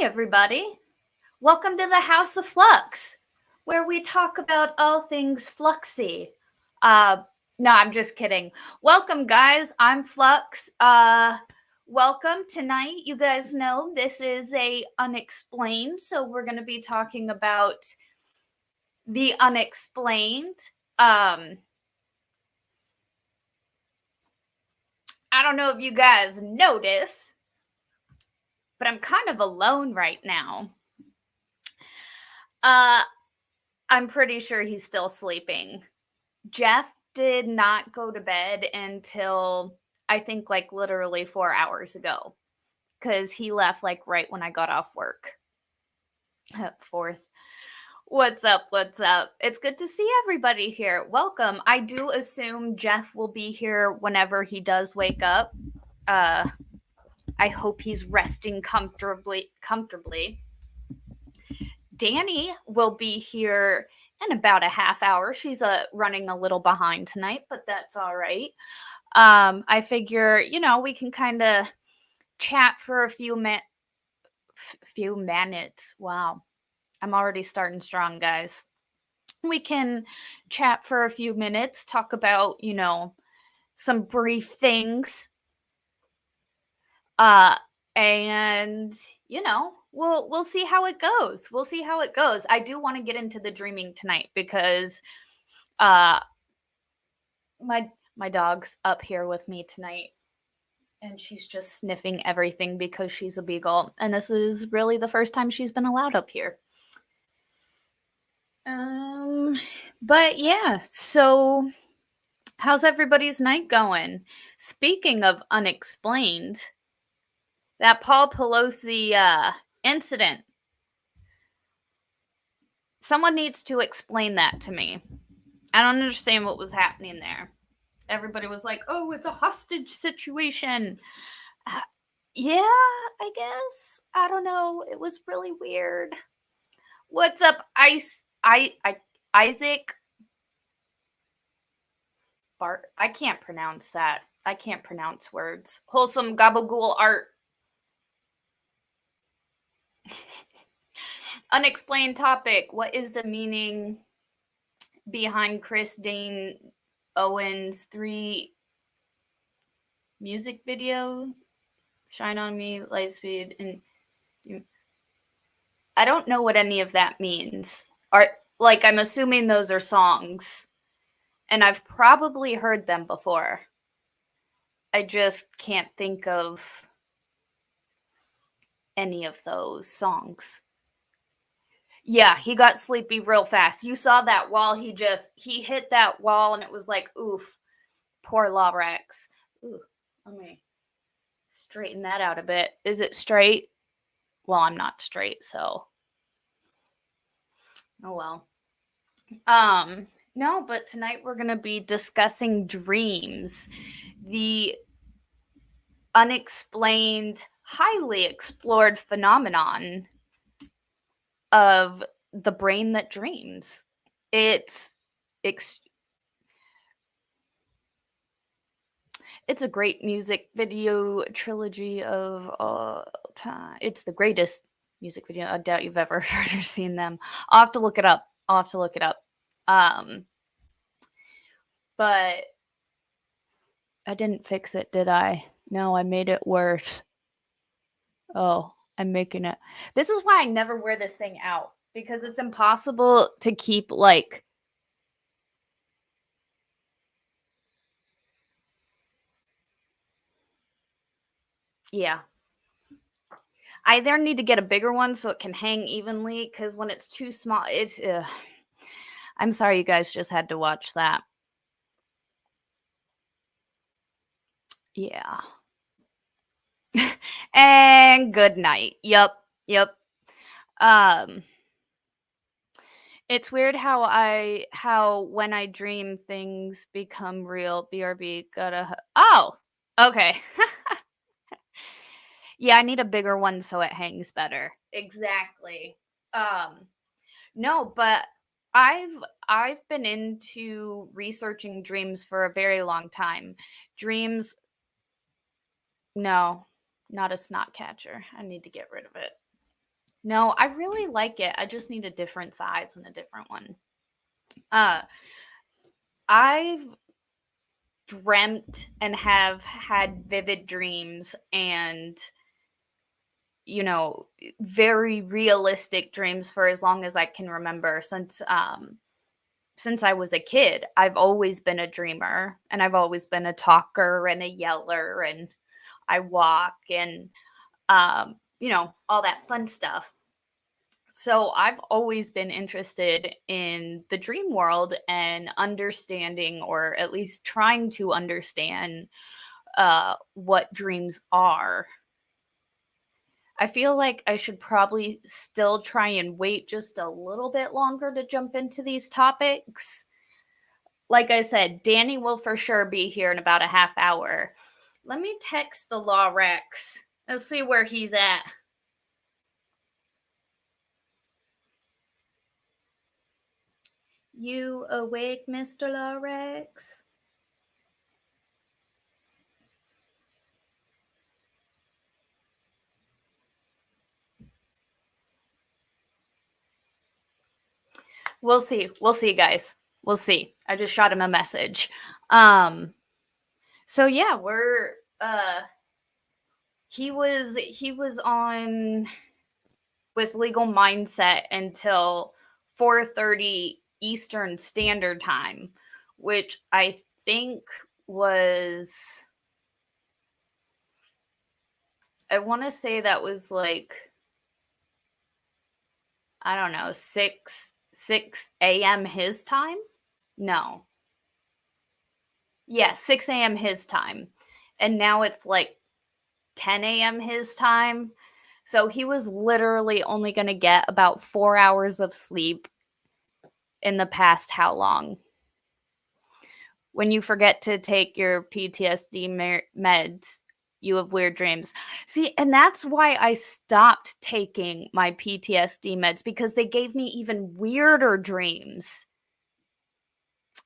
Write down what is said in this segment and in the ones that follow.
Hi, everybody. Welcome to the House of Flux, where we talk about all things fluxy. No, I'm just kidding. Welcome, guys. I'm Flux. Welcome tonight. You guys know this is a Unexplained, so we're going to be talking about the unexplained. I don't know if you guys notice, but I'm kind of alone right now. I'm pretty sure he's still sleeping. Jeff did not go to bed until I think like literally 4 hours ago because he left like right when I got off work. Fourth. What's up? What's up? It's good to see everybody here. Welcome. I do assume Jeff will be here whenever he does wake up. I hope he's resting comfortably. Dani will be here in about a half hour. She's running a little behind tonight, but that's all right. I figure, we can kind of chat for a few minutes. Wow. I'm already starting strong, guys. We can chat for a few minutes, talk about, some brief things. And we'll see how it goes. I do want to get into the dreaming tonight because my dog's up here with me tonight and she's just sniffing everything because she's a beagle, and this is really the first time she's been allowed up here. But yeah, so how's everybody's night going? Speaking of unexplained, that Paul Pelosi incident. Someone needs to explain that to me. I don't understand what was happening there. Everybody was like, oh, it's a hostage situation. Yeah, I guess. I don't know. It was really weird. What's up, Isaac? Bart? I can't pronounce that. I can't pronounce words. Wholesome gabagool art. Unexplained topic. What is the meaning behind Chris Dane Owens' 3 music video? Shine on Me, Lightspeed, and I don't know what any of that means. I'm assuming those are songs, and I've probably heard them before. I just can't think of any of those songs. Yeah, he got sleepy real fast. You saw that wall. He hit that wall, and it was like, oof, poor Lorax. Ooh, let me straighten that out a bit. Is it straight? Well, I'm not straight, so. Oh well. No, but tonight we're going to be discussing dreams. The unexplained, highly explored phenomenon of the brain that dreams. It's a great music video trilogy of all time. It's the greatest music video. I doubt you've ever heard or seen them. I'll have to look it up. But I didn't fix it, did I? No, I made it worse. Oh, I'm making it. This is why I never wear this thing out, because it's impossible to keep yeah. I either need to get a bigger one so it can hang evenly, because when it's too small, it's. I'm sorry you guys just had to watch that. Yeah. And good night. Yep. It's weird how when I dream things become real. BRB oh, okay. Yeah, I need a bigger one so it hangs better. Exactly. No, but I've been into researching dreams for a very long time. Dreams. No, not a snot catcher. I need to get rid of it. No, I really like it. I just need a different size and a different one. Uh, I've dreamt and have had vivid dreams and, you know, very realistic dreams for as long as I can remember since I was a kid. I've always been a dreamer and I've always been a talker and a yeller and I walk and all that fun stuff. So I've always been interested in the dream world and understanding, or at least trying to understand, what dreams are. I feel like I should probably still try and wait just a little bit longer to jump into these topics. Like I said, Dani will for sure be here in about a half hour. Let me text the Law Rex. Let's see where he's at. You awake, Mr. Law Rex? We'll see. We'll see, guys. We'll see. I just shot him a message. Um so yeah, we're he was on with Legal Mindset until 4:30 Eastern Standard Time, which I think was, I want to say that was like, I don't know, 6 a.m. his time? No. Yeah, 6 a.m. his time. And now it's like 10 a.m. his time. So he was literally only going to get about 4 hours of sleep in the past how long? When you forget to take your PTSD meds, you have weird dreams. See, and that's why I stopped taking my PTSD meds, because they gave me even weirder dreams.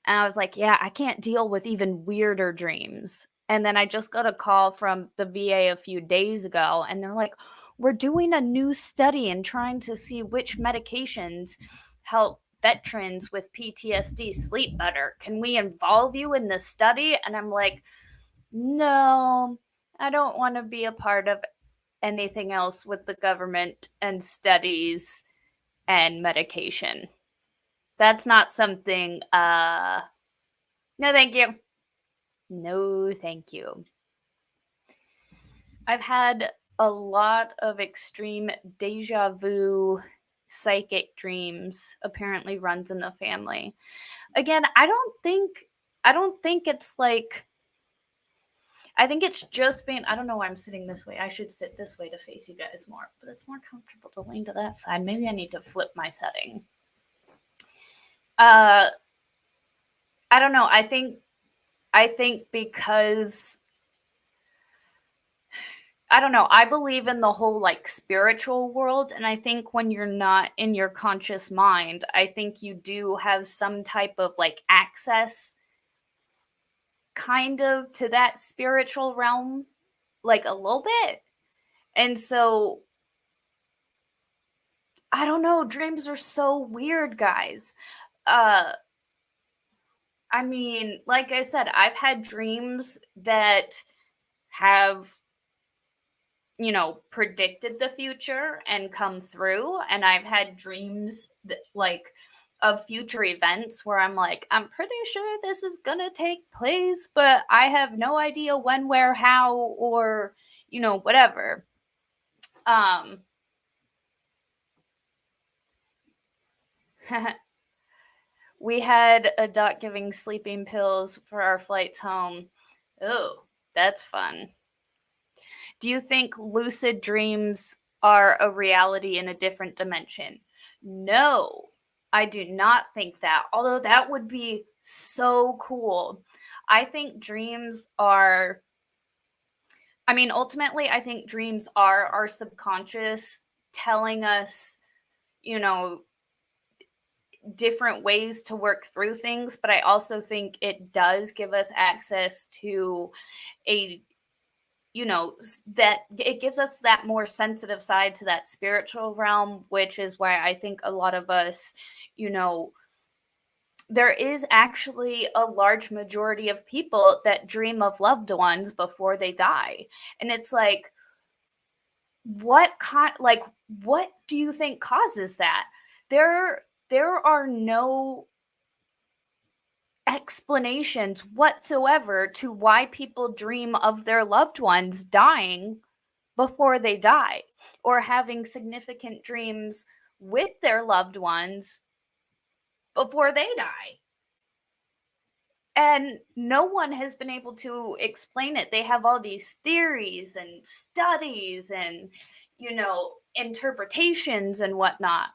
And I was like, yeah, I can't deal with even weirder dreams. And then I just got a call from the VA a few days ago, and they're like, we're doing a new study and trying to see which medications help veterans with PTSD sleep better. Can we involve you in this study? And I'm like, no, I don't want to be a part of anything else with the government and studies and medication. That's not something, no, thank you. No, thank you. I've had a lot of extreme deja vu psychic dreams, apparently runs in the family. Again, I don't think it's like, I think it's just been, I don't know why I'm sitting this way. I should sit this way to face you guys more, but it's more comfortable to lean to that side. Maybe I need to flip my setting. Uh I don't know. I think because, I don't know, I believe in the whole like spiritual world, and I think when you're not in your conscious mind, I think you do have some type of like access kind of to that spiritual realm, like a little bit. And so I don't know, dreams are so weird, guys. Uh I mean, like I said, I've had dreams that have, predicted the future and come through. And I've had dreams that, like, of future events where I'm like, I'm pretty sure this is gonna take place, but I have no idea when, where, how, or, whatever. Um, we had a duck giving sleeping pills for our flights home. Oh, that's fun. Do you think lucid dreams are a reality in a different dimension? No, I do not think that. Although that would be so cool. I think dreams are, I mean, ultimately, I think dreams are our subconscious telling us, you know, different ways to work through things. But I also think it does give us access to a that it gives us that more sensitive side to that spiritual realm, which is why I think a lot of us, you know, there is actually a large majority of people that dream of loved ones before they die. And it's like, what do you think causes that? There are no explanations whatsoever to why people dream of their loved ones dying before they die, or having significant dreams with their loved ones before they die. And no one has been able to explain it. They have all these theories and studies and, interpretations and whatnot.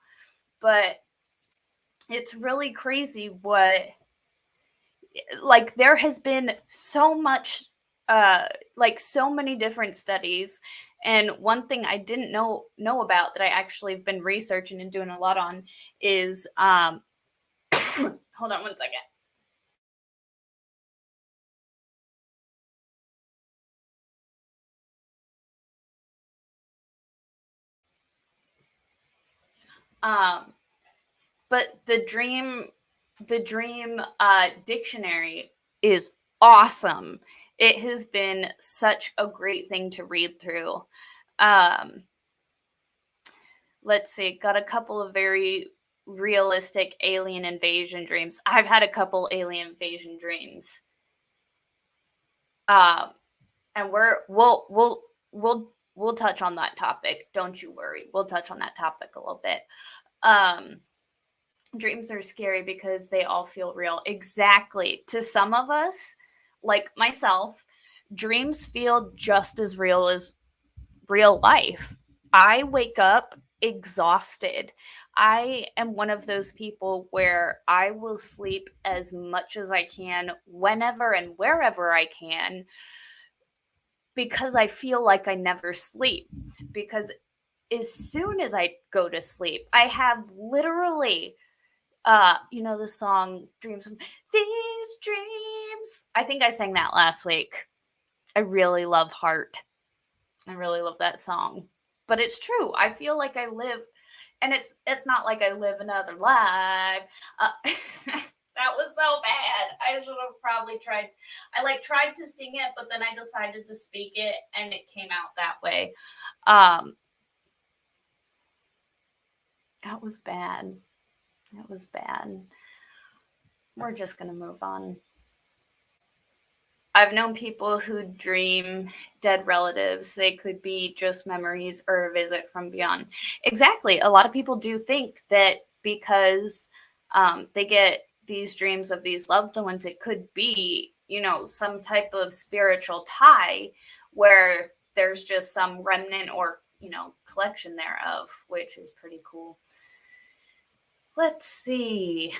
But it's really crazy like, there has been so much, like, so many different studies. And one thing I didn't know about that I actually have been researching and doing a lot on is, hold on one second. Um, but the dream dictionary is awesome. It has been such a great thing to read through. Um, let's see, got a couple of very realistic alien invasion dreams. I've had a couple alien invasion dreams. Um, and we'll touch on that topic. Don't you worry. We'll touch on that topic a little bit. Um, Dreams are scary because they all feel real. Exactly. To some of us, like myself, dreams feel just as real as real life. I wake up exhausted. I am one of those people where I will sleep as much as I can, whenever and wherever I can, because I feel like I never sleep. Because as soon as I go to sleep, I have literally the song Dreams of These Dreams. I think I sang that last week. I really love Heart. I really love that song. But it's true. I feel like I live, and it's not like I live another life. That was so bad. I should have probably tried. I tried to sing it, but then I decided to speak it, and it came out that way. Um, that was bad. That was bad. We're just gonna move on. I've known people who dream dead relatives. They could be just memories or a visit from beyond. Exactly. A lot of people do think that because they get these dreams of these loved ones, it could be, some type of spiritual tie where there's just some remnant or, collection thereof, which is pretty cool. Let's see.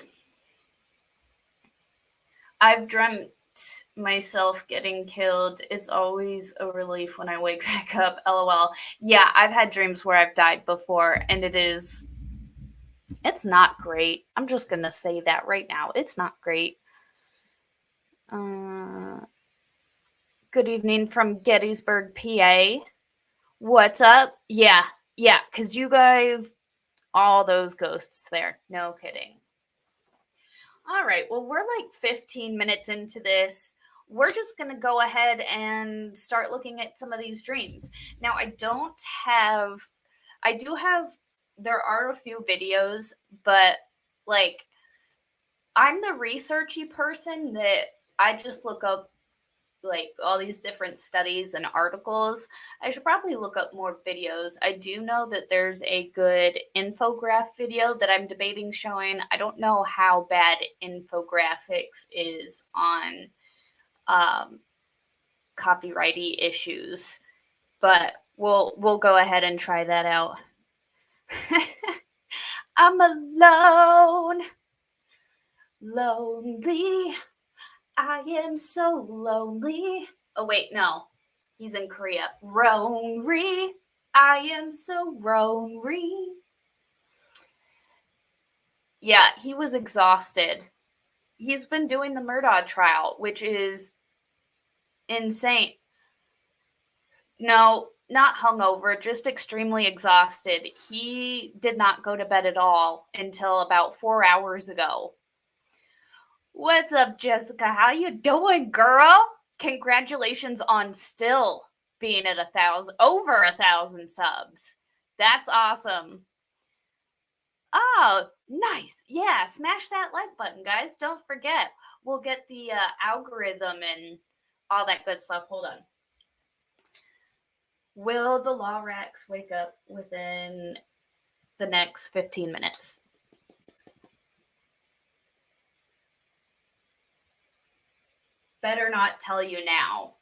I've dreamt myself getting killed. It's always a relief when I wake back up. LOL. Yeah, I've had dreams where I've died before, and it's not great. I'm just gonna say that right now. It's not great. Good evening from Gettysburg, PA. What's up? Yeah, because you guys, all those ghosts there. No kidding. All right. Well, we're like 15 minutes into this. We're just going to go ahead and start looking at some of these dreams. Now, there are a few videos, but like, I'm the researchy person that I just look up like all these different studies and articles. I should probably look up more videos. I do know that there's a good infograph video that I'm debating showing. I don't know how bad infographics is on copyrighty issues, but we'll go ahead and try that out. I'm alone, lonely. I am so lonely. Oh, wait, no. He's in Korea. Ronry. I am so Ronry. Yeah, he was exhausted. He's been doing the Murdaugh trial, which is insane. No, not hungover, just extremely exhausted. He did not go to bed at all until about 4 hours ago. What's up, Jessica? How you doing, girl? Congratulations on still being at over 1,000 subs. That's awesome. Oh, nice. Yeah, smash that like button, guys. Don't forget. We'll get the algorithm and all that good stuff. Hold on. Will the Lorax wake up within the next 15 minutes? Better not tell you now.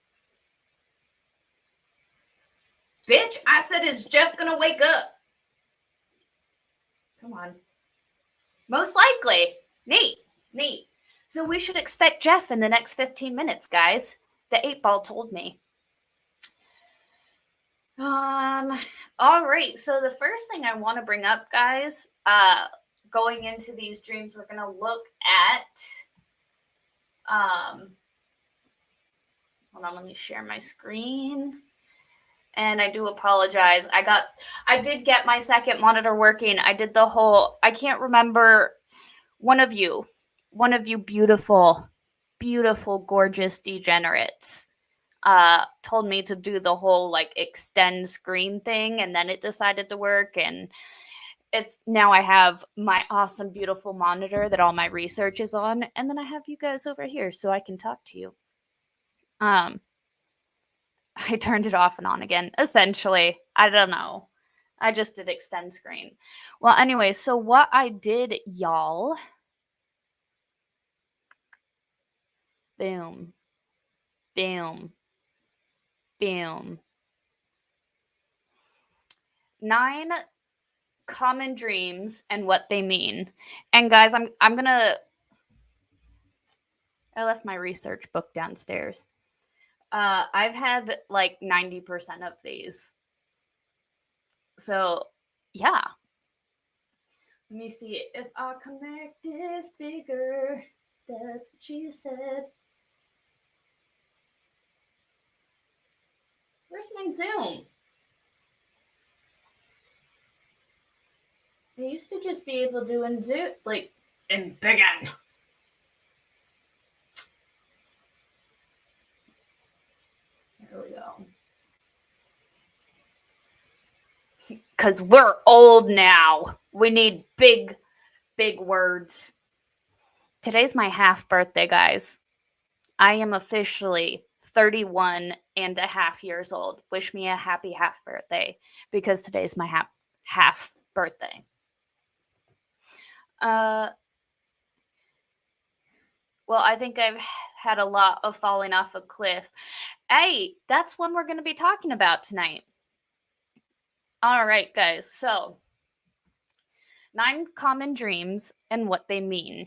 Bitch, I said, is Jeff gonna wake up? Come on. Most likely. Neat. So we should expect Jeff in the next 15 minutes, guys. The 8-ball told me. All right. So the first thing I want to bring up, guys, going into these dreams, we're gonna look at hold on, let me share my screen. And I do apologize. I did get my second monitor working. I did the whole, I can't remember, one of you beautiful, gorgeous degenerates told me to do the whole like extend screen thing, and then it decided to work, and it's now I have my awesome, beautiful monitor that all my research is on, and then I have you guys over here so I can talk to you. I turned it off and on again, essentially. I don't know. I just did extend screen. Well, anyway, so what I did, y'all. Boom. Boom. Boom. 9 common dreams and what they mean. And guys, I'm gonna. I left my research book downstairs. I've had like 90% of these. So, yeah. Let me see. If our connect is bigger, that's what she said. Where's my Zoom? I used to just be able to do in Zoom, like, in Big N. There we go. Because we're old now. We need big words. Today's my half birthday, guys. I am officially 31 and a half years old. Wish me a happy half birthday, because today's my half birthday. Well, I think I've had a lot of falling off a cliff. Hey, that's one we're going to be talking about tonight. All right, guys. So, 9 common dreams and what they mean.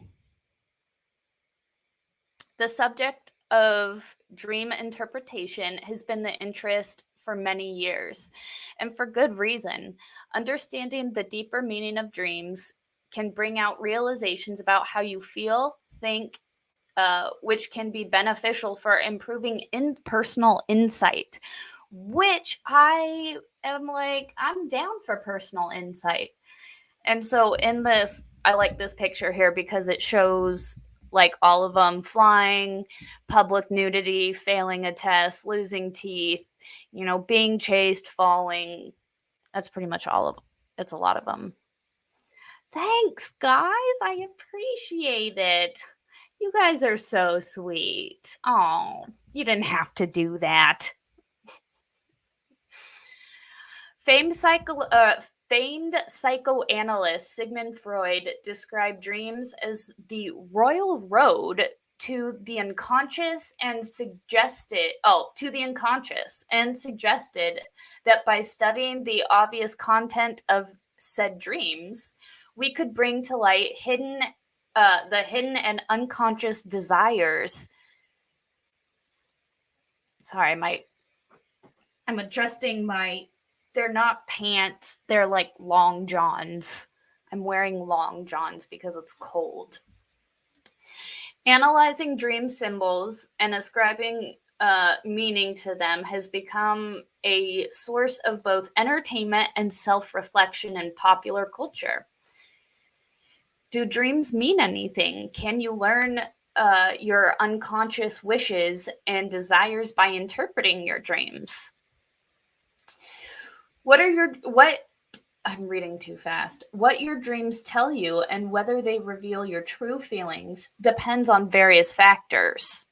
The subject of dream interpretation has been the interest for many years, and for good reason. Understanding the deeper meaning of dreams can bring out realizations about how you feel, think, which can be beneficial for improving personal insight, which I am like, I'm down for personal insight. And so in this, I like this picture here because it shows like all of them: flying, public nudity, failing a test, losing teeth, being chased, falling. That's pretty much all of them. It's a lot of them. Thanks, guys. I appreciate it. You guys are so sweet. Oh, you didn't have to do that. Famed psychoanalyst Sigmund Freud described dreams as the royal road to the unconscious, and suggested that by studying the obvious content of said dreams, we could bring to light the hidden and unconscious desires. Sorry, I'm adjusting my. They're not pants. They're like long johns. I'm wearing long johns because it's cold. Analyzing dream symbols and ascribing meaning to them has become a source of both entertainment and self-reflection in popular culture. Do dreams mean anything? Can you learn your unconscious wishes and desires by interpreting your dreams? I'm reading too fast. What your dreams tell you and whether they reveal your true feelings depends on various factors.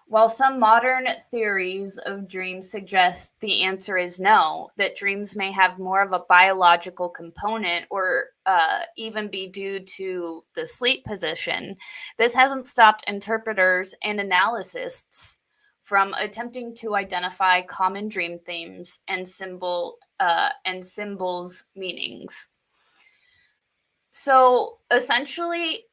While some modern theories of dreams suggest the answer is no, that dreams may have more of a biological component or even be due to the sleep position, this hasn't stopped interpreters and analysts from attempting to identify common dream themes and symbols meanings. So essentially,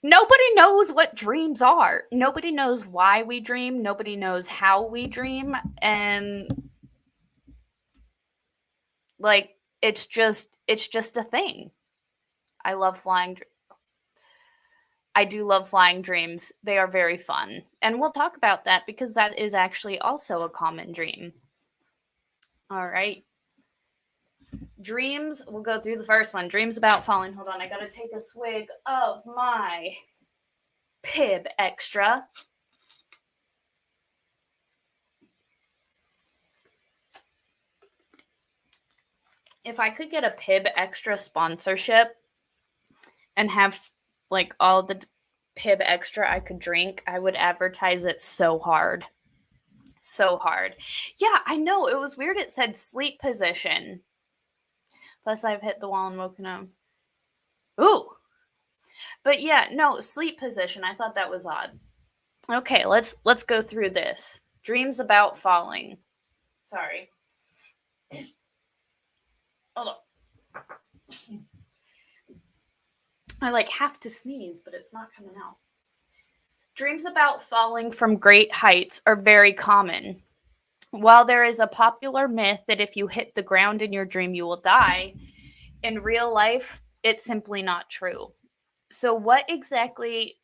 nobody knows what dreams are. Nobody knows why we dream. Nobody knows how we dream. And like, it's just a thing. I love flying. I do love flying dreams. They are very fun. And we'll talk about that because that is actually also a common dream. All right. Dreams, we'll go through the first one. Dreams about falling. Hold on, I gotta take a swig of my Pib Extra. If I could get a Pib Extra sponsorship and have like all the Pib Extra I could drink, I would advertise it so hard. So hard. Yeah, I know. It was weird. It said sleep position. Plus, I've hit the wall and woken up. Ooh. But yeah, no, sleep position. I thought that was odd. Okay, let's go through this. Dreams about falling. Sorry. Hold on. I like have to sneeze, but it's not coming out. Dreams about falling from great heights are very common. While there is a popular myth that if you hit the ground in your dream, you will die, in real life, it's simply not true. So, what exactly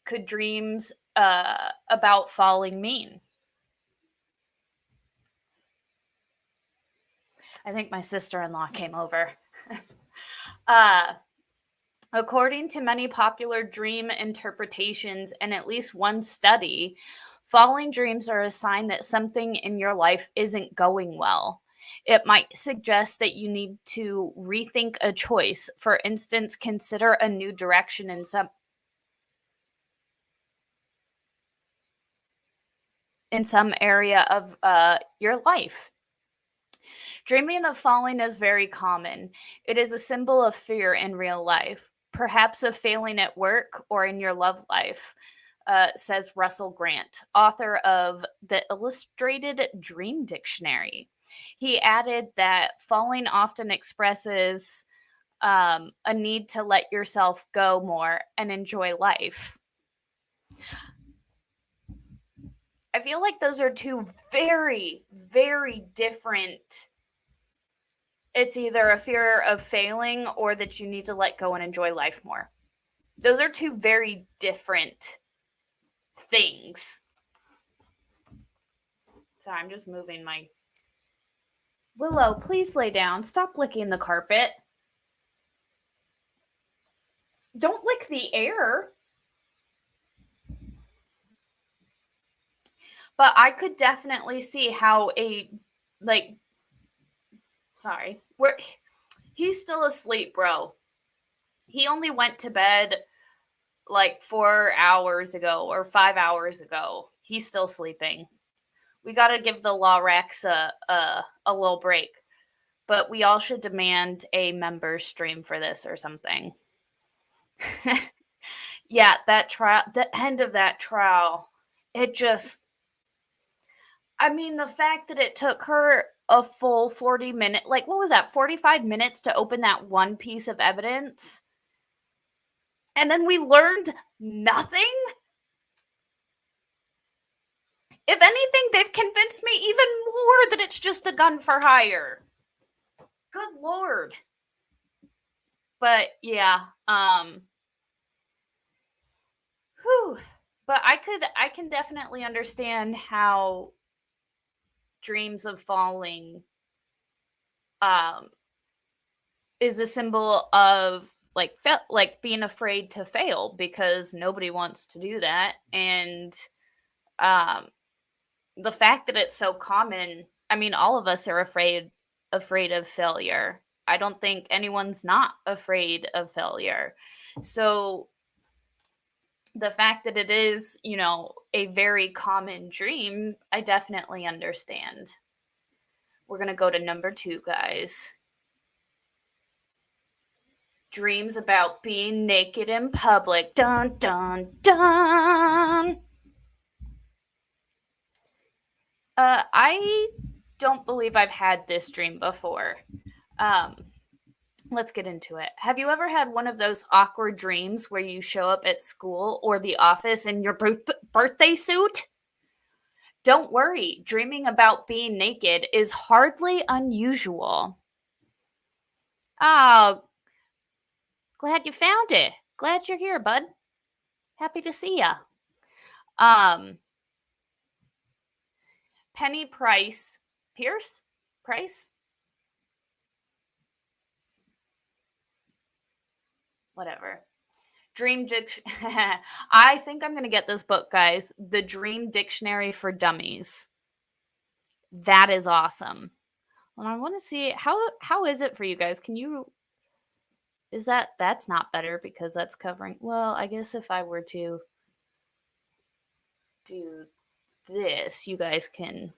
could dreams about falling mean? I think my sister-in-law came over. According to many popular dream interpretations and at least one study, falling dreams are a sign that something in your life isn't going well. It might suggest that you need to rethink a choice. For instance, consider a new direction in some area of your life. Dreaming of falling is very common. It is a symbol of fear in real life, perhaps of failing at work or in your love life, says Russell Grant, author of the Illustrated Dream Dictionary. He added that falling often expresses a need to let yourself go more and enjoy life. I feel like those are two very, very different. It's either a fear of failing or that you need to let go and enjoy life more. Those are two very different things. Sorry, I'm just moving my... Willow, please lay down. Stop licking the carpet. Don't lick the air. But I could definitely see how he's still asleep, bro. He only went to bed like 4 hours ago or 5 hours ago. He's still sleeping. We got to give the Law Rex a little break. But we all should demand a member stream for this or something. Yeah, that trial, the end of that trial, it just... I mean, the fact that it took her a full 40 minutes, like, what was that, 45 minutes to open that one piece of evidence? And then we learned nothing? If anything, they've convinced me even more that it's just a gun for hire. Good Lord. But, yeah, whew. But I can definitely understand how dreams of falling um is a symbol of like like being afraid to fail because nobody wants to do that. And um the fact that it's so common, I mean, all of us are afraid of failure. I don't think anyone's not afraid of failure. So the fact that it is, you know, a very common dream, I definitely understand. We're going to go to number 2, guys. Dreams about being naked in public. Dun dun dun. I don't believe I've had this dream before. Um, let's get into it. Have you ever had one of those awkward dreams where you show up at school or the office in your birthday suit? Don't worry, dreaming about being naked is hardly unusual. Oh, glad you found it. Glad you're here, bud. Happy to see ya. Um, Penny Price, Pierce, Price, whatever. I think I'm gonna get this book, guys. The Dream Dictionary for Dummies. That is awesome. Well, I want to see how is it for you guys? Can you is that's not better because that's covering. Well, I guess if I were to do this, you guys can.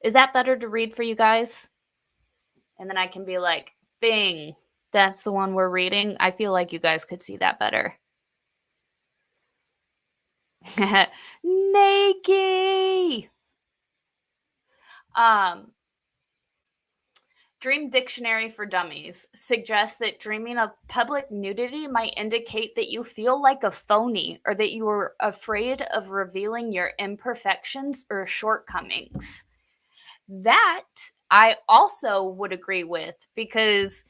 Is that better to read for you guys? And then I can be like, "Bing, that's the one we're reading." I feel like you guys could see that better. Naked. Um, Dream Dictionary for Dummies suggests that dreaming of public nudity might indicate that you feel like a phony or that you are afraid of revealing your imperfections or shortcomings. That I also would agree with because,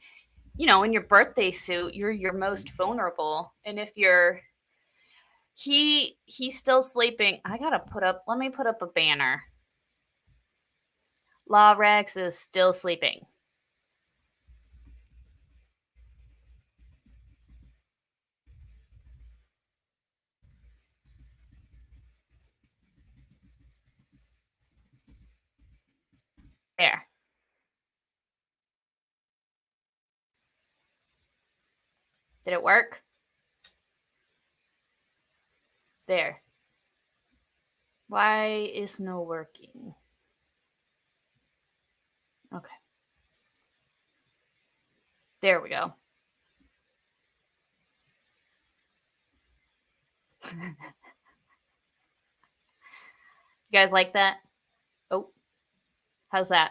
you know, in your birthday suit, you're your most vulnerable. And if you're he's still sleeping. Let me put up a banner. Law Rex is still sleeping. There. Did it work? There. Why is no working? Okay. There we go. You guys like that? Oh, how's that?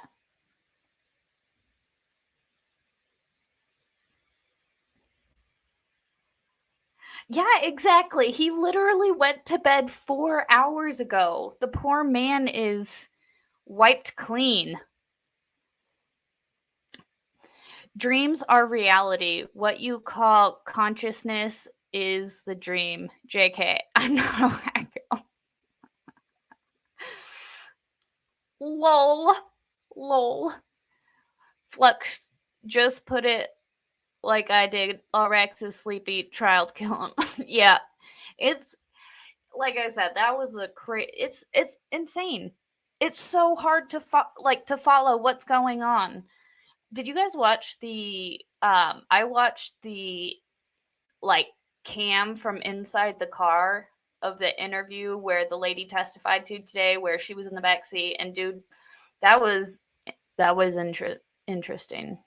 Yeah, exactly. He literally went to bed 4 hours ago. The poor man is wiped clean. Dreams are reality. What you call consciousness is the dream. JK, I'm not a whack girl. Lol. Lol. Flux just put it like I did. Alrex is sleepy. Child kill him. Yeah. It's like I said, that was it's insane. It's so hard to to follow what's going on. Did you guys watch the I watched the like cam from inside the car of the interview where the lady testified to today where she was in the back seat, and dude, that was interesting.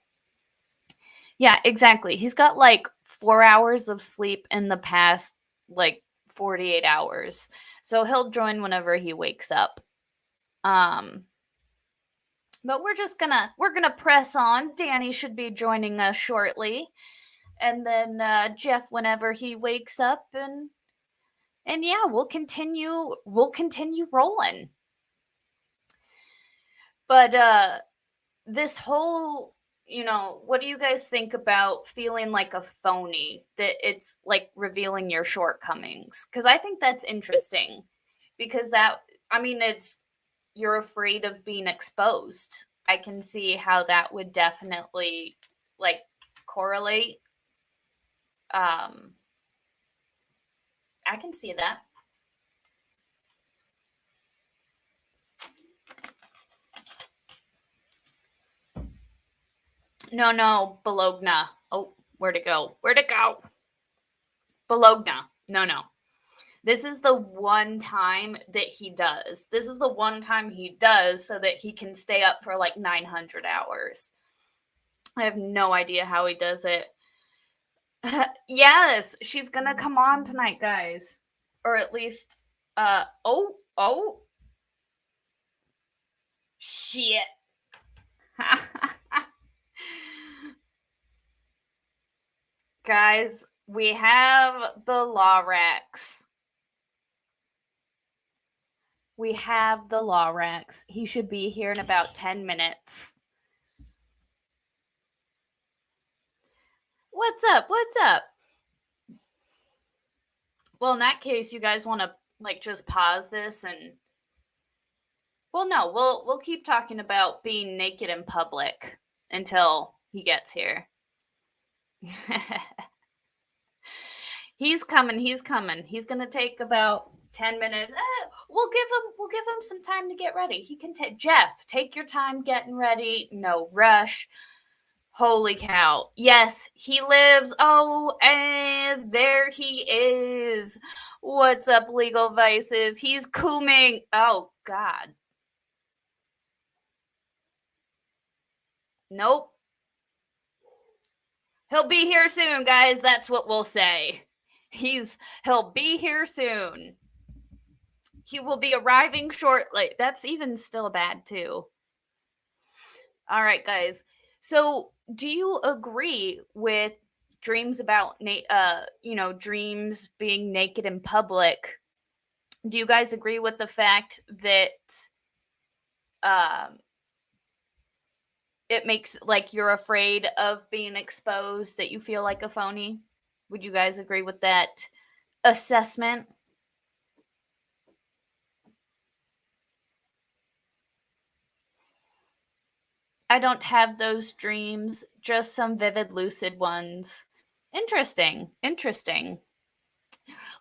Yeah, exactly. He's got like 4 hours of sleep in the past like 48 hours. So he'll join whenever he wakes up. Um but we're gonna press on. Dani should be joining us shortly. And then Jeff whenever he wakes up, and yeah, we'll continue rolling. But this whole what do you guys think about feeling like a phony? That it's like revealing your shortcomings? Because I think that's interesting. Because it's you're afraid of being exposed. I can see how that would definitely like correlate. Um, I can see that. No, Bologna. Oh, where'd it go? Where'd it go? Bologna. No. This is the one time that he does. This is the one time he does so that he can stay up for like 900 hours. I have no idea how he does it. Yes, she's gonna come on tonight, guys. Or at least, oh, shit. Guys, we have the law Rex. We have the law Rex. He should be here in about 10 minutes. What's up? What's up? Well, in that case, you guys want to like just pause this and no, we'll keep talking about being naked in public until he gets here. He's coming. He's going to take about 10 minutes. We'll give him some time to get ready. He can Jeff, take your time getting ready. No rush. Holy cow. Yes, he lives. Oh, and there he is. What's up, LegalVices? He's cooming. Oh, God. Nope. He'll be here soon, guys. That's what we'll say. He'll be here soon. He will be arriving shortly. That's even still bad, too. All right, guys. So, do you agree with dreams about dreams being naked in public? Do you guys agree with the fact that it makes like you're afraid of being exposed, that you feel like a phony? Would you guys agree with that assessment? I don't have those dreams, just some vivid lucid ones. Interesting.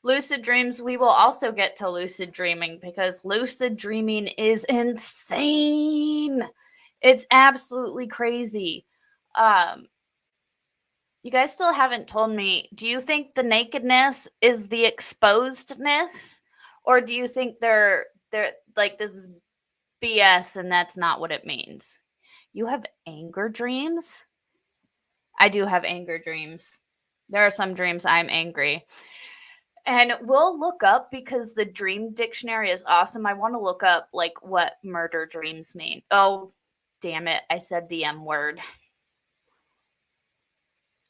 Lucid dreams, we will also get to lucid dreaming because lucid dreaming is insane. It's absolutely crazy. You guys still haven't told me, do you think the nakedness is the exposedness, or do you think they're like this is BS and that's not what it means? You have anger dreams? I do have anger dreams. There are some dreams I'm angry. And we'll look up, because the dream dictionary is awesome. I want to look up like what murder dreams mean. Oh, damn it. I said the M word.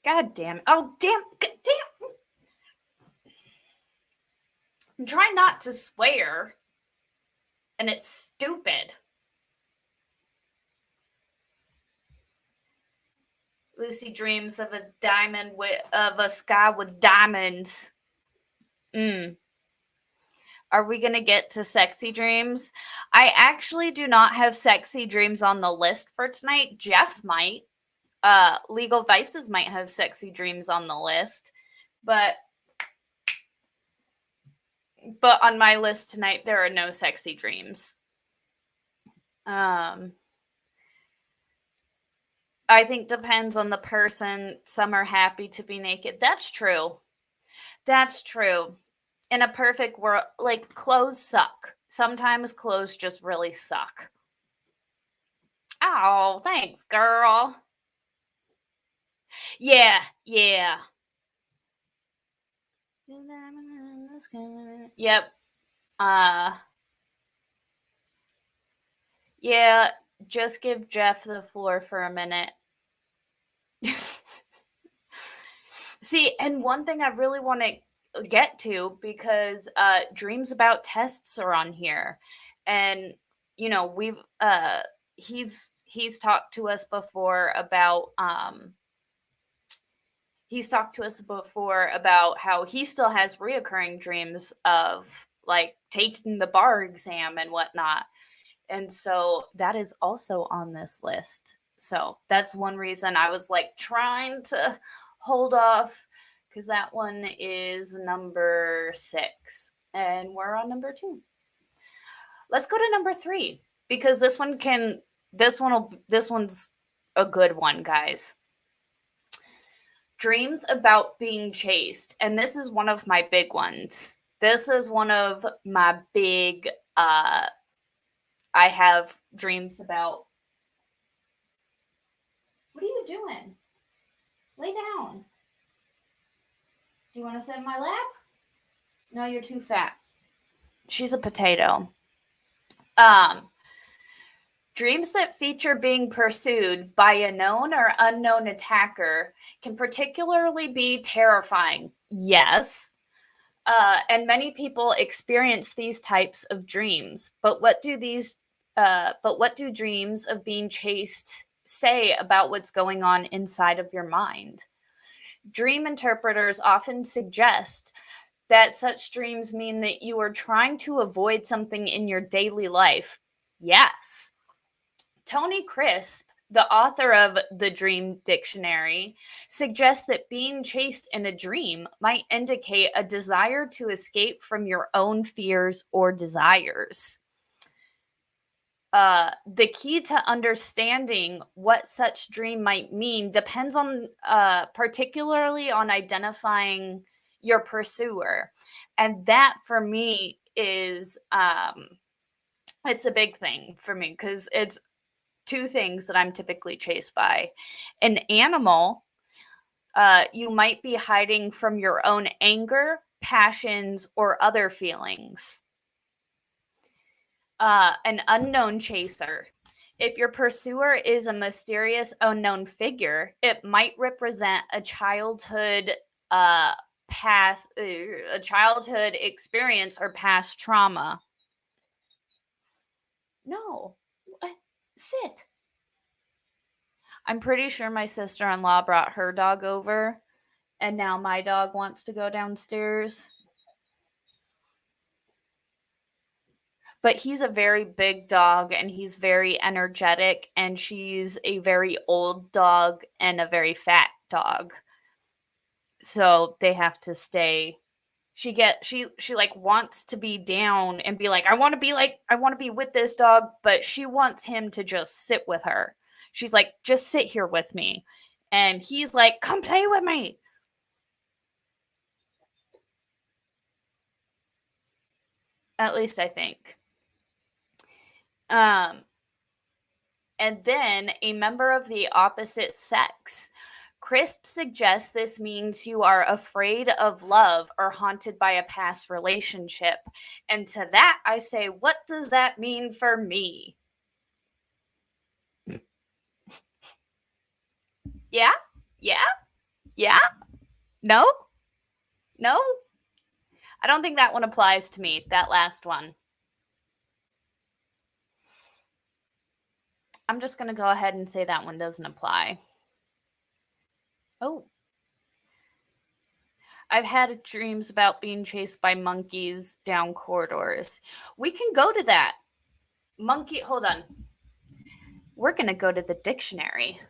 God damn it. Oh, damn. I'm trying not to swear. And it's stupid. Lucy dreams of a diamond of a sky with diamonds. Are we going to get to sexy dreams? I actually do not have sexy dreams on the list for tonight. Jeff might. LegalVices might have sexy dreams on the list. But on my list tonight, there are no sexy dreams. I think depends on the person. Some are happy to be naked. That's true. In a perfect world, like, clothes suck. Sometimes clothes just really suck. Oh, thanks, girl. Yeah. Yep. Yeah, just give Jeff the floor for a minute. See, and one thing I really want to get to, because dreams about tests are on here, and we've he's talked to us before about how he still has reoccurring dreams of like taking the bar exam and whatnot. And so that is also on this list. So that's one reason I was like trying to hold off, because that one is number 6 and we're on number 2. Let's go to number 3, because this one's a good one, guys. Dreams about being chased. And this is one of my big ones. This is one of my big I have dreams about. What are you doing? Lay down. Do you want to sit in my lap? No, you're too fat. She's a potato. Dreams that feature being pursued by a known or unknown attacker can particularly be terrifying. Yes. And many people experience these types of dreams. But what do dreams of being chased say about what's going on inside of your mind? Dream interpreters often suggest that such dreams mean that you are trying to avoid something in your daily life. Yes. Tony Crisp, the author of The Dream Dictionary, suggests that being chased in a dream might indicate a desire to escape from your own fears or desires. The key to understanding what such dream might mean depends on particularly on identifying your pursuer. And that for me is it's a big thing for me, because it's 2 things that I'm typically chased by. An animal, you might be hiding from your own anger, passions, or other feelings. An unknown chaser. If your pursuer is a mysterious unknown figure, it might represent a childhood experience or past trauma. No. Sit. I'm pretty sure my sister-in-law brought her dog over, and now my dog wants to go downstairs. But he's a very big dog, and he's very energetic, and she's a very old dog and a very fat dog. So they have to stay. She like wants to be down and be like, I want to be with this dog, but she wants him to just sit with her. She's like, just sit here with me. And he's like, come play with me. At least I think. And then a member of the opposite sex. Crisp suggests this means you are afraid of love or haunted by a past relationship. And to that, I say, what does that mean for me? Yeah? Yeah? Yeah? No? No? I don't think that one applies to me, that last one. I'm just going to go ahead and say that one doesn't apply. Oh. I've had dreams about being chased by monkeys down corridors. We can go to that. Monkey, hold on. We're going to go to the dictionary.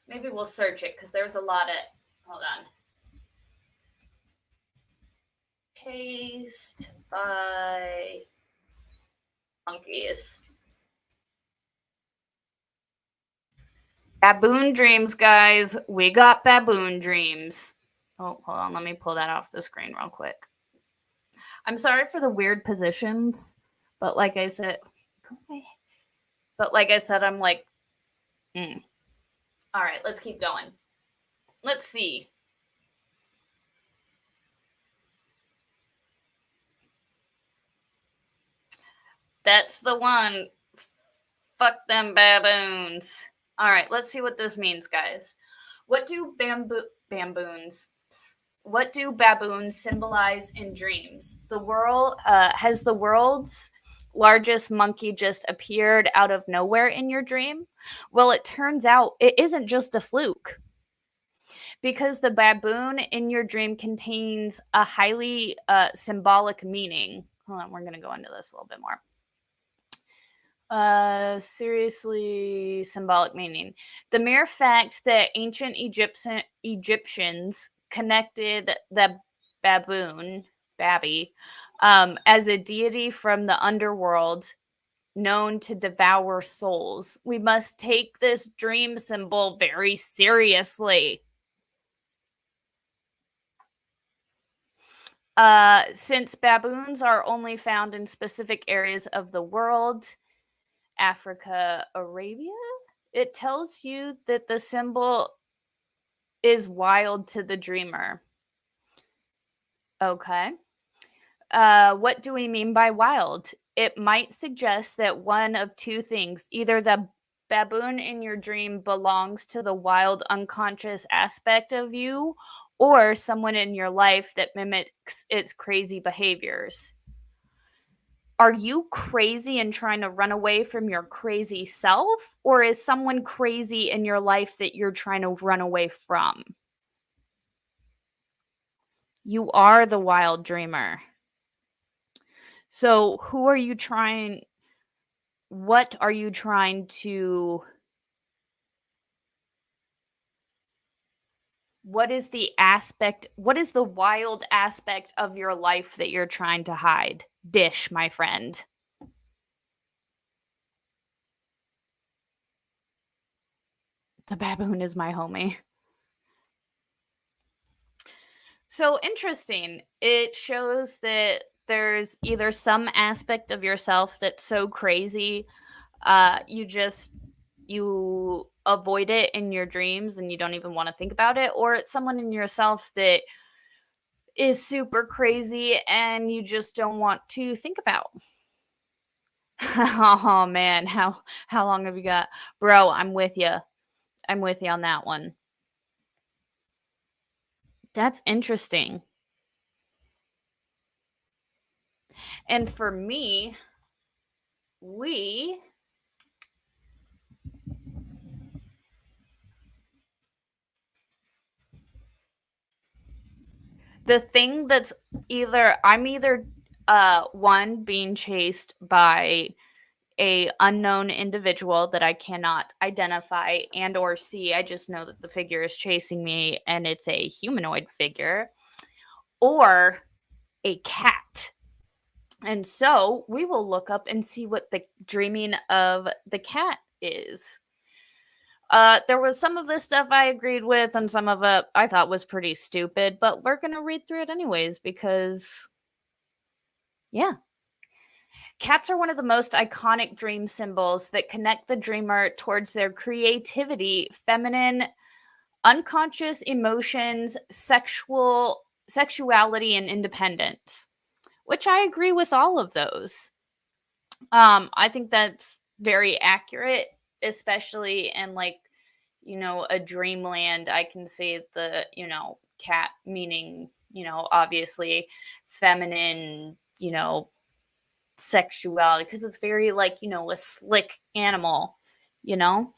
Maybe we'll search it, because there's a lot of... Hold on. Chased by monkeys. Baboon dreams, guys. We got baboon dreams. Oh, hold on. Let me pull that off the screen real quick. I'm sorry for the weird positions, but like I said, I'm like, All right, let's keep going. Let's see. That's the one. Fuck them baboons. All right, let's see what this means, guys. What do baboons? What do baboons symbolize in dreams? The world has the world's largest monkey just appeared out of nowhere in your dream? Well, it turns out it isn't just a fluke because the baboon in your dream contains a highly symbolic meaning. Hold on, we're going to go into this a little bit more. Seriously symbolic meaning. The mere fact that ancient Egyptians connected the baboon, Babby, as a deity from the underworld known to devour souls. We must take this dream symbol very seriously. Since baboons are only found in specific areas of the world, Africa, Arabia, it tells you that the symbol is wild to the dreamer. Okay. What do we mean by wild? It might suggest that one of two things. Either the baboon in your dream belongs to the wild unconscious aspect of you, or someone in your life that mimics its crazy behaviors. Are you crazy and trying to run away from your crazy self? Or is someone crazy in your life that you're trying to run away from? You are the wild dreamer. So who are you trying? What are you trying to? What is the aspect? What is the wild aspect of your life that you're trying to hide? Dish, my friend. The baboon is my homie. So interesting. It shows that there's either some aspect of yourself that's so crazy, you avoid it in your dreams and you don't even want to think about it, or it's someone in yourself that is super crazy and you just don't want to think about. Oh man, how long have you got? Bro, I'm with you. I'm with you on that one. That's interesting. And for me, we the thing that's I'm either one being chased by a unknown individual that I cannot identify and or see. I just know that the figure is chasing me and it's a humanoid figure, or a cat. And so we will look up and see what the dreaming of the cat is. There was some of this stuff I agreed with, and some of it I thought was pretty stupid, but we're gonna read through it anyways because, yeah. Cats are one of the most iconic dream symbols that connect the dreamer towards their creativity, feminine, unconscious emotions, sexuality, and independence, which I agree with all of those. I think that's very accurate, especially in like, a dreamland. I can see the, cat meaning, obviously feminine, sexuality, because it's very like, a slick animal, you know?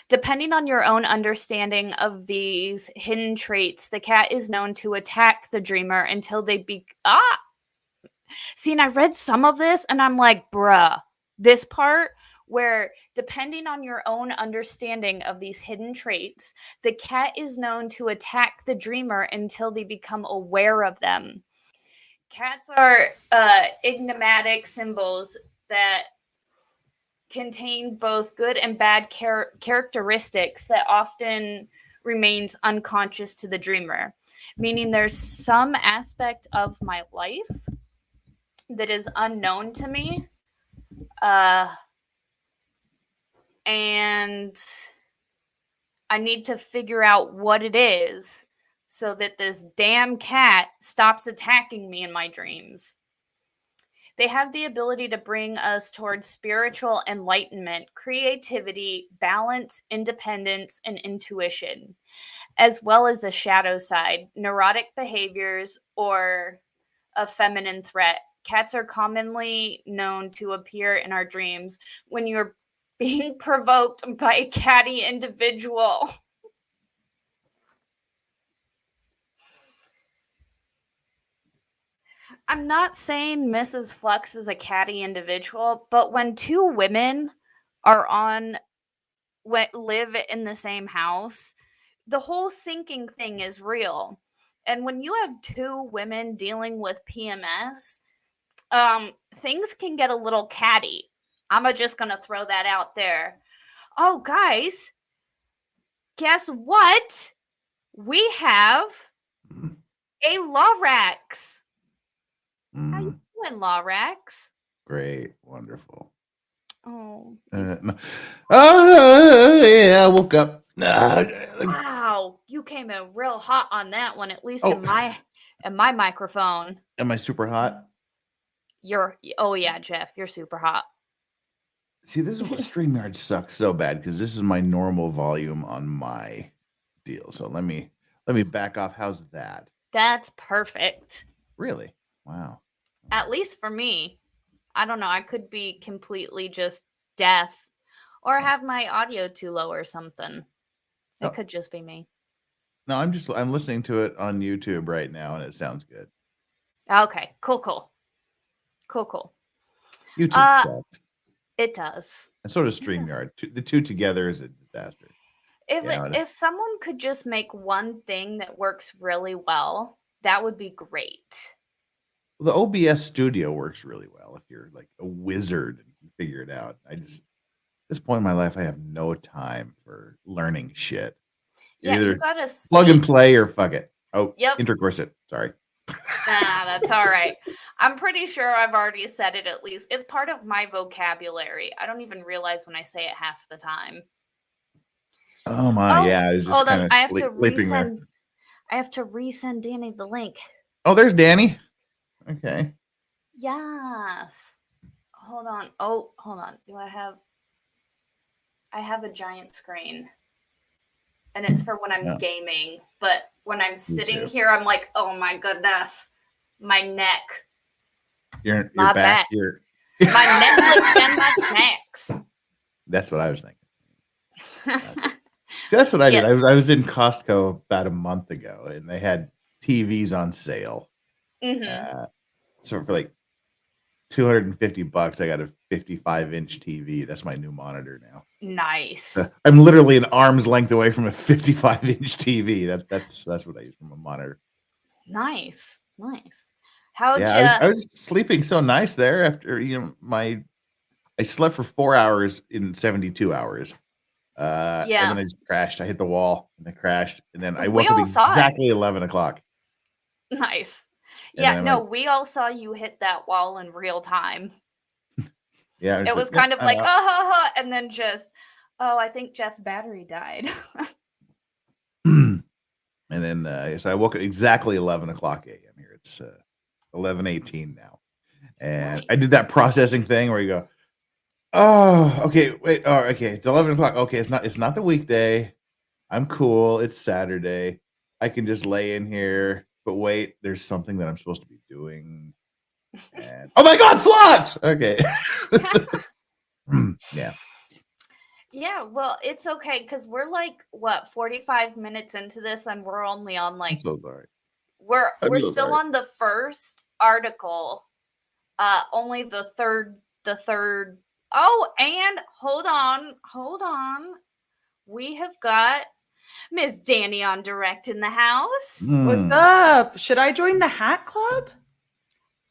Depending on your own understanding of these hidden traits, the cat is known to attack the dreamer until they See, and I read some of this and I'm like, bruh, this part where depending on your own understanding of these hidden traits, the cat is known to attack the dreamer until they become aware of them. Cats are enigmatic symbols that contain both good and bad characteristics that often remains unconscious to the dreamer, meaning there's some aspect of my life that is unknown to me, and I need to figure out what it is so that this damn cat stops attacking me in my dreams. They have the ability to bring us towards spiritual enlightenment, creativity, balance, independence, and intuition, as well as a shadow side, neurotic behaviors, or a feminine threat. Cats are commonly known to appear in our dreams when you're being provoked by a catty individual. I'm not saying Mrs. Flux is a catty individual, but when two women are on what live in the same house, the whole sinking thing is real. And when you have two women dealing with PMS, things can get a little catty. I'm just gonna throw that out there. Oh, guys, guess what? We have a Lorax. How you doing, Lorax? Great, wonderful. Oh, Yeah, I woke up. wow, you came in real hot on that one. At least in my microphone. Am I super hot? Oh yeah, Jeff, you're super hot. See, this is what StreamYard sucks so bad because this is my normal volume on my deal. So let me back off. How's that? That's perfect. Really? Wow. At least for me. I don't know. I could be completely just deaf or have my audio too low or something. It could just be me. No, I'm listening to it on YouTube right now and it sounds good. Okay, cool. YouTube sucks. It does. And so does StreamYard. The two together is a disaster. If someone could just make one thing that works really well, that would be great. The OBS studio works really well if you're like a wizard and can figure it out. At this point in my life, I have no time for learning shit. Yeah, you gotta plug and play or fuck it. Oh, yep. Intercourse it. Sorry. Nah, that's all right. I'm pretty sure I've already said it at least. It's part of my vocabulary. I don't even realize when I say it half the time. Oh my, yeah. I was just hold on. I have to resend. I have to resend Dani the link. Oh, there's Dani. Okay. Yes. Hold on. Oh, hold on. I have a giant screen. And it's for when I'm gaming. But when I'm sitting here, I'm like, oh my goodness. My neck. Your my back. My Netflix and my snacks. That's what I was thinking. See, that's what I did. I was in Costco about a month ago, and they had TVs on sale. Mm-hmm. So for like $250, I got a 55-inch TV. That's my new monitor now. Nice. I'm literally an arm's length away from a 55-inch TV. That's what I use from a monitor. Nice. I was sleeping so nice there after I slept for 4 hours in 72 hours. And then I just crashed. I hit the wall and I crashed, and then I woke up exactly 11 o'clock. Nice. Yeah, no, we all saw you hit that wall in real time. Yeah, it was kind of like, and then just, I think Jeff's battery died. And then, so I woke up exactly 11 o'clock a.m. here. It's 11:18 now, and I did that processing thing where you go, oh, okay, wait, oh, okay, it's 11 o'clock. Okay, it's not the weekday. I'm cool. It's Saturday. I can just lay in here. But wait, there's something that I'm supposed to be doing. And oh my God, Flux! Okay. Yeah. Yeah, well, it's okay because we're like 45 minutes into this, and we're only on like. I'm so sorry. We're still on the first article. Only the third. Oh, and hold on. We have got Miss Dani on direct in the house. What's up? Should I join the hat club?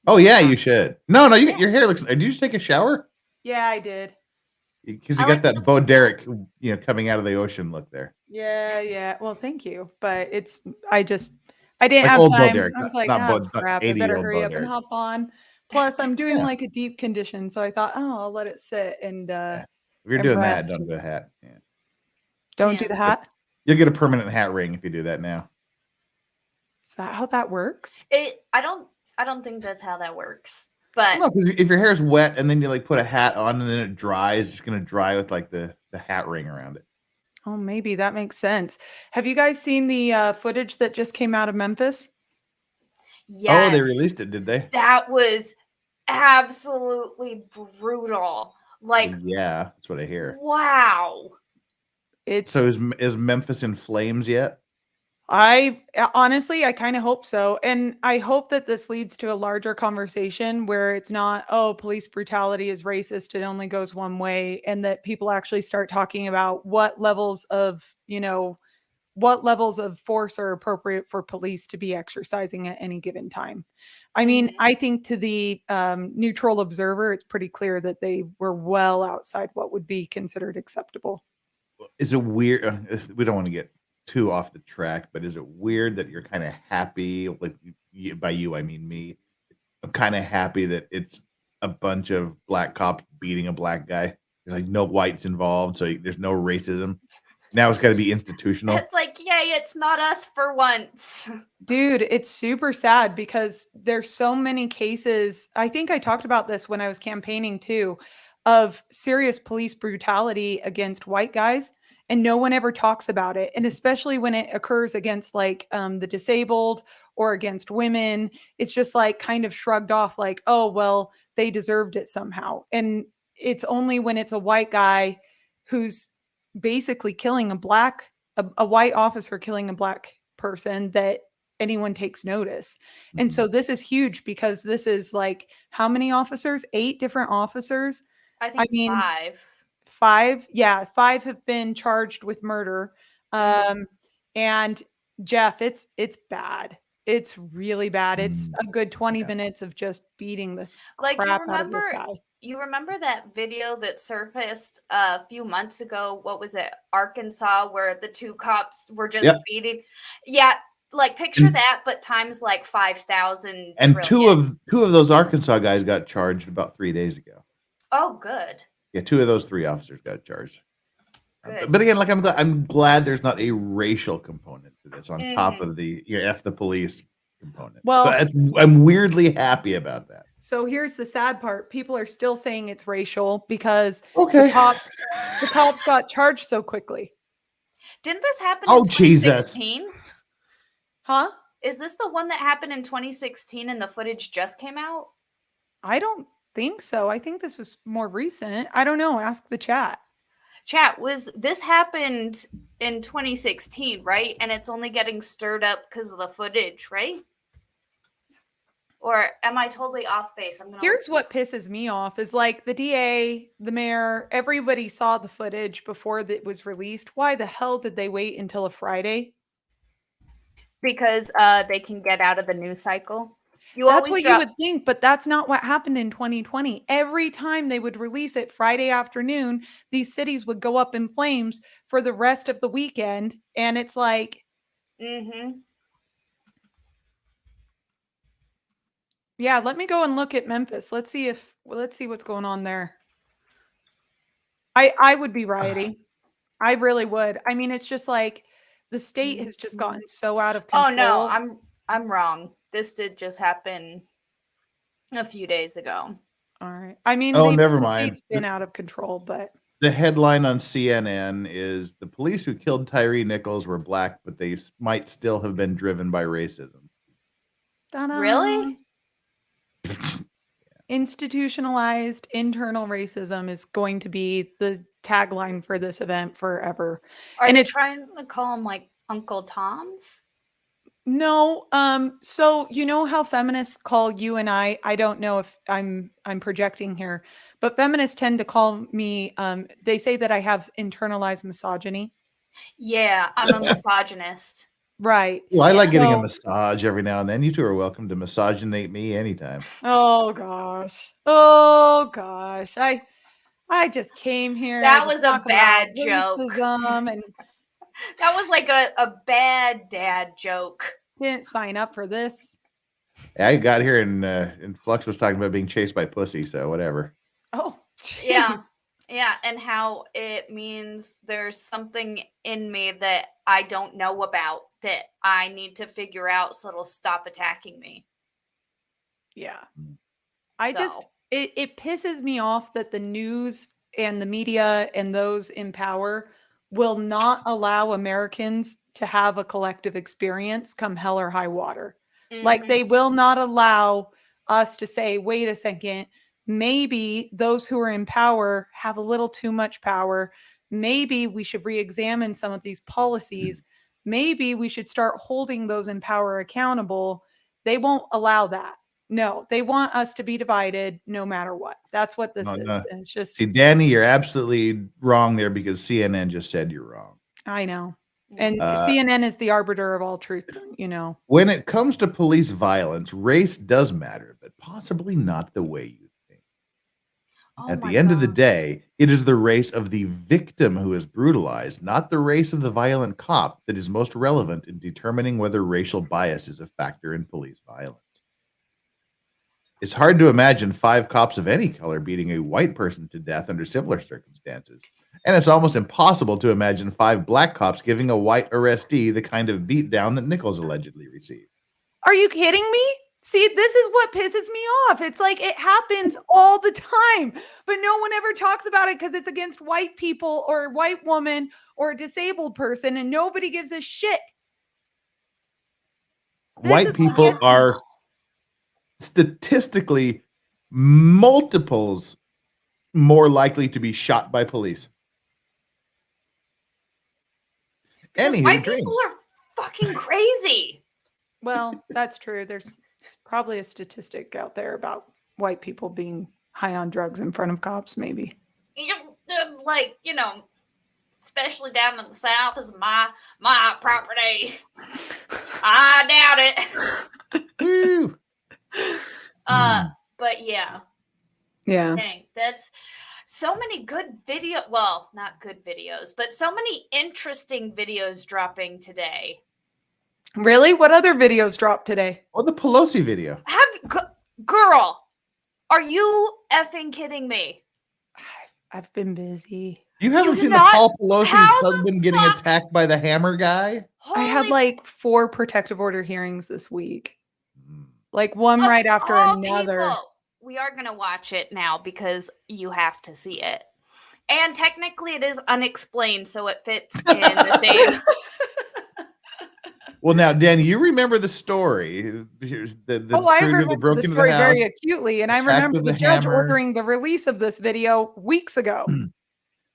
Oh yeah, you should. No, your hair looks. Did you just take a shower? Yeah, I did. Because you got that Bo Derek, coming out of the ocean look there. Yeah. Well, thank you, but I didn't have old time. Bo Derek, I was like, crap, I better hurry up and hop on. Plus, I'm doing like a deep condition, so I thought, I'll let it sit and. If you're doing that, don't do a hat. Yeah. Don't do the hat. You'll get a permanent hat ring if you do that now. Is that how that works? I don't think that's how that works. But no, because if your hair is wet and then you like put a hat on and then it dries, it's gonna dry with like the hat ring around it. Oh, maybe that makes sense. Have you guys seen the footage that just came out of Memphis? Oh, they yes, released it, did they? that was absolutely brutal. Well, Like, yeah, that's what I hear. wow. So It's is Memphis in flames yet? honestly, I kind of hope so. And I hope that this leads to a larger conversation where it's not, oh, police brutality is racist. It only goes one way. And that people actually start talking about what levels of force are appropriate for police to be exercising at any given time. I mean, Mhm. I think to the neutral observer, it's pretty clear that they were well outside what would be considered acceptable. Is it weird? We don't want to get too off the track, but is it weird that you're kind of happy? Like by you, I mean me. I'm kind of happy that it's a bunch of black cops beating a black guy. There's like no whites involved, so there's no racism. Now it's got to be institutional. It's like, yay, it's not us for once. Dude, it's super sad because there's so many cases. I think I talked about this when I was campaigning too, of serious police brutality against white guys, and no one ever talks about it. And especially when it occurs against like the disabled or against women, it's just like kind of shrugged off, like, oh, well, they deserved it somehow. And it's only when it's a white guy who's basically killing a white officer killing a black person that anyone takes notice. And Mhm. so this is huge because this is like how many officers? 8 different officers. I I think mean, 5. 5, yeah, 5 have been charged with murder. Mhm. And Jeff, it's bad. It's really bad. It's Mm, a good 20 yeah. minutes of just beating this Like, crap out of this guy. you remember that video that surfaced a few months ago? What was it? Arkansas, where the 2 cops were just Yep. beating. Yeah, like picture And that, but times like 5,000 and two trillion. of two of those Arkansas guys got charged about 3 days ago. Oh, good. Yeah, 2 of those 3 officers got charged. Good. But again, like I'm glad there's not a racial component to this on top Mhm. of the F the police component. So Well, I'm weirdly happy about that. so here's the sad part. People are still saying it's racial because the Okay. cops the cops got charged so quickly. Didn't this happen in Oh, Jesus. 2016? Huh? Is this the one that happened in 2016 and the footage just came out? I don't think so. I think this was more recent. I don't know. Ask the chat. Chat, was this happened in 2016, right? And it's only getting stirred up because of the footage, right? Or am I totally off base? I'm gonna Here's what pisses me off is like the DA, the mayor, everybody saw the footage before that was released. Why the hell did they wait until a Friday? because they can get out of the news cycle. You That's always what you drop. would think, but that's not what happened in 2020. Every time they would release it Friday afternoon, these cities would go up in flames for the rest of the weekend. And it's like, Mm-hmm. yeah, let me go and look at Memphis. Let's see what's going on there. I would be rioting. I really would. I mean, it's just like the state has just Mm-hmm. gotten so out of Oh no, control. I'm wrong. This did just happen a few days ago. All right. I mean, Oh, never the mind. state's been out of control, but The headline on CNN is the police who killed Tyree Nichols were black, but they might still have been driven by racism. ta-da. Really? Institutionalized internal racism is going to be the tagline for this event forever. Are And they it's trying to call them like Uncle Toms? no, so you know how feminists call you and I don't know if I'm projecting here, but feminists tend to call me they say that I have internalized misogyny. Yeah, I'm a misogynist. Right. Well, I Yeah. like getting a So, massage every now and then. You two are welcome to misogynate me anytime. oh gosh. Oh gosh. I just came here That to was a talk about bad joke. racism and That was like a bad dad joke. didn't sign up for this. I got here and Flux was talking about being chased by pussy, so whatever. Oh, Yeah. jeez. Yeah, and how it means there's something in me that I don't know about that I need to figure out so it'll stop attacking me. Yeah. It pisses me off that the news and the media and those in power will not allow Americans to have a collective experience come hell or high water. Like they will not allow us to say, wait a second, maybe those who are in power have a little too much power. Maybe we should re-examine some of these policies. Maybe we should start holding those in power accountable. They won't allow that. No, they want us to be divided no matter what. That's what this is. No. It's just, See, Dani, you're absolutely wrong there because CNN just said you're wrong. I know. And CNN is the arbiter of all truth, you know. When it comes to police violence, race does matter, but possibly not the way you think. At the end of the day, it is the race of the victim who is brutalized, not the race of the violent cop, that is most relevant in determining whether racial bias is a factor in police violence. It's hard to imagine 5 cops of any color beating a white person to death under similar circumstances. And it's almost impossible to imagine 5 black cops giving a white arrestee the kind of beatdown that Nichols allegedly received. Are you kidding me? See, this is what pisses me off. It's like it happens all the time, but no one ever talks about it because it's against white people or a white woman or a disabled person, and nobody gives a shit. White people are statistically multiples more likely to be shot by police. White people are fucking crazy. Well, that's true. There's probably a statistic out there about white people being high on drugs in front of cops, maybe. Like, you know, especially down in the South is my property. I doubt it. Woo. But yeah. Yeah. Dang, that's so many good well, not good videos, but so many interesting videos dropping today. Really? What other videos dropped today? Oh, the Pelosi video. Girl, are you effing kidding me? I've been busy. You haven't seen the Paul Pelosi's husband getting attacked by the hammer guy? I had like 4 protective order hearings this week. Like one right after another. People, we are going to watch it now because you have to see it. And technically it is unexplained, so it fits in the same. Well, now, Dani, you remember the story. I remember the story very acutely, and I remember the judge ordering the release of this video weeks ago.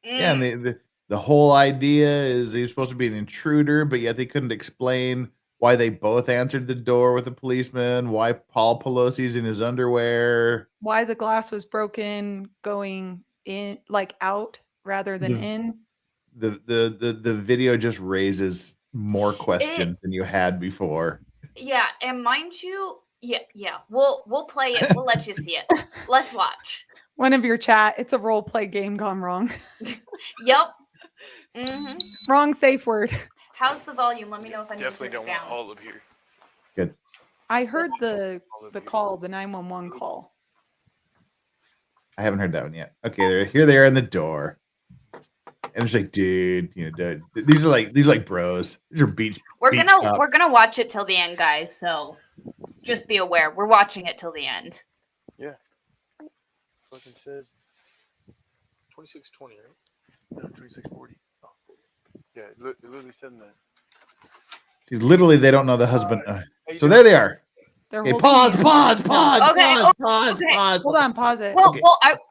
Yeah, and the whole idea is he was supposed to be an intruder, but yet they couldn't explain why they both answered the door with a policeman, why Paul Pelosi's in his underwear. Why the glass was broken going in, like out rather than in. The video just raises more questions than you had before. Yeah, and mind you, yeah. We'll play it. We'll let you see it. Let's watch. One of your chat, it's a role play game gone wrong. Yep. Wrong safe word. How's the volume? Let me know if I need definitely to don't down. want all of here. Good. I heard the call, the 911 call. I haven't heard that one yet. Okay, here they are in the door. And it's like, dude, these are like bros. These are beach. We're gonna watch it till the end, guys. So just be aware, we're watching it till the end. Yeah. Fucking said 2620, right? No, 2640. Oh. Yeah, it literally said that. See, literally, they don't know the husband. So there they are. Okay, pause. Okay. Hold on, pause it. Well,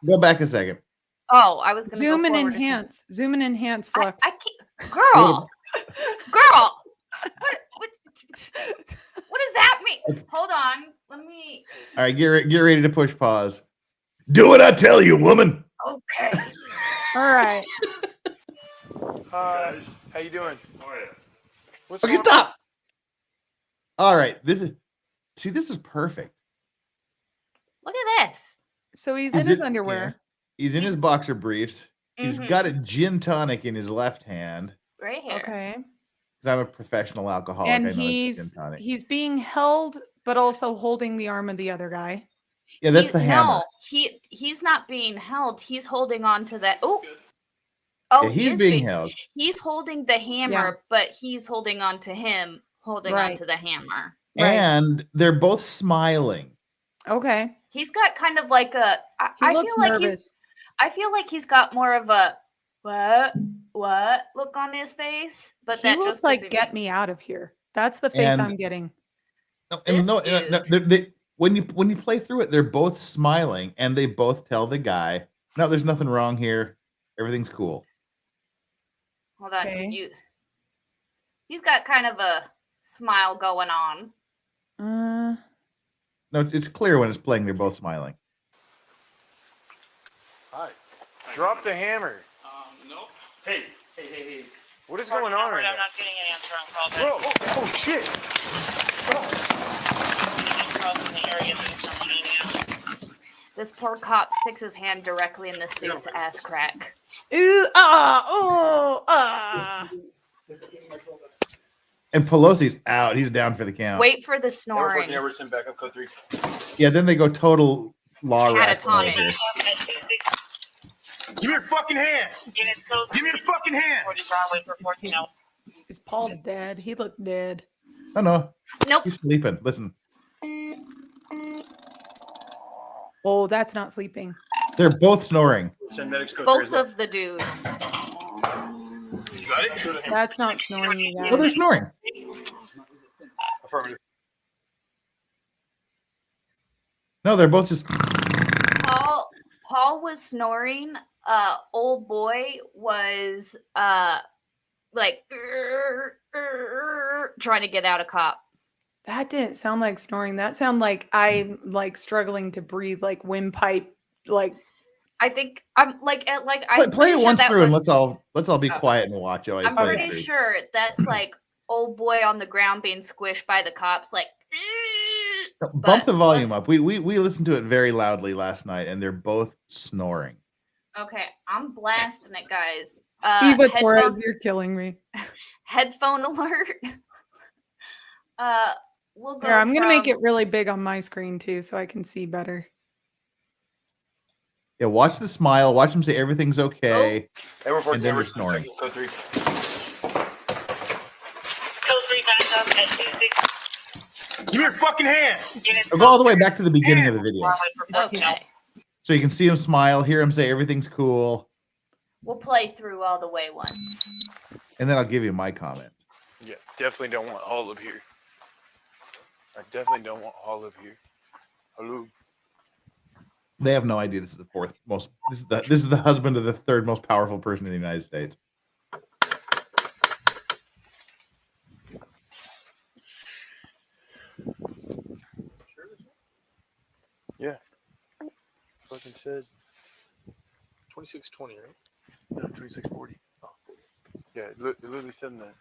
go back a second. Oh, I was going to zoom and enhance. Zoom and enhance, Flux. I can't, girl. What does that mean? Okay. Hold on. Let me. All right, get ready to push pause. Do what I tell you, woman. Okay. All right. Hi. How you doing? Okay, stop. All right. This is perfect. Look at this. So he's in his underwear. Yeah. He's in his boxer briefs. He's got a gin tonic in his left hand. Right here. Okay. Because I'm a professional alcoholic. And I know he's being held, but also holding the arm of the other guy. Yeah, that's the hammer. No, he's not being held. He's holding on to that. Oh, yeah, he's being held. He's holding the hammer, but he's holding on to him, holding on to the hammer. And they're both smiling. Okay. He's got kind of like a. He I looks feel like nervous. I feel like he's got more of a what look on his face, but He that looks just could like be get me. me out of here. That's the face And I'm getting. This no, dude. when you play through it, they're both smiling and they both tell the guy, "No, there's nothing wrong here. Everything's cool." Hold on, Okay. did you? He's got kind of a smile going on. No, it's clear when it's playing. They're both smiling. Hi. Drop the hammer. Nope. Hey. What is going on right I'm now? not getting an answer on call back. Bro, oh shit. Calls in the area that someone in here. This poor cop sticks his hand directly in this dude's ass crack. Ooh, ah. And Pelosi's out. He's down for the count. Wait for the snoring. Everton, backup code 3. Yeah, then they go total law rat. Catatonic. Give me your fucking hand. Give me your fucking hand. 40 Broadway for 14 hours. Is Paul dead? He looked dead. Oh no, Nope. he's sleeping. Listen, Oh, that's not sleeping. they're both snoring. Send medics code Both of the dudes. You got it? That's not snoring, you Well, they're guys. snoring. Affirmative. No, they're both just. Paul was snoring. Old boy was like trying to get out a cop. That didn't sound like snoring. That sounded like I'm like struggling to breathe, like windpipe, like I think I'm like I'm Play pretty it sure once that through and was, let's all be quiet and watch. Oh, I'm pretty sure that's like old boy on the ground being squished by the cops, like. Bump but the volume let's- up. We listened to it very loudly last night, and they're both snoring. Okay, I'm blasting it, guys. Eva headphone, Torres, you're killing me. headphone alert. We'll go. Here, I'm gonna make from- it really big on my screen too, so I can see better. Yeah, watch the smile. Watch them say everything's okay. Everton, And then they're snoring. Code 3. Code 3 back up at 26. Give me your fucking hand. Or go all the way back to the beginning of the video, Broadway for 14 hours. Okay, so you can see him smile, hear him say everything's cool, we'll play through all the way once. and then I'll give you my comment. Yeah, definitely don't want all up here. I definitely don't want all up here. Hello. They have no idea this is the fourth most. This is the husband of the third most powerful person in the United States. Yeah. Fucking said 2620, right? No, 2640. Oh. Yeah, it literally said that.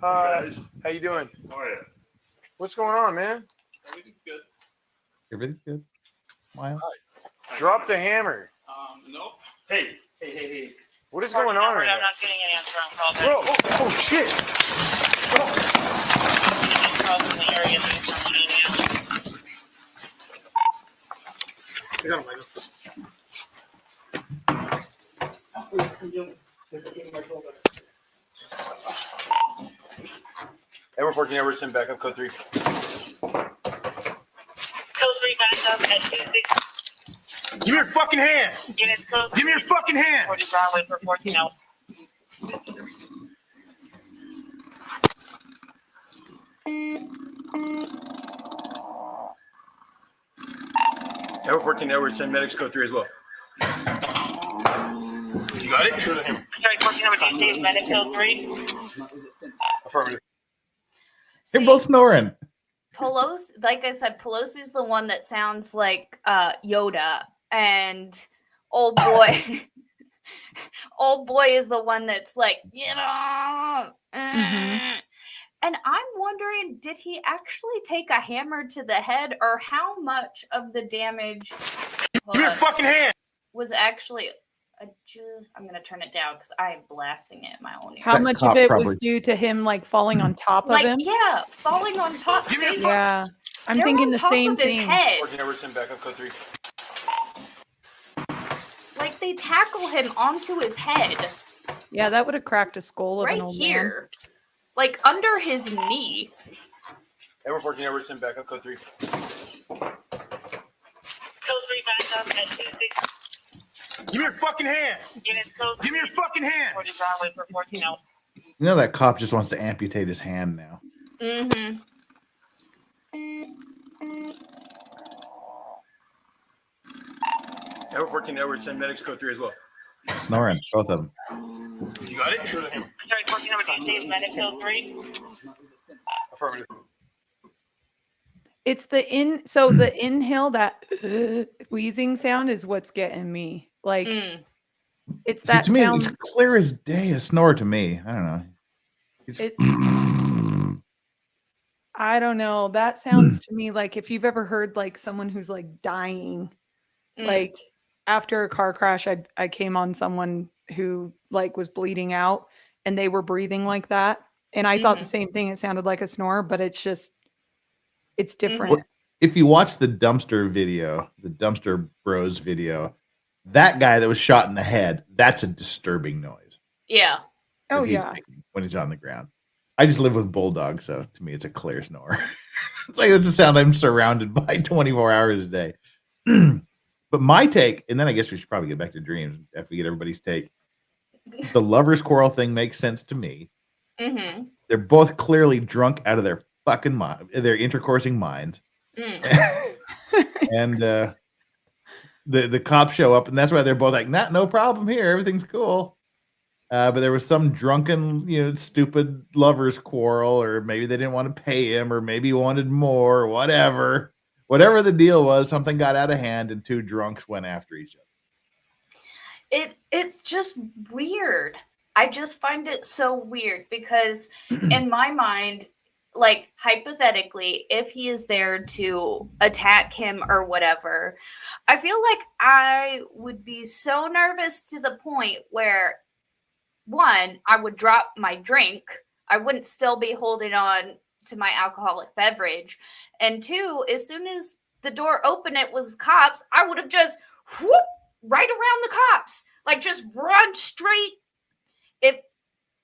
Hi. How you doing? Oh yeah. What's going on, man? Everything's good. Everything's good. Smile. Drop the hammer. Nope. Hey. What is going on right I'm now? not getting an answer on call back. Bro, oh shit. Calls in the area that someone in here. Everton 14, Everton, backup code 3. Code 3 back up at 26. Give me your fucking hand. Units code Give me your fucking hand. 40 Broadway for 14 hours. Everton 14, Everton, medics code 3 as well. You got it? Sorry, 14 over DC, medic code 3. Affirmative. They're See, both snoring. Pelosi, like I said, Pelosi's the one that sounds like Yoda, and old boy, old boy is the one that's like, And I'm wondering, did he actually take a hammer to the head, or how much of the damage Give me your fucking hand. was actually? I'm gonna turn it down because I'm blasting it in my own ear. How That much cop of it probably- was due to him like falling on top of Like, him? yeah, falling on top. Give me a They- Yeah. I'm they're thinking on the top same of his thing. head. 14, Everton, backup code 3. Like they tackle him onto his head Yeah, that would have cracked a skull of an right old here, like under his knee. Edward 14, Edward 10, back up, code 3. Code 3 back up at 26. Give me your fucking hand. Units code Give me your fucking hand. 40 Broadway for 14 hours. You know that cop just wants to amputate his hand now. Mm-hmm. Edward 14, Edward 10, medics, code 3 as well. Snoring, both of them. You got it? Sorry, 14 number, do you see medic code 3? Affirmative. It's the so the inhale, that wheezing sound is what's getting me. Like it's See, that to me, sound. it's clear as day. A snore to me. I don't know. It's I don't know. That sounds to me like if you've ever heard like someone who's like dying, like after a car crash, I came on someone who like was bleeding out and they were breathing like that. And I thought the same thing. It sounded like a snore, but it's just, it's different. Well, if you watch the dumpster video, the dumpster bros video, that guy that was shot in the head, that's a disturbing noise. Yeah. Oh, that he's yeah. making when he's on the ground. I just live with bulldogs, so to me, it's a clear snore. It's like it's a sound I'm surrounded by 24 hours a day. But my take, and then I guess we should probably get back to dreams after we get everybody's take. The lovers quarrel thing makes sense to me. Mm-hmm. They're both clearly drunk out of their fucking mind, their intercoursing minds. And the cops show up, and that's why they're both like, no problem here, everything's cool. But there was some drunken, stupid lovers quarrel, or maybe they didn't want to pay him, or maybe he wanted more, or whatever. Whatever the deal was, something got out of hand, and two drunks went after each other. It's just weird. I just find it so weird because in my mind, like hypothetically, if he is there to attack him or whatever, I feel like I would be so nervous to the point where, one, I would drop my drink. I wouldn't still be holding on to my alcoholic beverage. And two, as soon as the door opened, it was cops, I would have just whoop right around the cops. Like just run straight.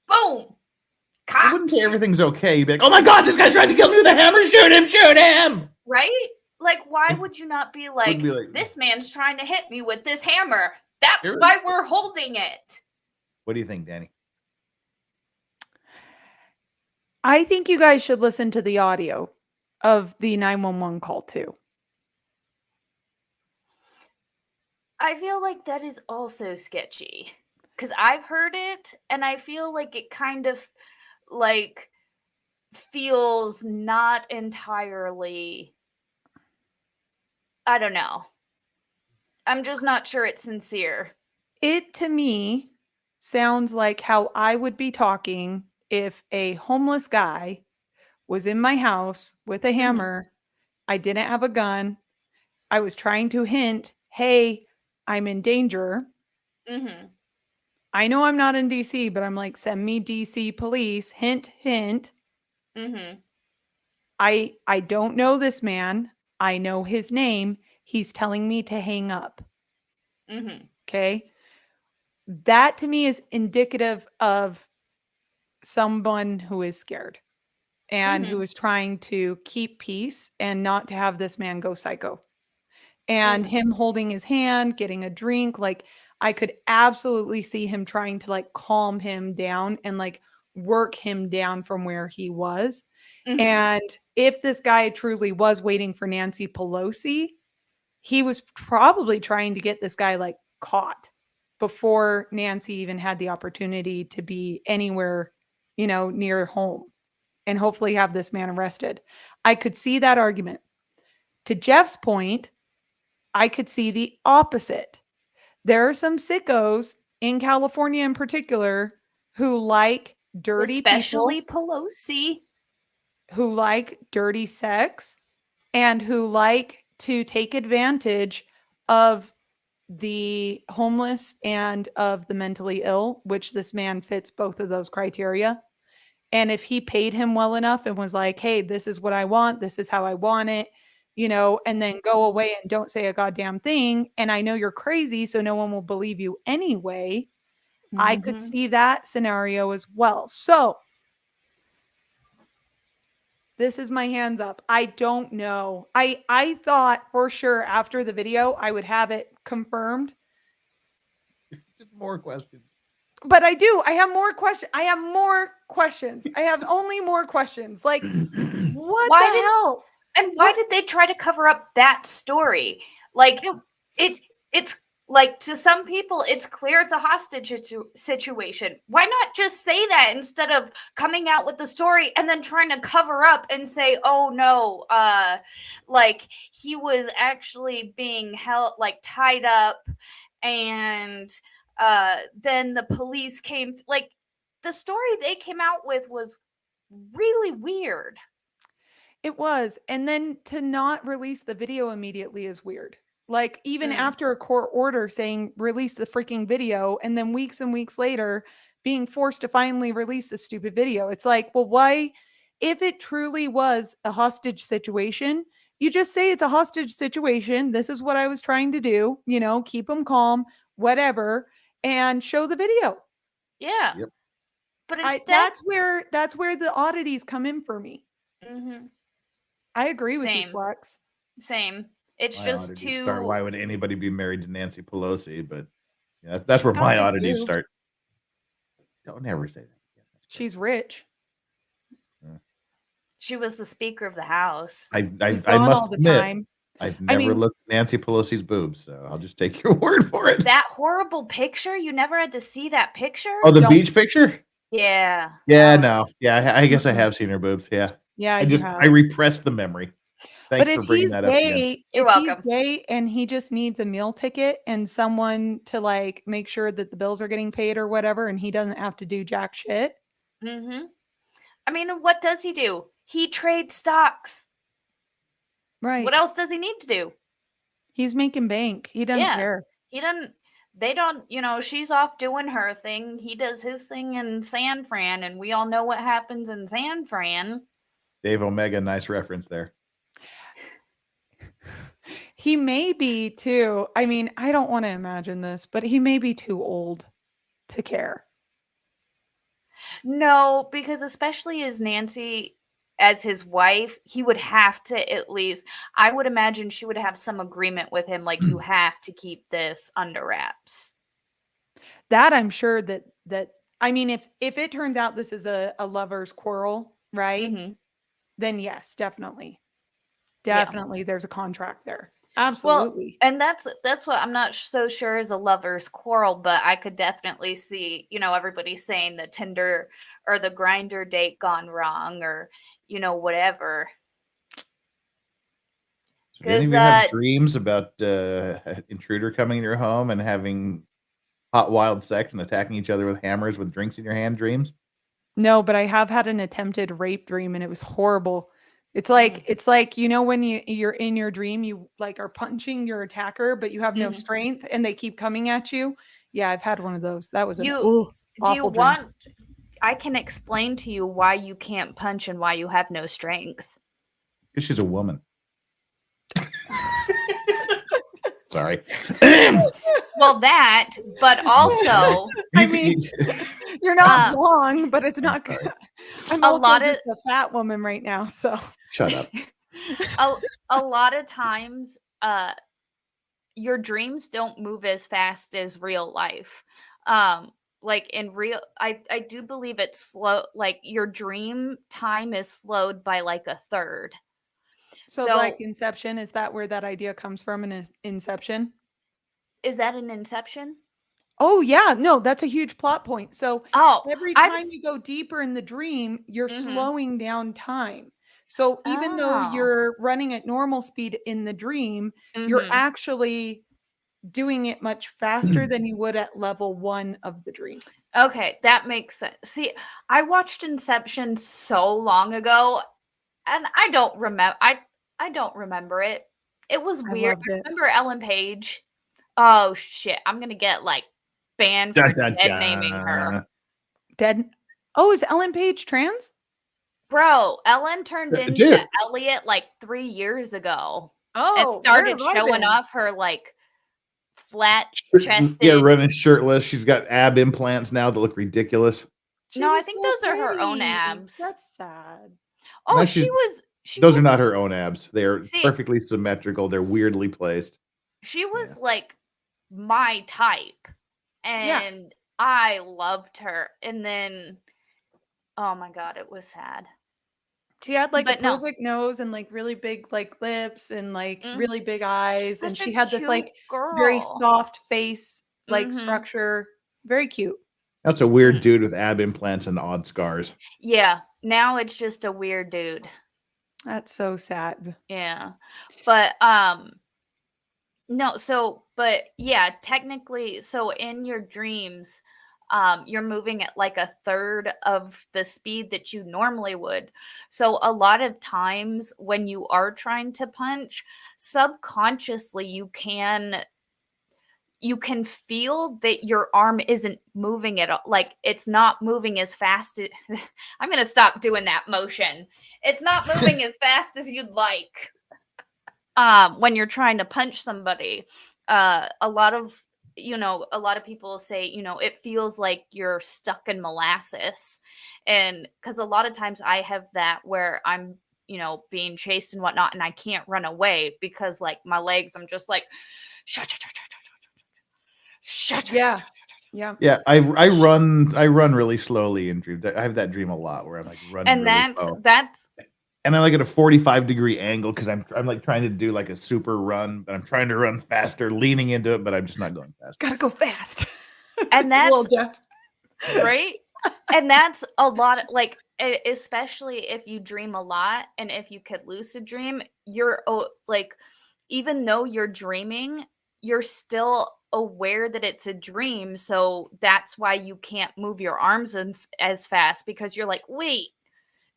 Boom. Cops. I wouldn't say everything's okay. You'd be like, oh my God, this guy's trying to kill me with a hammer. Shoot him. Right? Like, why would you not be like, this man's trying to hit me with this hammer? That's why we're holding it. What do you think, Dani? I think you guys should listen to the audio of the 911 call too. I feel like that is also sketchy because I've heard it and I feel like it kind of like feels not entirely, I don't know. I'm just not sure it's sincere. It to me sounds like how I would be talking if a homeless guy was in my house with a hammer. I didn't have a gun. I was trying to hint, hey, I'm in danger. I know I'm not in DC, but I'm like, send me DC police. Hint, hint. I don't know this man. I know his name. He's telling me to hang up. Okay. That to me is indicative of someone who is scared and who is trying to keep peace and not to have this man go psycho. And him holding his hand, getting a drink, like I could absolutely see him trying to like calm him down and like work him down from where he was. And if this guy truly was waiting for Nancy Pelosi, he was probably trying to get this guy like caught before Nancy even had the opportunity to be anywhere, near home and hopefully have this man arrested. I could see that argument. To Jeff's point, I could see the opposite. There are some sickos in California in particular who like dirty especially people, Pelosi, who like dirty sex, and who like to take advantage of the homeless and of the mentally ill, which this man fits both of those criteria. And if he paid him well enough and was like, hey, this is what I want, this is how I want it, and then go away and don't say a goddamn thing. And I know you're crazy, so no one will believe you anyway. I could see that scenario as well. So This is my hands up. I don't know. I thought for sure after the video I would have it confirmed. Just more questions. But I do. I have more questions. I have more questions. I have only more questions. Like, what Why the did- hell? And why did they try to cover up that story? Like, Yeah. it's like, to some people, it's clear it's a hostage situation. Why not just say that instead of coming out with the story and then trying to cover up and say, oh no, like he was actually being held, like tied up, and then the police came. Like, the story they came out with was really weird. It was. And then to not release the video immediately is weird. Like, even Mm. after a court order saying release the freaking video, and then weeks and weeks later being forced to finally release the stupid video. It's like, well, why? If it truly was a hostage situation, you just say it's a hostage situation. This is what I was trying to do, keep them calm, whatever, and show the video. Yeah. Yep. But instead, That's where the oddities come in for me. Mhm. I agree with you, Same. Flex. Same. It's My just oddities too. start. Why would anybody be married to Nancy Pelosi? But yeah, that's where She's my got to oddities do. start. Don't ever say that. She's rich. She was the Speaker of the House. I He's I gone must all the admit, time. I've I never mean- looked at Nancy Pelosi's boobs, so I'll just take your word for it. That horrible picture. You never had to see that picture. Oh, the Don't- beach picture? Yeah. Yeah, that no. was- Yeah, I guess I Mm-mm. have seen her boobs. Yeah. Yeah, I you just have. I repressed the memory. But Thanks if for bringing he's that up again. gay, You're if he's welcome. gay and he just needs a meal ticket and someone to like make sure that the bills are getting paid or whatever, and he doesn't have to do jack shit. Mhm. I mean, what does he do? He trades stocks. Right. What else does he need to do? He's making bank. He doesn't Yeah. care. He doesn't. They don't. She's off doing her thing. He does his thing in San Fran, and we all know what happens in San Fran. Dave Omega, nice reference there. He may be too. I mean, I don't want to imagine this, but he may be too old to care. No, because especially as Nancy, as his wife, he would have to at least. I would imagine she would have some agreement with him, like, you have to keep this under wraps. That I'm sure that I mean, if it turns out this is a lover's quarrel, right? Mhm. Then yes, definitely. Yeah. Definitely there's a contract there. Well, Absolutely. and that's what I'm not so sure is a lover's quarrel, but I could definitely see, everybody saying the Tinder or the Grinder date gone wrong, or whatever. So do any of 'Cause, you have dreams about an intruder coming in your home and having hot, wild sex and attacking each other with hammers with drinks in your hand dreams? No, but I have had an attempted rape dream and it was horrible. It's like when you're in your dream, you like are punching your attacker, but you have no Mhm. strength and they keep coming at you. Yeah, I've had one of those. That was Do you awful dream. want I can explain to you why you can't punch and why you have no strength. Because she's a woman. Sorry. Well, that, but also I mean, you're not Uh, wrong, but it's not sorry. good. I'm A also lot of- just a fat woman right now, so Shut up. a lot of times your dreams don't move as fast as real life. Like in real, I do believe it's slow. Like your dream time is slowed by like a third. so So- like Inception, is that where that idea comes from in Inception? Is that an Inception? Oh yeah, no, that's a huge plot point. So Oh, every I've time s- you go deeper in the dream, you're Mhm. slowing down time. So even though Oh. you're running at normal speed in the dream, you're Mhm. actually doing it much faster than you would at level 1 of the dream. Okay, that makes sense. See, I watched Inception so long ago, and I don't remember. I don't remember it. It was I weird. loved I it. remember Ellen Page. Oh shit! I'm gonna get like banned for dead naming her, Dead. Oh, is Ellen Page trans? bro. Ellen turned Dude. into Elliot like 3 years ago. Oh, It where started have I showing been? off her like flat chested. Yeah, running shirtless. She's got ab implants now that look ridiculous. She No, I was think so those are her own pretty. abs. That's sad. Oh, Now she those are was not her own abs. They are see, perfectly symmetrical. They're weirdly placed. she Yeah. was like my type, Yeah. and I loved her. And then, oh my God, it was sad. She had like a But no, perfect nose and like really big like lips and like mm, really big she's eyes. And such a she had this cute like very girl. soft face, like Mm-hmm. structure. Very cute. That's a weird dude with ab implants and odd scars. Yeah, now it's just a weird dude. That's so sad. Yeah. But no, so but yeah, technically, so in your dreams, you're moving at like a third of the speed that you normally would. So a lot of times when you are trying to punch, subconsciously you can feel that your arm isn't moving at all. Like it's not moving as fast. I'm going to stop doing that motion. It's not moving as fast as you'd like. When you're trying to punch somebody, a lot of people say, it feels like you're stuck in molasses. And because a lot of times I have that where I'm, being chased and whatnot, and I can't run away because like my legs, I'm just like, shut, shut, shut, shut, shut, shut, Yeah. Yeah. Yeah, I run really slowly in dreams. I have that dream a lot where I'm like running and really slow. that's And I'm like at a 45-degree angle because I'm like trying to do like a super run, but I'm trying to run faster, leaning into it, but I'm just not going fast. Gotta go fast. And Little that's Jeff. right. And that's a lot of, like, especially if you dream a lot and if you could lucid dream, you're like, even though you're dreaming, you're still aware that it's a dream. So that's why you can't move your arms as fast, because you're like, wait,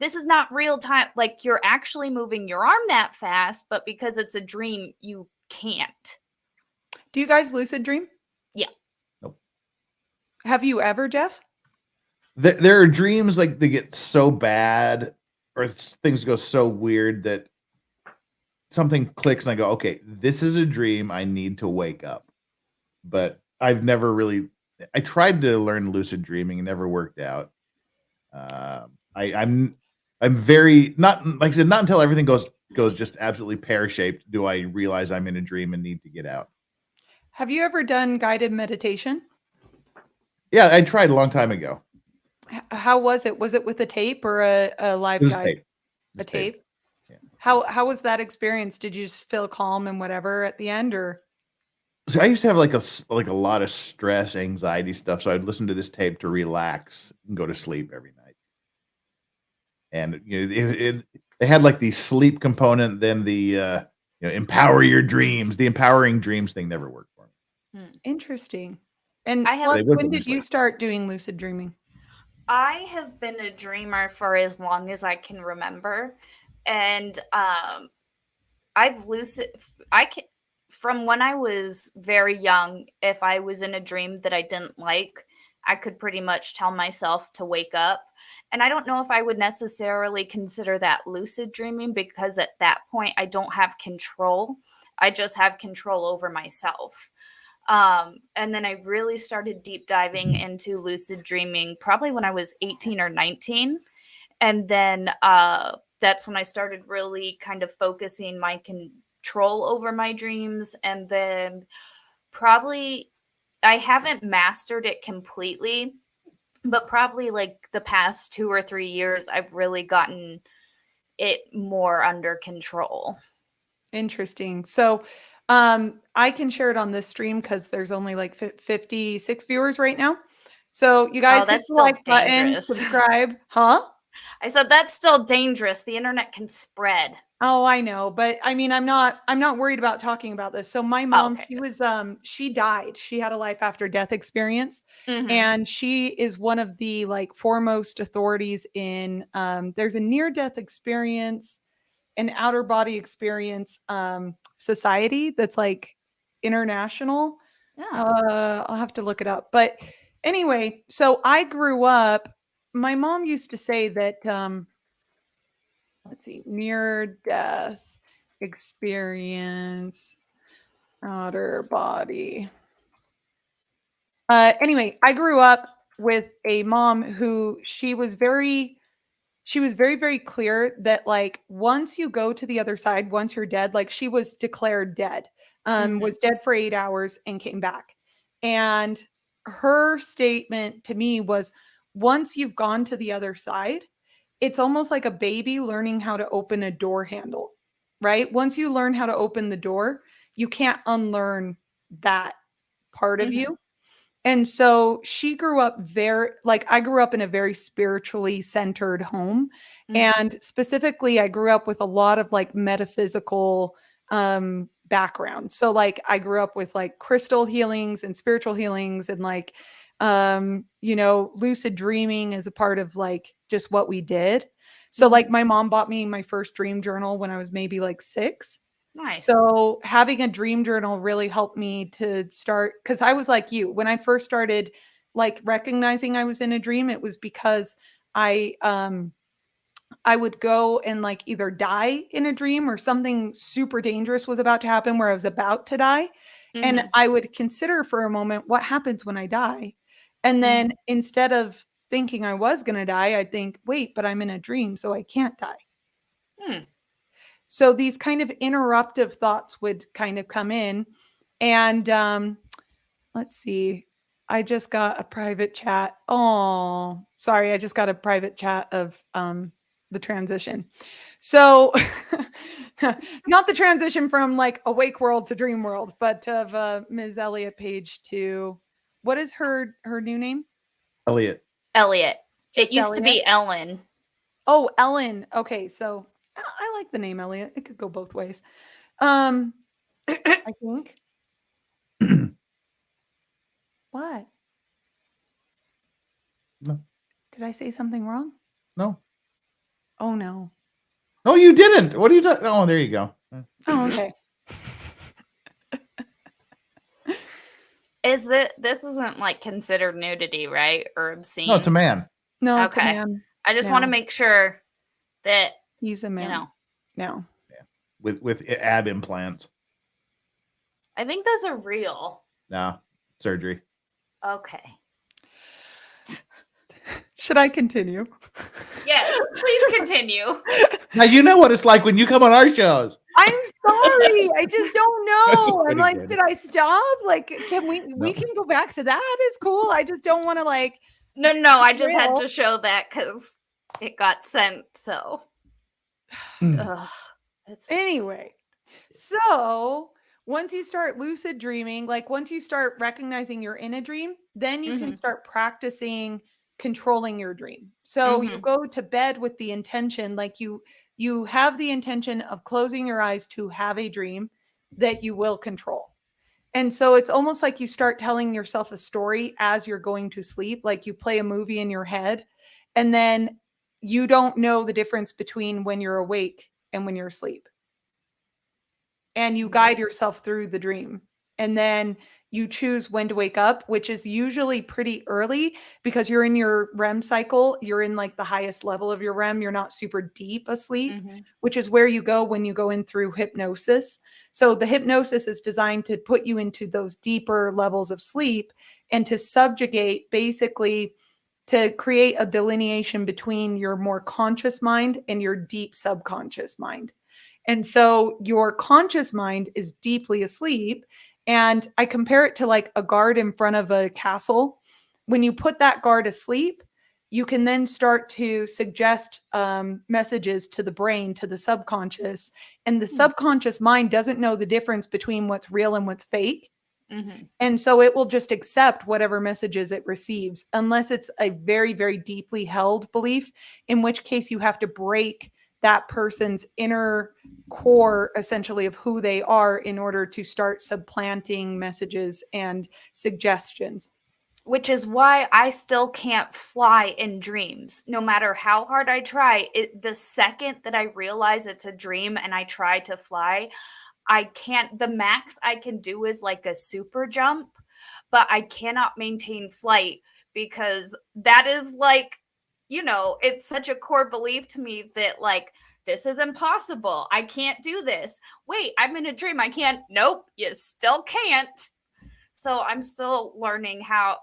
this is not real time. Like you're actually moving your arm that fast, but because it's a dream, you can't. Do you guys lucid dream? Yeah. Nope. Have you ever, Jeff? There are dreams like they get so bad or things go so weird that something clicks and I go, okay, this is a dream. I need to wake up. But I've never really. I tried to learn lucid dreaming. It never worked out. I'm very not like I said. Not until everything goes just absolutely pear shaped do I realize I'm in a dream and need to get out. Have you ever done guided meditation? Yeah, I tried a long time ago. How was it? Was it with a tape or a live It was guide? tape. It A was tape? Yeah. How was that experience? Did you just feel calm and whatever at the end, or? So I used to have like a lot of stress, anxiety stuff. So I'd listen to this tape to relax and go to sleep every night. And they had like the sleep component, then the empower your dreams. The empowering dreams thing never worked for me. Interesting. And I have- Fluff, They would when put me did to you sleep. start doing lucid dreaming? I have been a dreamer for as long as I can remember. And I've lucid I can from when I was very young, if I was in a dream that I didn't like, I could pretty much tell myself to wake up. And I don't know if I would necessarily consider that lucid dreaming, because at that point I don't have control. I just have control over myself. And then I really started deep diving into lucid dreaming probably when I was 18 or 19. And then that's when I started really kind of focusing my control over my dreams. And then probably I haven't mastered it completely, but probably like the past 2 or 3 years, I've really gotten it more under control. Interesting. So I can share it on this stream because there's only like 56 viewers right now. So you guys hit that's the still like button, dangerous. subscribe. Huh? I said that's still dangerous. The internet can spread. Oh, I know, but I mean, I'm not worried about talking about this. So my mom, okay. she died. She had a life after death experience, Mhm. and she is one of the like foremost authorities in there's a near death experience, an outer body experience society that's like international. Yeah. I'll have to look it up. But anyway, so I grew up, my mom used to say that let's see, near death experience, outer body. Anyway, I grew up with a mom who she was very she was very, very clear that like once you go to the other side, once you're dead, like she was declared dead, was dead for 8 hours and came back. And her statement to me was, once you've gone to the other side, it's almost like a baby learning how to open a door handle, right? Once you learn how to open the door, you can't unlearn that part of you. And so she grew up very, like, I grew up in a very spiritually centered home. And specifically, I grew up with a lot of like metaphysical background. So, like, I grew up with like crystal healings and spiritual healings and like, lucid dreaming as a part of like just what we did. So, like, my mom bought me my first dream journal when I was maybe like 6. Nice. So having a dream journal really helped me to start, because I was like you, when I first started like recognizing I was in a dream, it was because I would go and like either die in a dream or something super dangerous was about to happen where I was about to die. And I would consider for a moment what happens when I die. And then instead of thinking I was going to die, I'd think, wait, but I'm in a dream, so I can't die. So these kind of interruptive thoughts would kind of come in. And let's see. I just got a private chat. Oh, sorry. I just got a private chat of the transition. So not the transition from like awake world to dream world, but of Ms. Elliott Page to, what is her new name? Elliot. Elliot. Just It used to be Elliot? Ellen. Oh, Ellen. Okay, so I like the name Elliot. It could go both ways. I think. What? No. Did I say something wrong? No. Oh no. No, you didn't. What are you talking? Oh, there you go. Oh, okay. This isn't like considered nudity, right? Or obscene? No, it's a man. No, it's a Okay. man. I just want to No. make sure that, He's a man. No. With ab implants. I think those are real. No, surgery. Okay. Should I continue? Yes, please continue. Now you know what it's like when you come on our shows. I'm sorry. I just don't know. I'm kidding, like, Dani. did I stop? Like, can we No. can go back to that. It's cool. I just don't want to like No, I just had Real. to show that because it got sent. So, ugh, it's Anyway, so once you start lucid dreaming, like once you start recognizing you're in a dream, then you can start practicing controlling your dream. So you go to bed with the intention, like you have the intention of closing your eyes to have a dream that you will control. And so it's almost like you start telling yourself a story as you're going to sleep, like you play a movie in your head, and then you don't know the difference between when you're awake and when you're asleep. And you guide yourself through the dream. And then you choose when to wake up, which is usually pretty early because you're in your REM cycle. You're in like the highest level of your REM. You're not super deep asleep, which is where you go when you go in through hypnosis. So the hypnosis is designed to put you into those deeper levels of sleep and to subjugate, basically to create a delineation between your more conscious mind and your deep subconscious mind. And so your conscious mind is deeply asleep. And I compare it to like a guard in front of a castle. When you put that guard asleep, you can then start to suggest messages to the brain, to the subconscious. And the subconscious mind doesn't know the difference between what's real and what's fake. And so it will just accept whatever messages it receives, unless it's a very, very deeply held belief, in which case you have to break that person's inner core, essentially, of who they are in order to start supplanting messages and suggestions. which is why I still can't fly in dreams. No matter how hard I try, the second that I realize it's a dream and I try to fly, I can't. The max I can do is like a super jump, but I cannot maintain flight because that is like, it's such a core belief to me that like, this is impossible. I can't do this. Wait, I'm in a dream. I can't. Nope, you still can't. So I'm still learning how.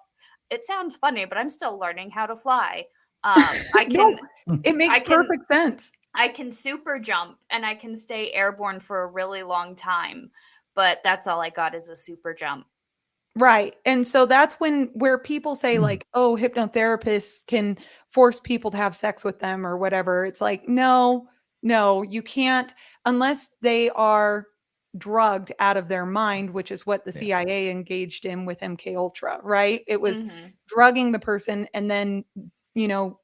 It sounds funny, but I'm still learning how to fly. I No, can it makes can- perfect sense. I can super jump and I can stay airborne for a really long time, but that's all I got is a super jump. Right. And so that's where people say like, "Oh, hypnotherapists can force people to have sex with them or whatever." It's like, "No, no, you can't unless they are drugged out of their mind," which is what the Yeah. CIA engaged in with MK Ultra, right? It was Mhm. drugging the person and then,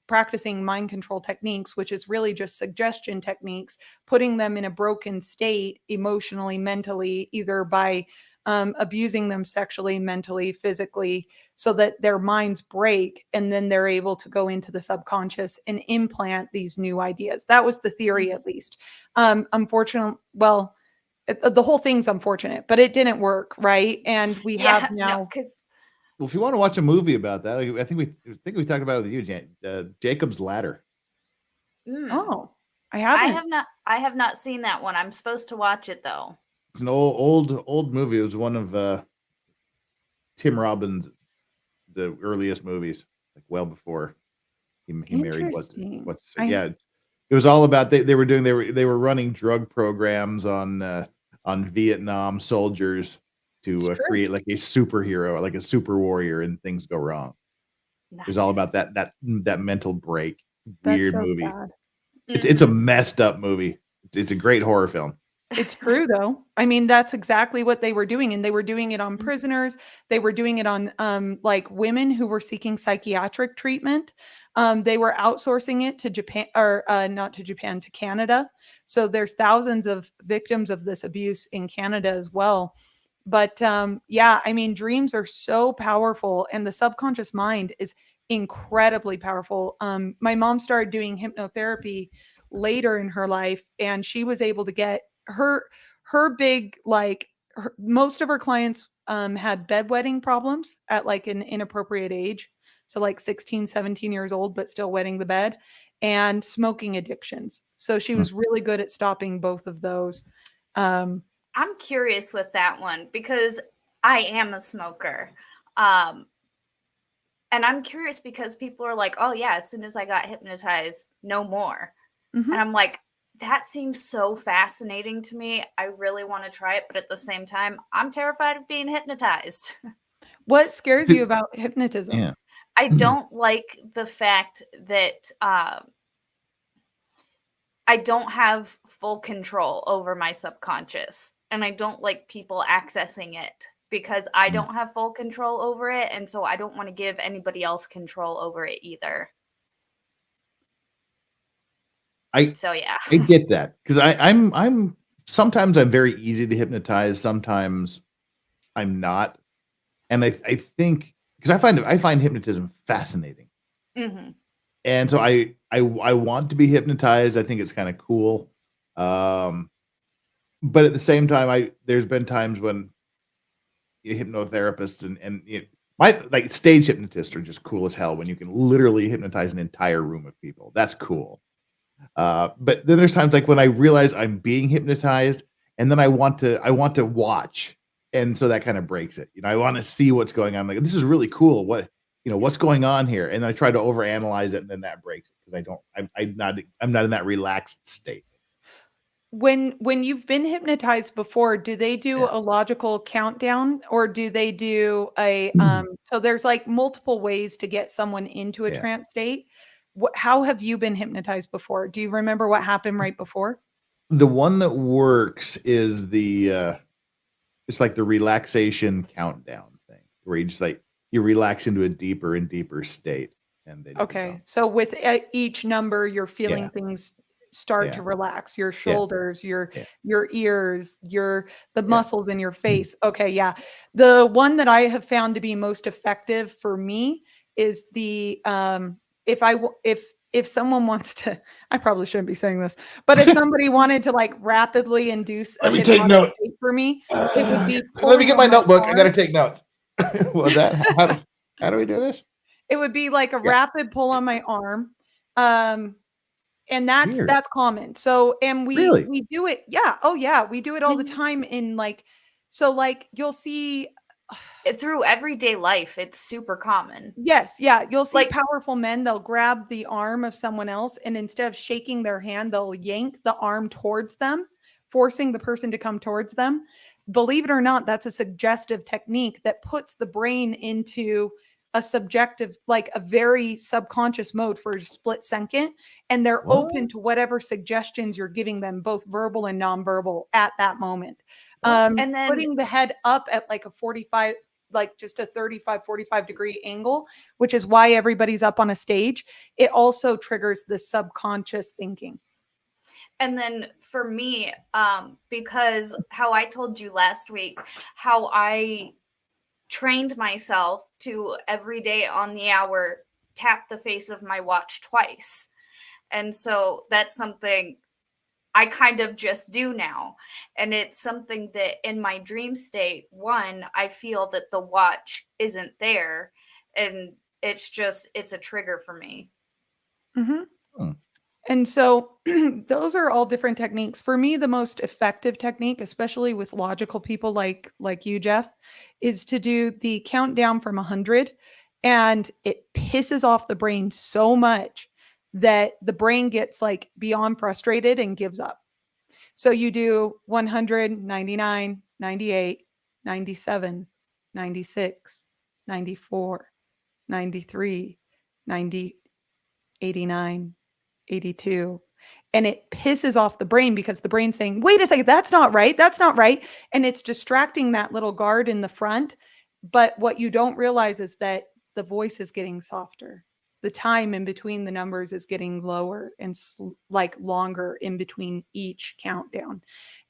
practicing mind control techniques, which is really just suggestion techniques, putting them in a broken state emotionally, mentally, either by abusing them sexually, mentally, physically, so that their minds break and then they're able to go into the subconscious and implant these new ideas. That was the theory, Mhm. at least. Unfortunately, well, the whole thing's unfortunate, but it didn't work, right? And we have Yeah, no, now. because Well, if you want to watch a movie about that, I think we talked about it with you, Jan. Jacob's Ladder. Oh, I I haven't. have not seen that one. I'm supposed to watch it though. It's an old movie. It was one of Tim Robbins' the earliest movies, like well before he married Interesting. yeah. It was all about they were running drug programs on Vietnam soldiers It's to true. create like a superhero, like a super warrior, and things go wrong. It was all about Nice. that mental break. That's Weird so movie. sad. It's a Mhm. messed up movie. It's a great horror film. It's true though. I mean, that's exactly what they were doing, and they were doing it on Mhm. prisoners. They were doing it on like women who were seeking psychiatric treatment. They were outsourcing it to Japan, or not to Japan, to Canada. So there's thousands of victims of this abuse in Canada as well. But yeah, I mean, dreams are so powerful, and the subconscious mind is incredibly powerful. My mom started doing hypnotherapy later in her life, and she was able to get her big like most of her clients had bedwetting problems at like an inappropriate age, so like 16, 17 years old, but still wetting the bed, and smoking addictions. So she Hmm. was really good at stopping both of those. um I'm curious with that one because I am a smoker. Um, and I'm curious because people are like, "Oh yeah, as soon as I got hypnotized, no more." mhm. And I'm like, that seems so fascinating to me. I really want to try it, but at the same time, I'm terrified of being hypnotized. What scares you about hypnotism? Yeah. I don't like the fact that I don't have full control over my subconscious, and I don't like people accessing it because I Mm. don't have full control over it, and so I don't want to give anybody else control over it either. I So yeah. I get that because I'm sometimes I'm very easy to hypnotize. Sometimes I'm not, and I think because I find hypnotism fascinating, Mhm. and so I want to be hypnotized. I think it's kind of cool, um, but at the same time, I there's been times when hypnotherapists and my like stage hypnotists are just cool as hell when you can literally hypnotize an entire room of people. That's cool. But then there's times like when I realize I'm being hypnotized and then I want to watch. And so that kind of breaks it. I want to see what's going on. Like, this is really cool. What's going on here? And I try to overanalyze it and then that breaks it because I'm not in that relaxed state. When you've been hypnotized before, do they do Yeah. a logical countdown, or do they do a Mhm. so there's like multiple ways to get someone into a Yeah. trance state. How have you been hypnotized before? Do you remember what happened right before? The one that works is it's like the relaxation countdown thing where you just like you relax into a deeper and deeper state and then you Okay. go. So with each number, you're feeling Yeah. things start Yeah. to relax, your Yeah. shoulders, Yeah. your ears, the Yeah. muscles in your face. Okay, yeah. The one that I have found to be most effective for me is the if someone wants to, I probably shouldn't be saying this, but if somebody wanted to like rapidly induce a Let me take hypnotic note. state for me, it would be Let me pulling get on my my notebook. I got to arm. take notes. What was that? How do we do this? It would be like a Yeah. rapid pull on my arm. Um, and that's Weird. that's common. So, and we Really? we do it. Yeah. Oh yeah, we do it all the Mhm. time in like, so like you'll see through everyday life, it's super common. Yes, yeah, you'll see Like- powerful men, they'll grab the arm of someone else, and instead of shaking their hand, they'll yank the arm towards them, forcing the person to come towards them. Believe it or not, that's a suggestive technique that puts the brain into a subjective, like a very subconscious mode for a split second, and they're open to whatever suggestions you're giving them, both verbal and nonverbal, at that moment. And then- Putting the head up at like a 45, like just a 35, 45 degree angle, which is why everybody's up on a stage. It also triggers the subconscious thinking. And then for me, because how I told you last week, how I trained myself to every day on the hour tap the face of my watch twice. And so that's something I kind of just do now. And it's something that in my dream state, one, I feel that the watch isn't there. And it's a trigger for me. Mm-hmm. Hmm. And so those are all different techniques. For me, the most effective technique, especially with logical people like you, Jeff, is to do the countdown from 100, and it pisses off the brain so much that the brain gets like beyond frustrated and gives up. So you do 100, 99, 98, 97, 96, 94, 93, 90, 89, 82. And it pisses off the brain because the brain's saying, wait a second, that's not right. That's not right. And it's distracting that little guard in the front. But what you don't realize is that the voice is getting softer. The time in between the numbers is getting lower and like longer in between each countdown.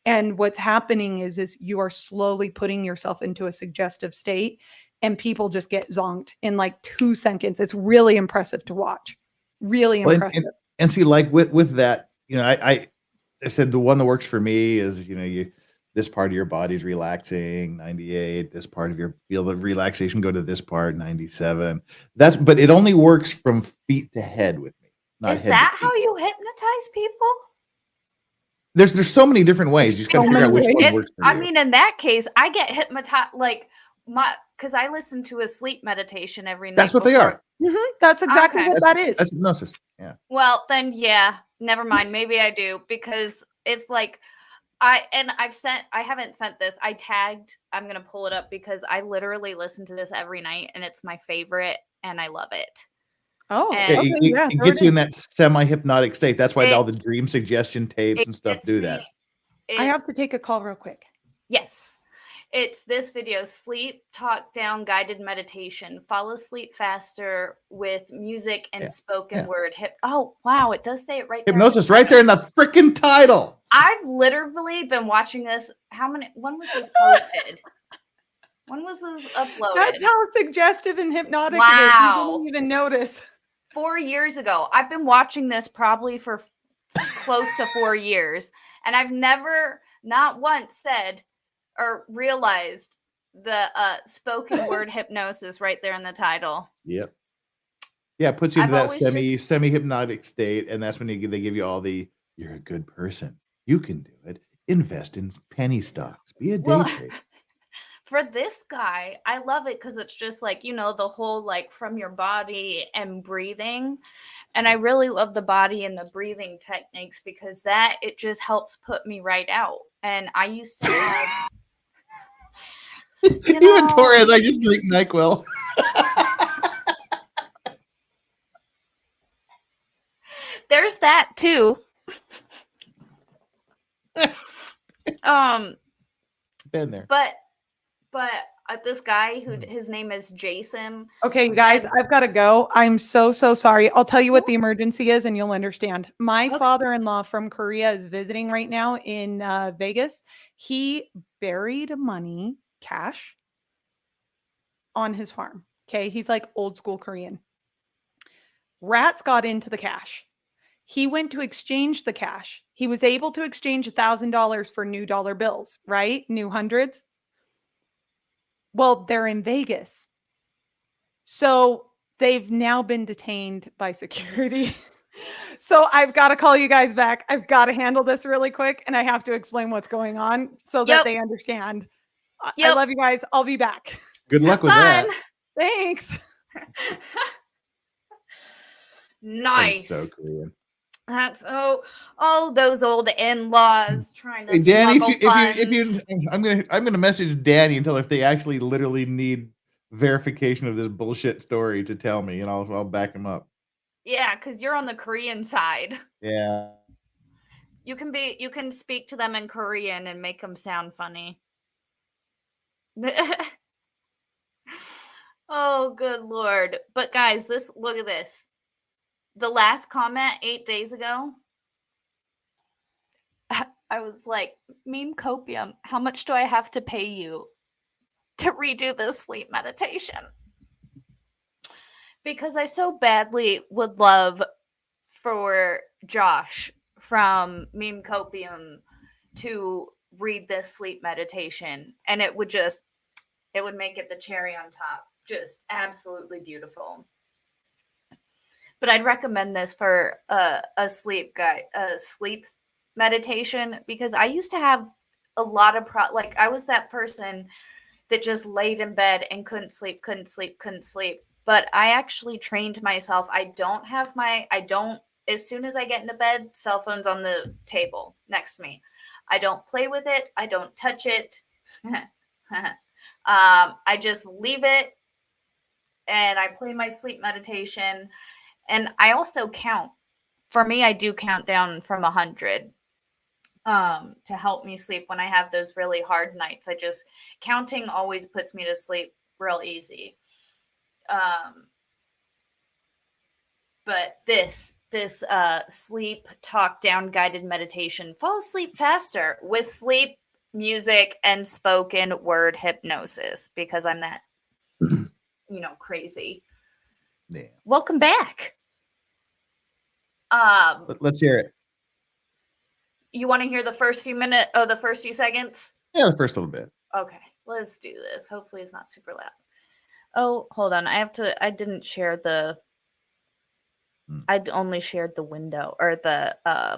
And what's happening is you are slowly putting yourself into a suggestive state, and people just get zonked in like 2 seconds. It's really impressive to watch. Really Well, impressive. and see, like with that, I said the one that works for me is, this part of your body's relaxing, 98. This part of your feel the relaxation go to this part, 97. But it only works from feet to head with me. Not Is head to that feet. how you hypnotize people? There's so many different ways. You just gotta So figure out many which one ways. works for I you. mean, in that case, I get hypnotized because I listen to a sleep meditation every night. That's what they before- are. That's exactly Okay. what that is. That's hypnosis. Yeah. Well, then, yeah, never mind. Maybe I do, because it's like I haven't sent this. I tagged. I'm gonna pull it up because I literally listen to this every night, and it's my favorite, and I love it. Oh, And- okay, It yeah, throw gets it you in. in that semi-hypnotic state. That's why It- all the dream suggestion tapes It and stuff gets do me- that. I have to take a call real quick. Yes. It's this video, Sleep Talk Down Guided Meditation. Fall asleep faster with music and Yeah, spoken yeah. word. Oh, wow. It does say it right there. Hypnosis right there in the freaking title. I've literally been watching this. When was this posted? When was this uploaded? That's how suggestive and hypnotic it is. Wow. You didn't even notice. 4 years ago. I've been watching this probably for close to 4 years. And I've never, not once said or realized the spoken word hypnosis right there in the title. Yep. Yeah, it puts you into I've that always just- semi-hypnotic state, and that's when they give you all the "you're a good person, you can do it, invest in penny stocks, be a day Well, trader." For this guy, I love it because it's just like, the whole like from your body and breathing. And I really love the body and the breathing techniques because it just helps put me right out. And I used to have, Even know- Torres, I just drink NyQuil. there's that too. Been there. But this guy his name is Jason. Okay, you guys, I've got to go. I'm so sorry. I'll tell you what the emergency is and you'll understand. My Okay. father-in-law from Korea is visiting right now in Vegas. He buried money, cash, on his farm. Okay, he's like old school Korean. Rats got into the cash. He went to exchange the cash. He was able to exchange $1,000 for new dollar bills, right? New hundreds. Well, they're in Vegas. So they've now been detained by security. So I've got to call you guys back. I've got to handle this really quick, and I have to explain what's going on so that Yep. they understand. I Yep. love you guys. I'll be back. Good luck Have with that. fun. Thanks. That is so Nice. Korean. That's those old in-laws trying to Hey, Danny, smuggle if you, funds. I'm gonna message Danny and tell if they actually literally need verification of this bullshit story to tell me, and I'll back him up. Yeah, because you're on the Korean side. Yeah. You can speak to them in Korean and make them sound funny. Oh, good lord. But guys, look at this. The last comment 8 days ago, I was like, Meme Copium, how much do I have to pay you to redo this sleep meditation? Because I so badly would love for Josh from Meme Copium to read this sleep meditation, and it would make it the cherry on top. Just absolutely beautiful. But I'd recommend this for a sleep meditation, because I used to have a lot of like I was that person that just laid in bed and couldn't sleep. But I actually trained myself. I don't, as soon as I get into bed, cell phone's on the table next to me. I don't play with it. I don't touch it. I just leave it and I play my sleep meditation. And I also count. For me, I do count down from 100 to help me sleep when I have those really hard nights. Counting always puts me to sleep real easy. But this sleep talk down guided meditation, fall asleep faster with sleep music and spoken word hypnosis, because I'm that crazy. Yeah. Welcome back. Let's hear it. You want to hear the first few seconds? Yeah, the first little bit. Okay, let's do this. Hopefully it's not super loud. Oh, hold on. I didn't share the I'd only shared the window, or the I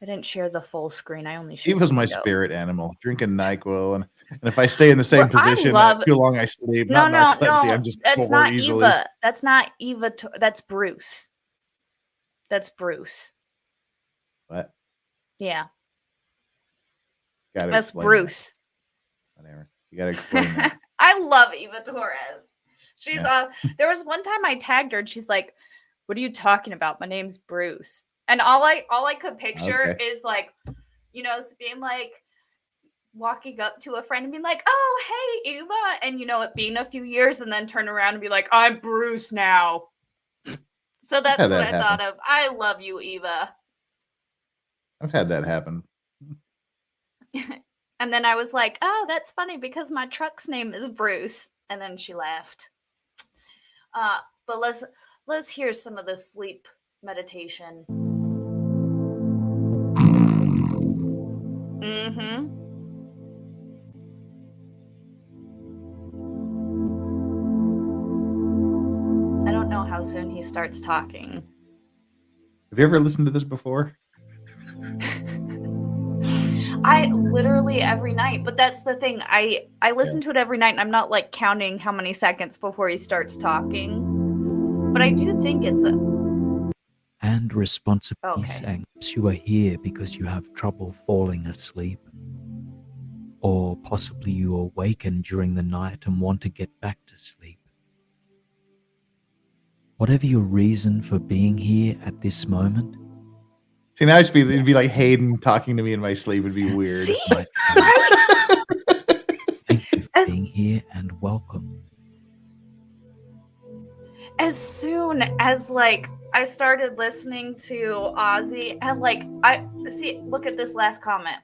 didn't share the full screen. I only shared Eva's the my window. spirit animal, drinking NyQuil, and if I stay in the same position too long, I sleep. No, narcolepsy, I'm just that's more not easily. Eva. That's not Eva. That's Bruce. That's Bruce. What? Yeah. That's Bruce. That. Whatever. You gotta explain that. I love Eva Torres. She's there was one time I tagged her and she's like, "What are you talking about? My name's Bruce." And all I could picture is like, being like walking up to a friend and being like, "Oh, hey, Eva," and it being a few years, and then turn around and be like, "I'm Bruce now." So that's what I thought of. I love you, Eva. I've had that happen. And then I was like, "Oh, that's funny because my truck's name is Bruce." And then she laughed. But let's hear some of the sleep meditation. Mm-hmm. I don't know how soon he starts talking. Have you ever listened to this before? I literally every night, but that's the thing. I listen to it every night, and I'm not like counting how many seconds before he starts talking. But I do think it's and responsibility. Okay. You are here because you have trouble falling asleep, or possibly you awaken during the night and want to get back to sleep. Whatever your reason for being here at this moment. See, now it'd be like Hayden talking to me in my sleep. It'd be weird. See? Thank you for being here and welcome. As soon as I started listening to Ozzy, and look at this last comment.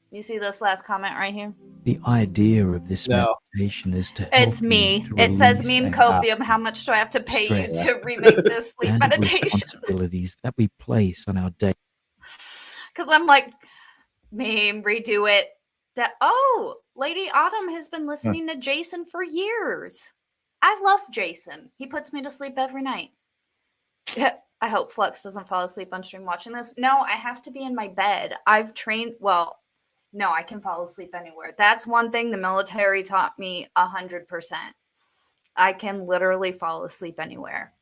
You see this last comment right here? The idea of this meditation is to help It's me. It says Meme Copium. How much do I have to pay you to remake this sleep and meditation? Responsibilities that we place on our day. Because I'm like, Meme, redo it. Lady Autumn has been listening to Jason for years. I love Jason. He puts me to sleep every night. I hope Flux doesn't fall asleep on stream watching this. No, I have to be in my bed. I've trained, No, I can fall asleep anywhere. That's one thing the military taught me 100%. I can literally fall asleep anywhere.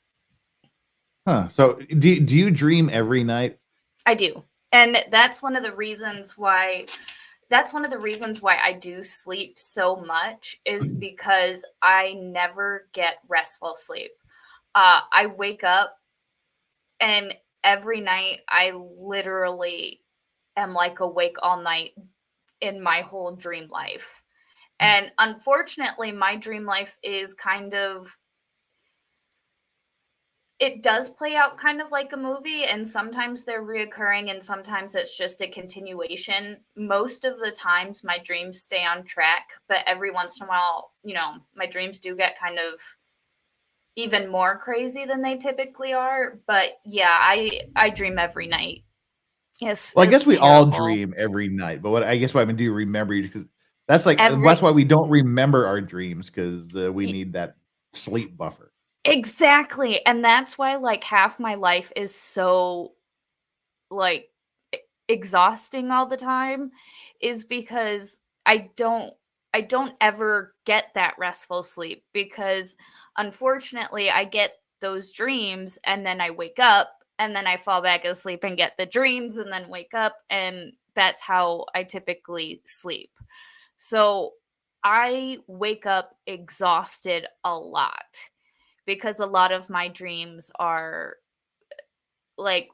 Huh. So do you dream every night? I do. And that's one of the reasons why I do sleep so much is because I never get restful sleep. I wake up and every night I literally am like awake all night in my whole dream life. And unfortunately, my dream life is it does play out kind of like a movie, and sometimes they're reoccurring and sometimes it's just a continuation. Most of the times my dreams stay on track, but every once in a while, my dreams do get kind of even more crazy than they typically are. But yeah, I dream every night. Yes. Well, I guess we all terrible. dream every night, but I guess what I mean, do you remember? Because that's Every- that's why we don't remember our dreams, because we need that sleep buffer. Exactly. And that's why like half my life is so like exhausting all the time, is because I don't ever get that restful sleep, because unfortunately I get those dreams and then I wake up and then I fall back asleep and get the dreams and then wake up, and that's how I typically sleep. So I wake up exhausted a lot because a lot of my dreams are like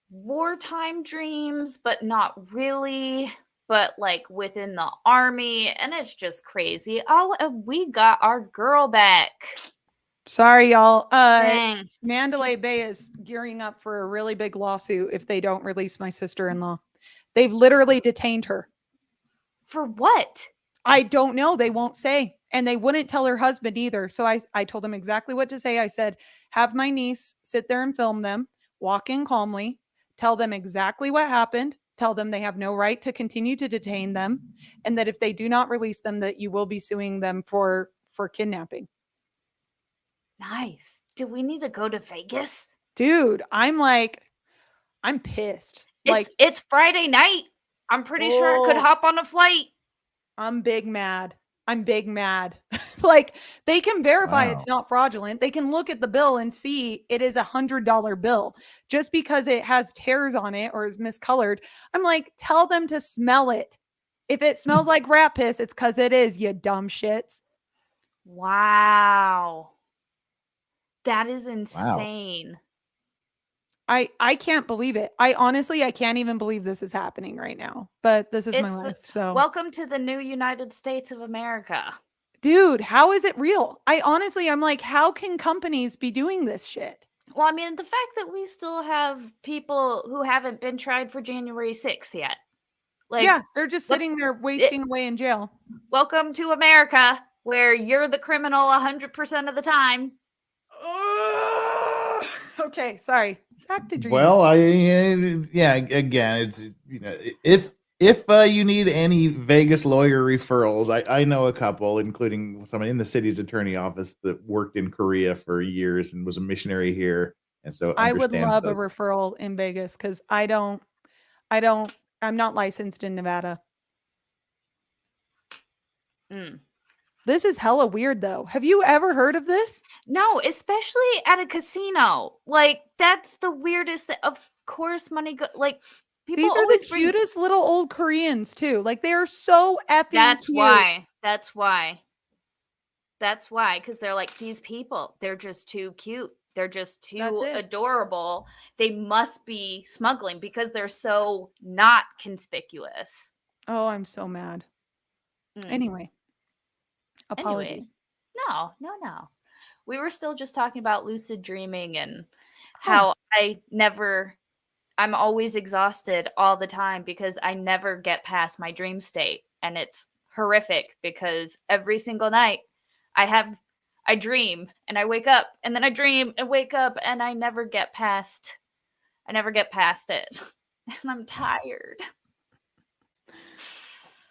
wartime dreams, but not really, but like within the army, and it's just crazy. Oh, and we got our girl back. Sorry, y'all. Dang. Mandalay Bay is gearing up for a really big lawsuit if they don't release my sister-in-law. They've literally detained her. For what? I don't know. They won't say. And they wouldn't tell her husband either. So I told him exactly what to say. I said, have my niece sit there and film them, walk in calmly, tell them exactly what happened, tell them they have no right to continue to detain them, and that if they do not release them, that you will be suing them for kidnapping. Nice. Do we need to go to Vegas? Dude, I'm pissed. It's Friday night. I'm pretty sure I could Oh. hop on a flight. I'm big mad. Like, they can verify Wow. it's not fraudulent. They can look at the bill and see it is $100 bill. Just because it has tears on it or is miscolored, I'm like, tell them to smell it. If it smells like rat piss, it's because it is, you dumb shits. Wow. That is insane. I can't believe it. I can't even believe this is happening right now. But this is my life. So welcome to the new United States of America. dude, how is it real? I'm like, how can companies be doing this shit? Well, I mean, the fact that we still have people who haven't been tried for January 6th yet. Like, yeah, they're just sitting there wasting away in jail. Welcome to America, where you're the criminal 100% of the time. Okay, sorry. Back to dreams. Well, again, it's if you need any Vegas lawyer referrals, I know a couple, including someone in the city's attorney office that worked in Korea for years and was a missionary here, and so I would understands love a those. referral in Vegas because I'm not licensed in Nevada. This is hella weird though. Have you ever heard of this? No, especially at a casino. Like, that's the weirdest thing. Of course, money like people These are always the bring. cutest little old Koreans too. Like, they are so effing That's cute. why. That's why. Because they're like, these people, they're just too cute. They're just too adorable. They must be smuggling because they're so not conspicuous. Oh, I'm so mad. Anyway. Apologies. No. We were still just talking about lucid dreaming and how I'm always exhausted all the time because I never get past my dream state. And it's horrific because every single night I dream and I wake up and then I dream and wake up and I never get past it. And I'm tired.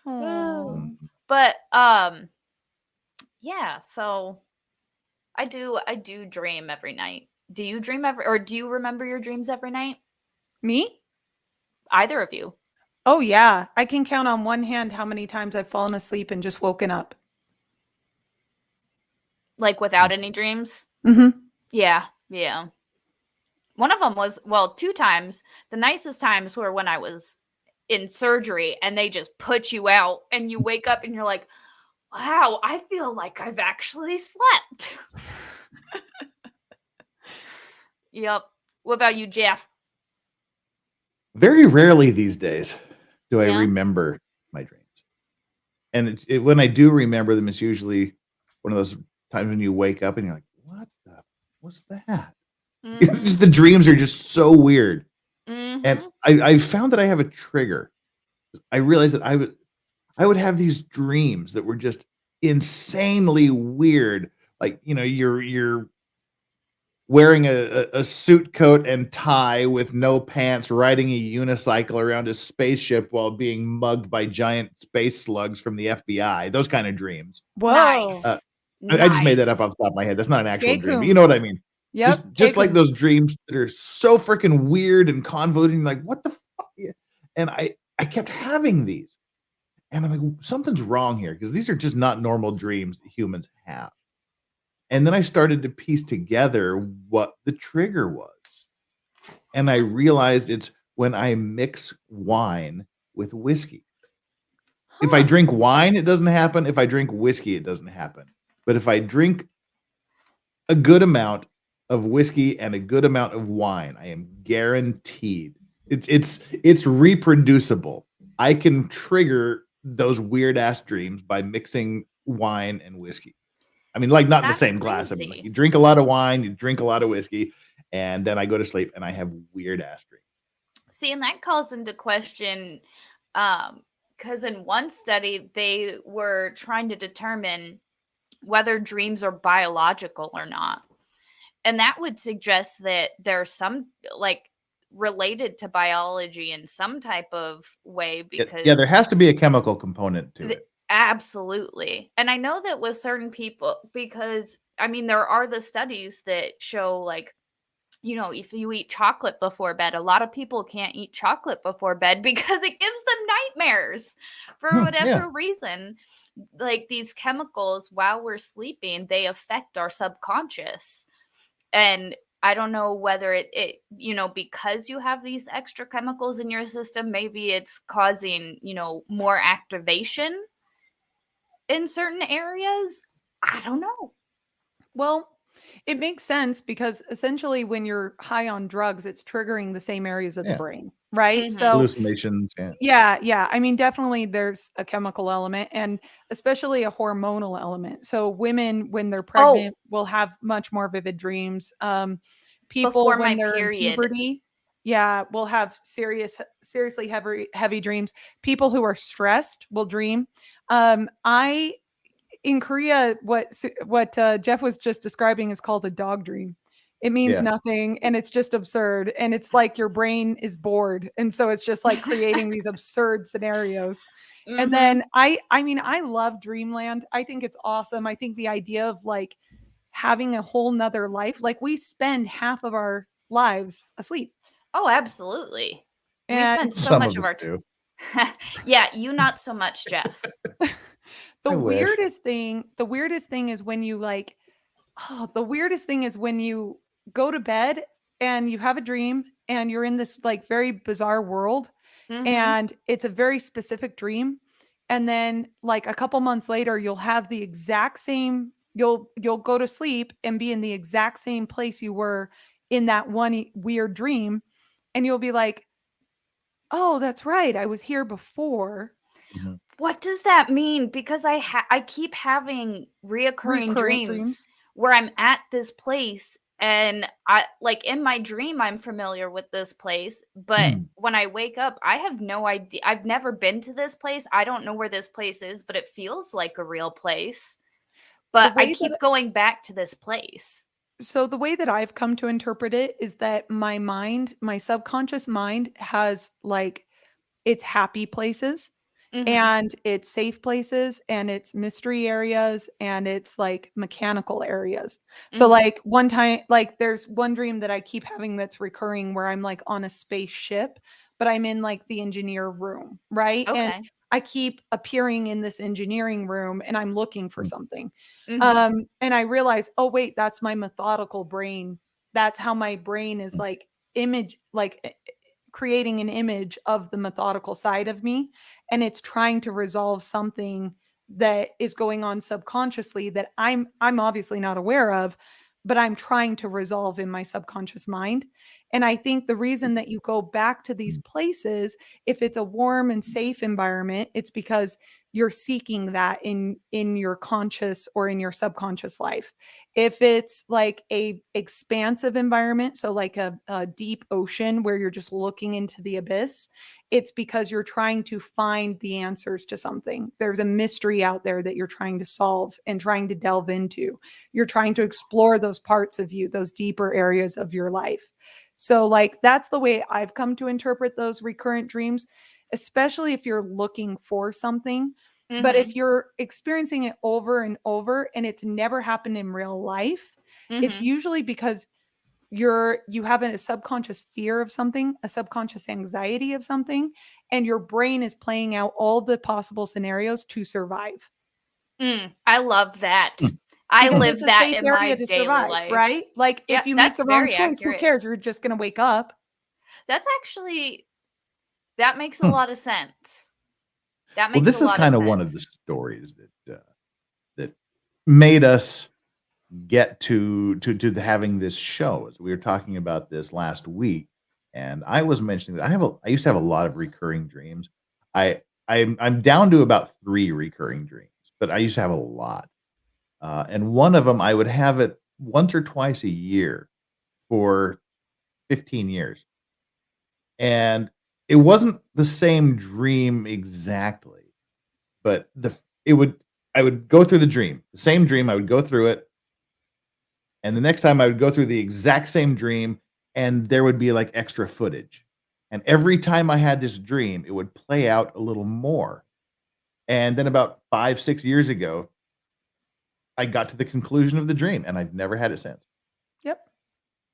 But yeah, so I do dream every night. Do you dream or do you remember your dreams every night? Me? Either of you? Oh yeah, I can count on one hand how many times I've fallen asleep and just woken up. Like without any dreams? Hmm. Yeah, yeah. One of them was, well, 2 times. The nicest times were when I was in surgery and they just put you out and you wake up and you're like, wow, I feel like I've actually slept. Yep. What about you, Jeff? Very rarely these days do I Yeah. remember my dreams. And when I do remember them, it's usually one of those times when you wake up and you're like, what's that? Mhm. Just the dreams are just so weird. And Mhm. I found that I have a trigger. I realized that I would have these dreams that were just insanely weird. Like, you're wearing a suit coat and tie with no pants, riding a unicycle around a spaceship while being mugged by giant space slugs from the FBI. Those kind of dreams. Whoa. Nice. I just made that up Nice. off the top of my head. That's not an actual dream, but Kekum. you know what I mean. Yep. Just like Kekum. those dreams that are so freaking weird and convoluted, and like, what the fuck? And I kept having these, and I'm like, something's wrong here because these are just not normal dreams that humans have. And then I started to piece together what the trigger was. And I realized it's when I mix wine with whiskey. If I Huh. drink wine, it doesn't happen. If I drink whiskey, it doesn't happen. But if I drink a good amount of whiskey and a good amount of wine, I am guaranteed it's reproducible. I can trigger those weird ass dreams by mixing wine and whiskey. I mean, like not in the That's same glass. I mean, like crazy. you drink a lot of wine, you drink a lot of whiskey, and then I go to sleep and I have weird ass dreams. See, and that calls into question, because in one study they were trying to determine whether dreams are biological or not. And that would suggest that there's some like related to biology in some type of way Yeah, because there has to be a chemical component to it. absolutely. And I know that with certain people, because I mean, there are the studies that show like, if you eat chocolate before bed, a lot of people can't eat chocolate before bed because it gives them nightmares for whatever Yeah. reason. Like these chemicals, while we're sleeping, they affect our subconscious. And I don't know whether because you have these extra chemicals in your system, maybe it's causing, more activation in certain areas. I don't know. Well, it makes sense because essentially when you're high on drugs, it's triggering the same areas of the Yeah. brain, right? Mhm. So Hallucinations. Yeah. yeah. I mean, definitely there's a chemical element and especially a hormonal element. So women, when they're Oh, pregnant, will have much more vivid dreams. People before when my they're in period. puberty, yeah, will have seriously heavy dreams. People who are stressed will dream. I in Korea, what Jeff was just describing is called a dog dream. It means Yeah. nothing and it's just absurd. And it's like your brain is bored. And so it's just like creating these absurd scenarios. And Mhm. then I mean, I love Dreamland. I think it's awesome. I think the idea of like having a whole nother life, like we spend half of our lives asleep. Oh, absolutely. We And spend so Some much of of us our do. Yeah, you not so much, Jeff. the I wish. the weirdest thing is when you like, the weirdest thing is when you go to bed and you have a dream and you're in this like very bizarre world Mhm. and it's a very specific dream. And then like a couple months later, you'll have the exact same, you'll go to sleep and be in the exact same place you were in that one weird dream. And you'll be like, oh, that's right. I was here before. Mhm. What does that mean? Because I keep having reoccurring Recurrent dreams dreams. where I'm at this place and I like in my dream I'm familiar with this place, but when I wake up I have no idea. I've never been to this place. I don't know where this place is, but it feels like a real place. The But I way that keep going back to this place. So the way that I've come to interpret it is that my mind, my subconscious mind has like its happy places Mhm. and it's safe places and it's mystery areas and it's like mechanical areas. So Mhm. like one time like there's one dream that I keep having that's recurring where I'm like on a spaceship, but I'm in like the engineer room, right? And Okay. I keep appearing in this engineering room and I'm looking for something. Mhm. And I realize, oh wait, that's my methodical brain. That's how my brain is like creating an image of the methodical side of me, and it's trying to resolve something that is going on subconsciously that I'm obviously not aware of, but I'm trying to resolve in my subconscious mind. And I think the reason that you go back to these places, if it's a warm and safe environment, it's because you're seeking that in your conscious or in your subconscious life. If it's like a expansive environment, so like a deep ocean where you're just looking into the abyss, it's because you're trying to find the answers to something. There's a mystery out there that you're trying to solve and trying to delve into. You're trying to explore those parts of you, those deeper areas of your life. So like that's the way I've come to interpret those recurrent dreams, especially if you're looking for something. But if Mhm. you're experiencing it over and over and it's never happened in real life, it's Mhm. usually because you have a subconscious fear of something, a subconscious anxiety of something, and your brain is playing out all the possible scenarios to survive. I love that. I Because live it's a that safe in my area to daily survive, life. right? Like Yeah, if you make that's the wrong very choice, who accurate. cares? You're just going to wake up. That's actually that makes a Hmm. lot of sense. That Well, makes a this is lot of kind of one of the sense. stories that made us get to having this show. As we were talking about this last week, and I was mentioning that I used to have a lot of recurring dreams. I'm down to about 3 recurring dreams, but I used to have a lot. And one of them I would have it once or twice a year for 15 years. And it wasn't the same dream exactly, but the it would I would go through the dream, the same dream, I would go through it, and the next time I would go through the exact same dream, and there would be, like, extra footage. And every time I had this dream, it would play out a little more. And then about 5, 6 years ago, I got to the conclusion of the dream, and I've never had it since. Yep.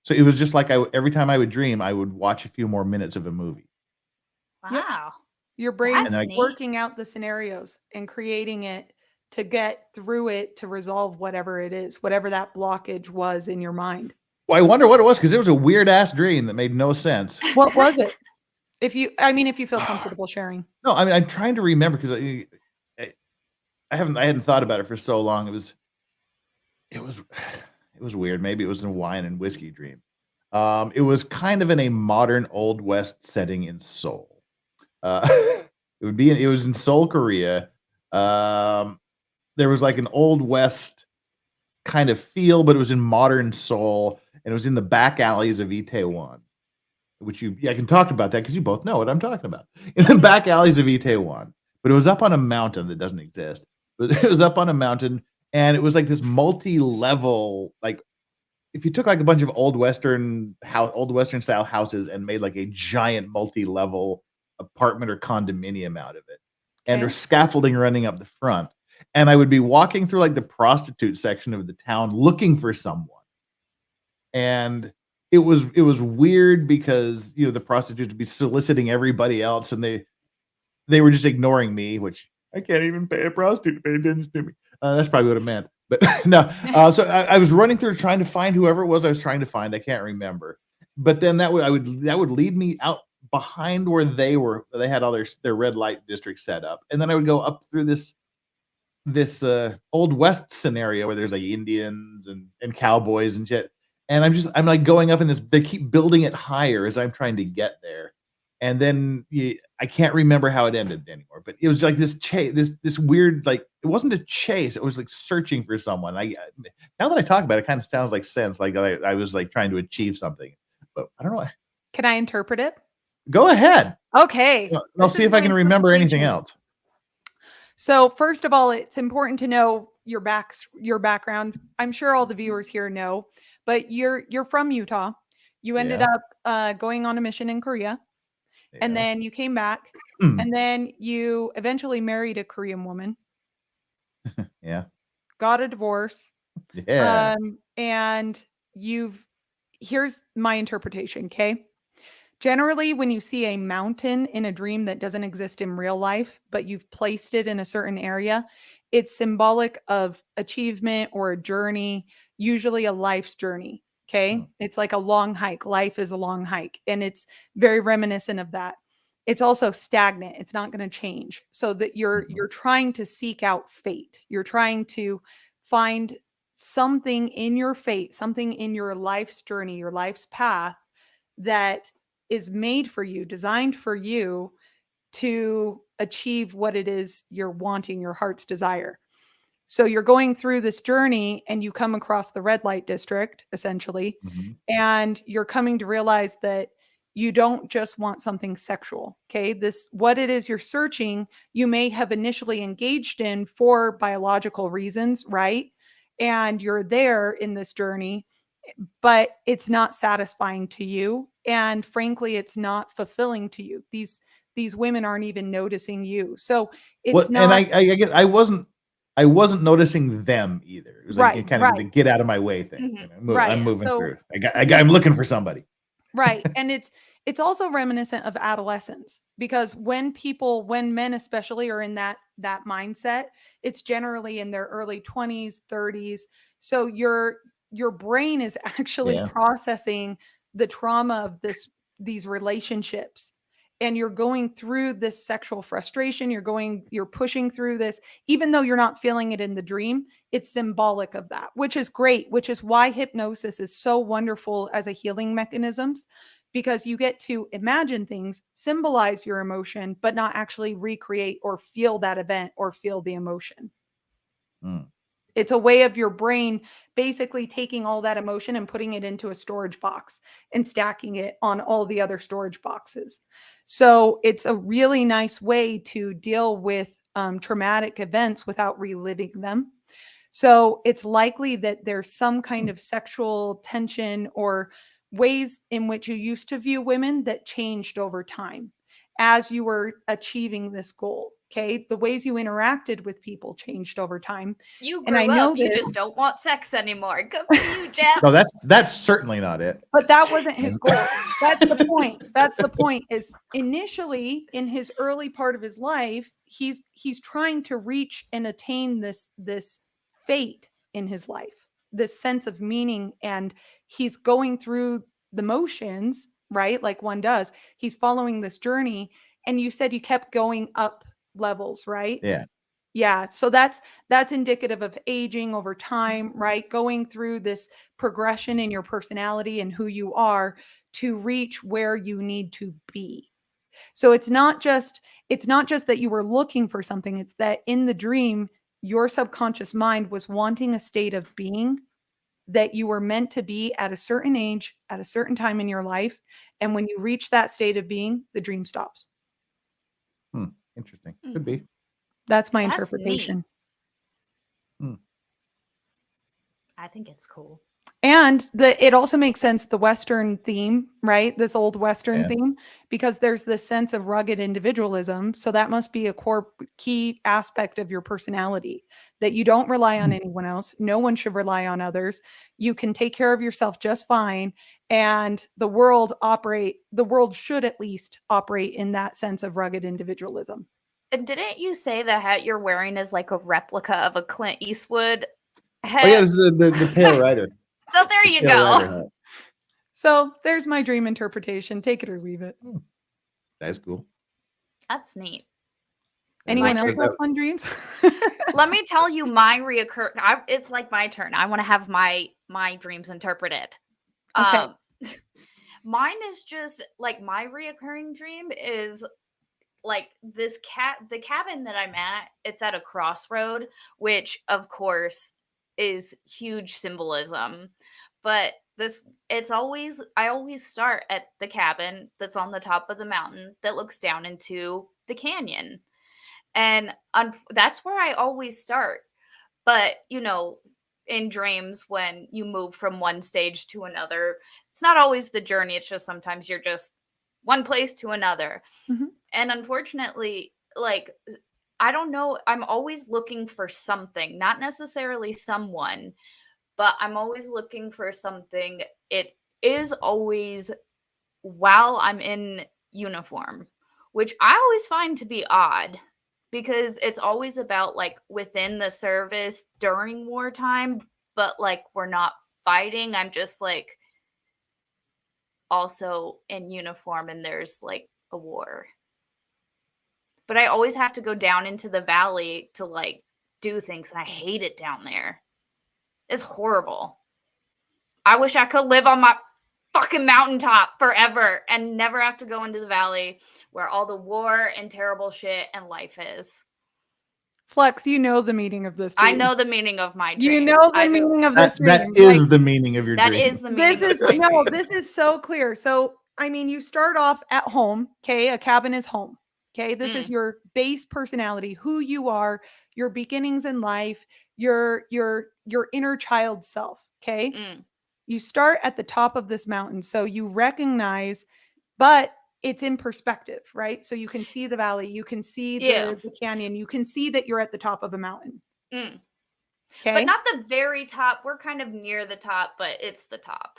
So it was just like every time I would dream, I would watch a few more minutes of a movie. Yep. Wow. Your And brain's That's I neat. working out the scenarios and creating it to get through it to resolve whatever it is, whatever that blockage was in your mind. well, I wonder what it was because it was a weird ass dream that made no sense. What was it? If you feel comfortable sharing. No, I mean, I'm trying to remember because I hadn't thought about it for so long. It was it was weird. Maybe it was a wine and whiskey dream. It was kind of in a modern Old West setting in Seoul. It was in Seoul, Korea. Um, there was like an Old West kind of feel, but it was in modern Seoul, and it was in the back alleys of Itaewon, which I can talk about that because you both know what I'm talking about. In the back alleys of Itaewon, but it was up on a mountain that doesn't exist. But it was up on a mountain, and it was like this multi-level, like if you took like a bunch of old Western style houses and made like a giant multi-level apartment or condominium out of it. And there's Okay. scaffolding running up the front. And I would be walking through like the prostitute section of the town looking for someone. And it was weird because the prostitutes would be soliciting everybody else and they were just ignoring me, which I can't even pay a prostitute to pay attention to me. That's probably what it meant. But no, so I was running through trying to find whoever it was I was trying to find. I can't remember. But then that would lead me out behind where they were. They had all their red light district set up, and then I would go up through this old west scenario where there's like Indians and cowboys and shit. And I'm like going up in this. They keep building it higher as I'm trying to get there. And then I can't remember how it ended anymore, but it was like this chase, this weird, like it wasn't a chase. It was like searching for someone. Now that I talk about it, it kind of sounds like sense, like I was like trying to achieve something, but I don't know. Can I interpret it? Go ahead. Okay. I'll This see is if I my can remember anything interpretation. else. So first of all, it's important to know your background. I'm sure all the viewers here know, but you're from Utah. You ended Yeah. up going on a mission in Korea, and Yeah. then you came back, and then you eventually married a Korean woman, Yeah. got a divorce, Yeah. and here's my interpretation. Okay, Generally, when you see a mountain in a dream that doesn't exist in real life, but you've placed it in a certain area, it's symbolic of achievement or a journey, usually a life's journey. Okay. It's like a long hike. Life is a long hike, and it's very reminiscent of that. It's also stagnant. It's not going to change. So that you're trying to seek out fate. You're trying to find something in your fate, something in your life's journey, your life's path that is made for you, designed for you to achieve what it is you're wanting, your heart's desire. So you're going through this journey and you come across the red light district, essentially, and you're coming to realize that you don't just want something sexual. Okay. This, what it is you're searching, you may have initially engaged in for biological reasons, right? And you're there in this journey, but it's not satisfying to you. And frankly, it's not fulfilling to you. These women aren't even noticing you. So it's And not I guess I wasn't noticing them either. It was like right, kind of the right, get out of my way thing. right. I'm moving So through. I'm looking for somebody. right. And it's also reminiscent of adolescence, because when men especially are in that mindset, it's generally in their early 20s, 30s. So your brain is actually Yeah. processing the trauma of these relationships, and you're going through this sexual frustration, you're pushing through this, even though you're not feeling it in the dream. It's symbolic of that, which is great, which is why hypnosis is so wonderful as a healing mechanisms, because you get to imagine things, symbolize your emotion, but not actually recreate or feel that event or feel the emotion. Mm. It's a way of your brain basically taking all that emotion and putting it into a storage box and stacking it on all the other storage boxes. So it's a really nice way to deal with traumatic events without reliving them. So it's likely that there's some kind of sexual tension or ways in which you used to view women that changed over time as you were achieving this goal. Okay. The ways you interacted with people changed over time. You And I grew know up. You this, just don't want sex anymore. Good for you, Jeff. No, that's certainly not it. but that wasn't his And- goal. That's the point. That's the point, is initially in his early part of his life, he's trying to reach and attain this fate in his life, this sense of meaning, and he's going through the motions, right? Like one does. He's following this journey, and you said you kept going up levels, right? Yeah. Yeah, so that's indicative of aging over time, right? Going through this progression in your personality and who you are to reach where you need to be. So it's not just that you were looking for something, it's that in the dream your subconscious mind was wanting a state of being that you were meant to be at a certain age, at a certain time in your life, and when you reach that state of being, the dream stops. Interesting. Could be. That's my That's interpretation. neat. I think it's cool. And it also makes sense, the Western theme, right? This old Western Yeah. theme, because there's this sense of rugged individualism. So that must be a core key aspect of your personality, that you don't rely on anyone else. No one should rely on others. You can take care of yourself just fine. And the world should at least operate in that sense of rugged individualism. And didn't you say the hat you're wearing is like a replica of a Clint Eastwood hat? Oh yeah, this is the Pale Rider. So there you Pale Rider go. hat. So there's my dream interpretation. Take it or leave it. That's cool. That's neat. Anyone else turn. have fun dreams? Let me tell you my it's like my turn. I want to have my dreams interpreted. Okay. Mine is just like, my reoccurring dream is like the cabin that I'm at, it's at a crossroad, which of course is huge symbolism. But I always start at the cabin that's on the top of the mountain that looks down into the canyon. And that's where I always start. But, in dreams, when you move from one stage to another, it's not always the journey. It's just sometimes you're just one place to another. Mhm. And unfortunately, like, I don't know, I'm always looking for something, not necessarily someone, but I'm always looking for something. It is always while I'm in uniform, which I always find to be odd because it's always about like within the service during wartime, but like we're not fighting. I'm just like also in uniform and there's like a war. But I always have to go down into the valley to like do things and I hate it down there. It's horrible. I wish I could live on my fucking mountaintop forever and never have to go into the valley where all the war and terrible shit and life is. Flex, you know the meaning of this dream. I know the meaning of my You dream. know the I do. meaning of this That dream. is Like, the meaning of your That dream. is the meaning this is of my dream. this is so clear. So I mean, you start off at home. Okay, a cabin is home. Okay, this is your base personality, who you are, your beginnings in life, your inner child self. Okay, you start at the top of this mountain, so you recognize, but it's in perspective, right? So you can see the valley, you can see the canyon, you can see that you're at the top of a mountain. Okay, Okay, but not the very top. We're kind of near the top, but it's the top.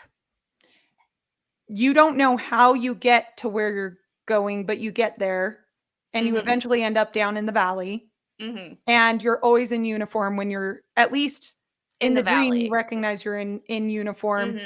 You don't know how you get to where you're going, but you get there and you eventually end up down in the valley. And you're always in uniform when you're, at least in the dream, you recognize you're in uniform,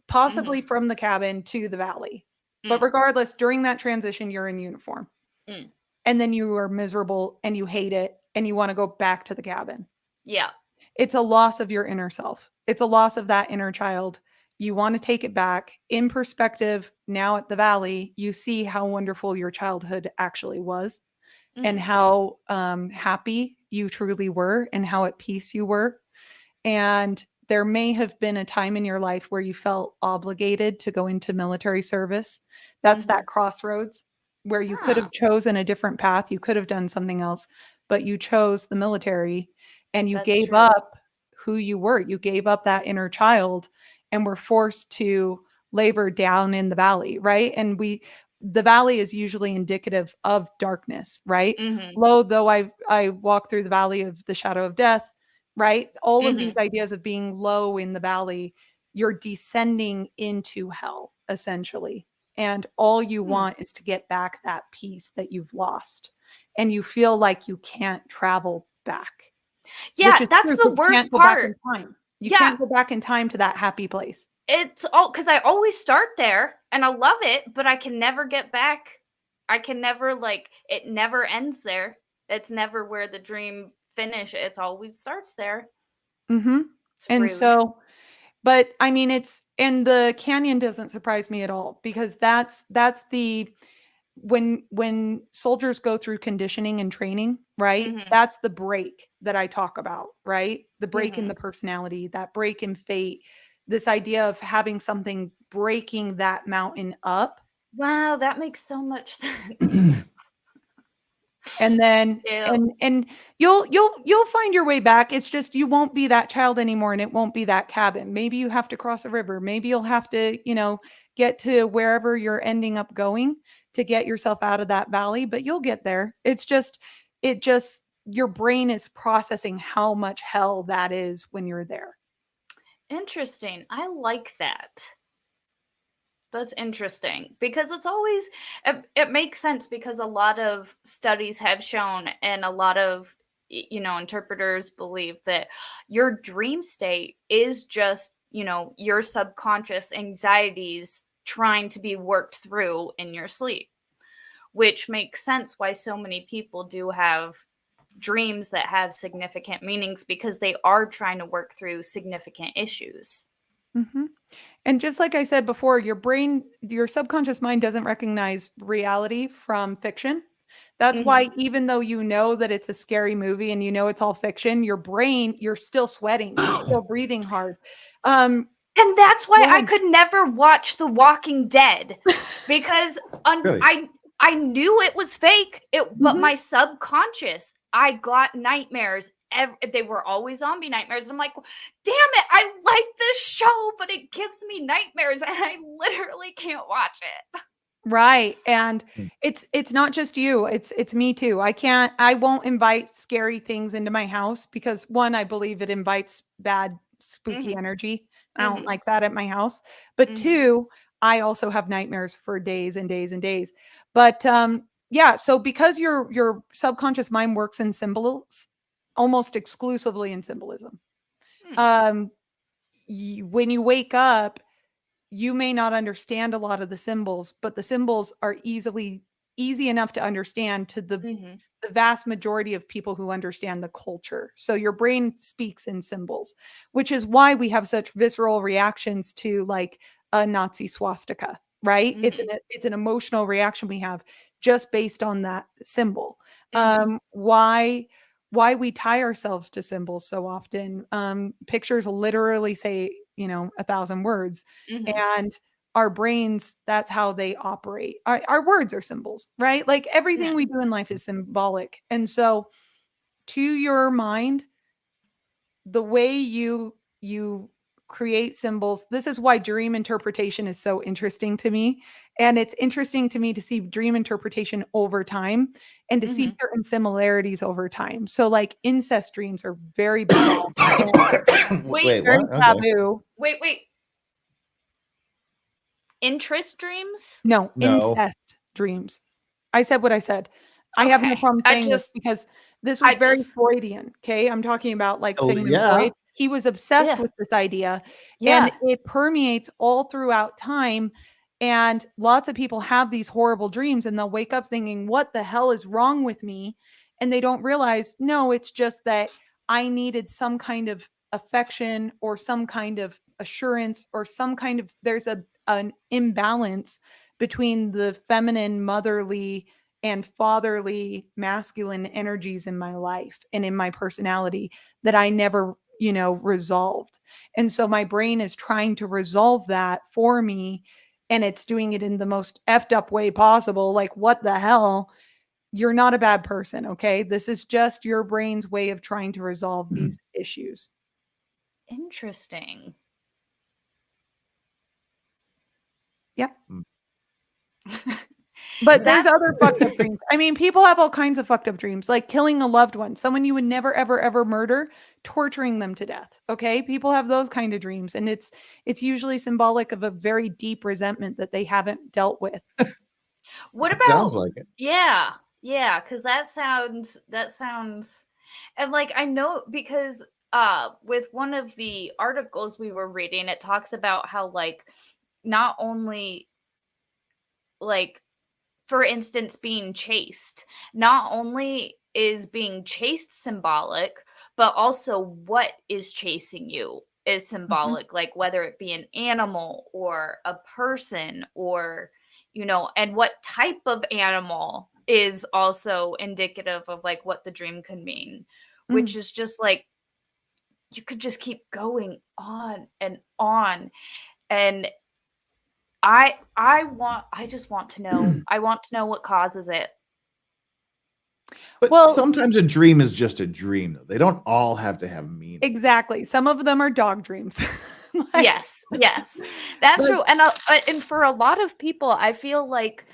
possibly from the cabin to the valley. But regardless, during that transition, you're in uniform. And then you are miserable and you hate it and you want to go back to the cabin. Yeah. It's a loss of your inner self. It's a loss of that inner child. You want to take it back in perspective. Now at the valley, you see how wonderful your childhood actually was and how happy you truly were and how at peace you were. And there may have been a time in your life where you felt obligated to go into military service. That's that crossroads where you could have chosen a different path. You could have done something else, but you chose the military and you gave up who you were. You gave up that inner child and were forced to labor down in the valley, right? And the valley is usually indicative of darkness, right? Lo, though I walk through the valley of the shadow of death, right? All of these ideas of being low in the valley, you're descending into hell, essentially. And all you want is to get back that peace that you've lost. And you feel like you can't travel back. Yeah, that's the worst part. You can't go back in time to that happy place. It's all because I always start there and I love it, but I can never get back. I can never, like, it never ends there. It's never where the dream finishes. It always starts there. And rude. so, but I mean, and the canyon doesn't surprise me at all because that's the, when soldiers go through conditioning and training, right? That's the break that I talk about, right? The break in the personality, that break in fate, this idea of having something breaking that mountain up. Wow, that makes so much sense. And then and you'll find your way back. It's just you won't be that child anymore and it won't be that cabin. Maybe you have to cross a river. Maybe you'll have to, get to wherever you're ending up going to get yourself out of that valley, but you'll get there. It just your brain is processing how much hell that is when you're there. Interesting. I like that. That's interesting because it's always, it makes sense because a lot of studies have shown and a lot of, interpreters believe that your dream state is just, your subconscious anxieties trying to be worked through in your sleep, which makes sense why so many people do have dreams that have significant meanings because they are trying to work through significant issues. And just like I said before, your subconscious mind doesn't recognize reality from fiction. That's why even though you know that it's a scary movie and it's all fiction, your brain, you're still sweating, you're still breathing hard. And that's why I could never watch The Walking Dead because I knew it was fake, but my subconscious, I got nightmares. They were always zombie nightmares. And I'm like, damn it, I like this show, but it gives me nightmares and I literally can't watch it. Right. And it's not just you, it's me too. I won't invite scary things into my house because one, I believe it invites bad, spooky energy. I don't like that at my house. But two, I also have nightmares for days and days and days. But yeah, so because your subconscious mind works in symbols, almost exclusively in symbolism. Hmm. When you wake up, you may not understand a lot of the symbols, but the symbols are easy enough to understand to Mhm. the vast majority of people who understand the culture. So your brain speaks in symbols, which is why we have such visceral reactions to like a Nazi swastika, right? Mhm. It's an emotional reaction we have just based on that symbol. Mhm. Why we tie ourselves to symbols so often. Pictures literally say, 1,000 words, Mhm. and our brains, that's how they operate. Our words are symbols, right? Like everything Yeah. we do in life is symbolic. And so to your mind, the way you create symbols, this is why dream interpretation is so interesting to me. And it's interesting to me to see dream interpretation over time and to see Mhm. certain similarities over time. So like incest dreams are very bizarre and Wait, Wait, very what? Okay. taboo. wait. Interest dreams? No, No. incest dreams. I said what I said. I have no Okay. problem I saying this just because this I was very just Freudian, okay? I'm talking about like Oh, Sigmund yeah. Freud. He was obsessed yeah. with this idea and Yeah. it permeates all throughout time. And lots of people have these horrible dreams and they'll wake up thinking, what the hell is wrong with me? And they don't realize, no, it's just that I needed some kind of affection or some kind of assurance or some kind of, there's an imbalance between the feminine, motherly, and fatherly masculine energies in my life and in my personality that I never, resolved. And so my brain is trying to resolve that for me. And it's doing it in the most effed up way possible. Like, what the hell? You're not a bad person. Okay. This is just your brain's way of trying to resolve these issues. Interesting. Yeah. Mm. But there's That's other fucked up dreams. I mean, people have all kinds of fucked up dreams, like killing a loved one, someone you would never, ever, ever murder, torturing them to death. Okay. People have those kind of dreams. And it's usually symbolic of a very deep resentment that they haven't dealt with. what It sounds about like it. yeah. Yeah, cuz that sounds and like I know because with one of the articles we were reading it talks about how like not only like for instance being chased not only is being chased symbolic but also what is chasing you is Mhm. symbolic like whether it be an animal or a person or and what type of animal is also indicative of like what the dream could mean which Mm. is just like you could just keep going on and on and I just want to know. I want to know what causes it. But Well, sometimes a dream is just a dream, though. They don't all have to have meaning. exactly. Some of them are dog dreams. Like, Yes, yes. That's like true. And for a lot of people, I feel like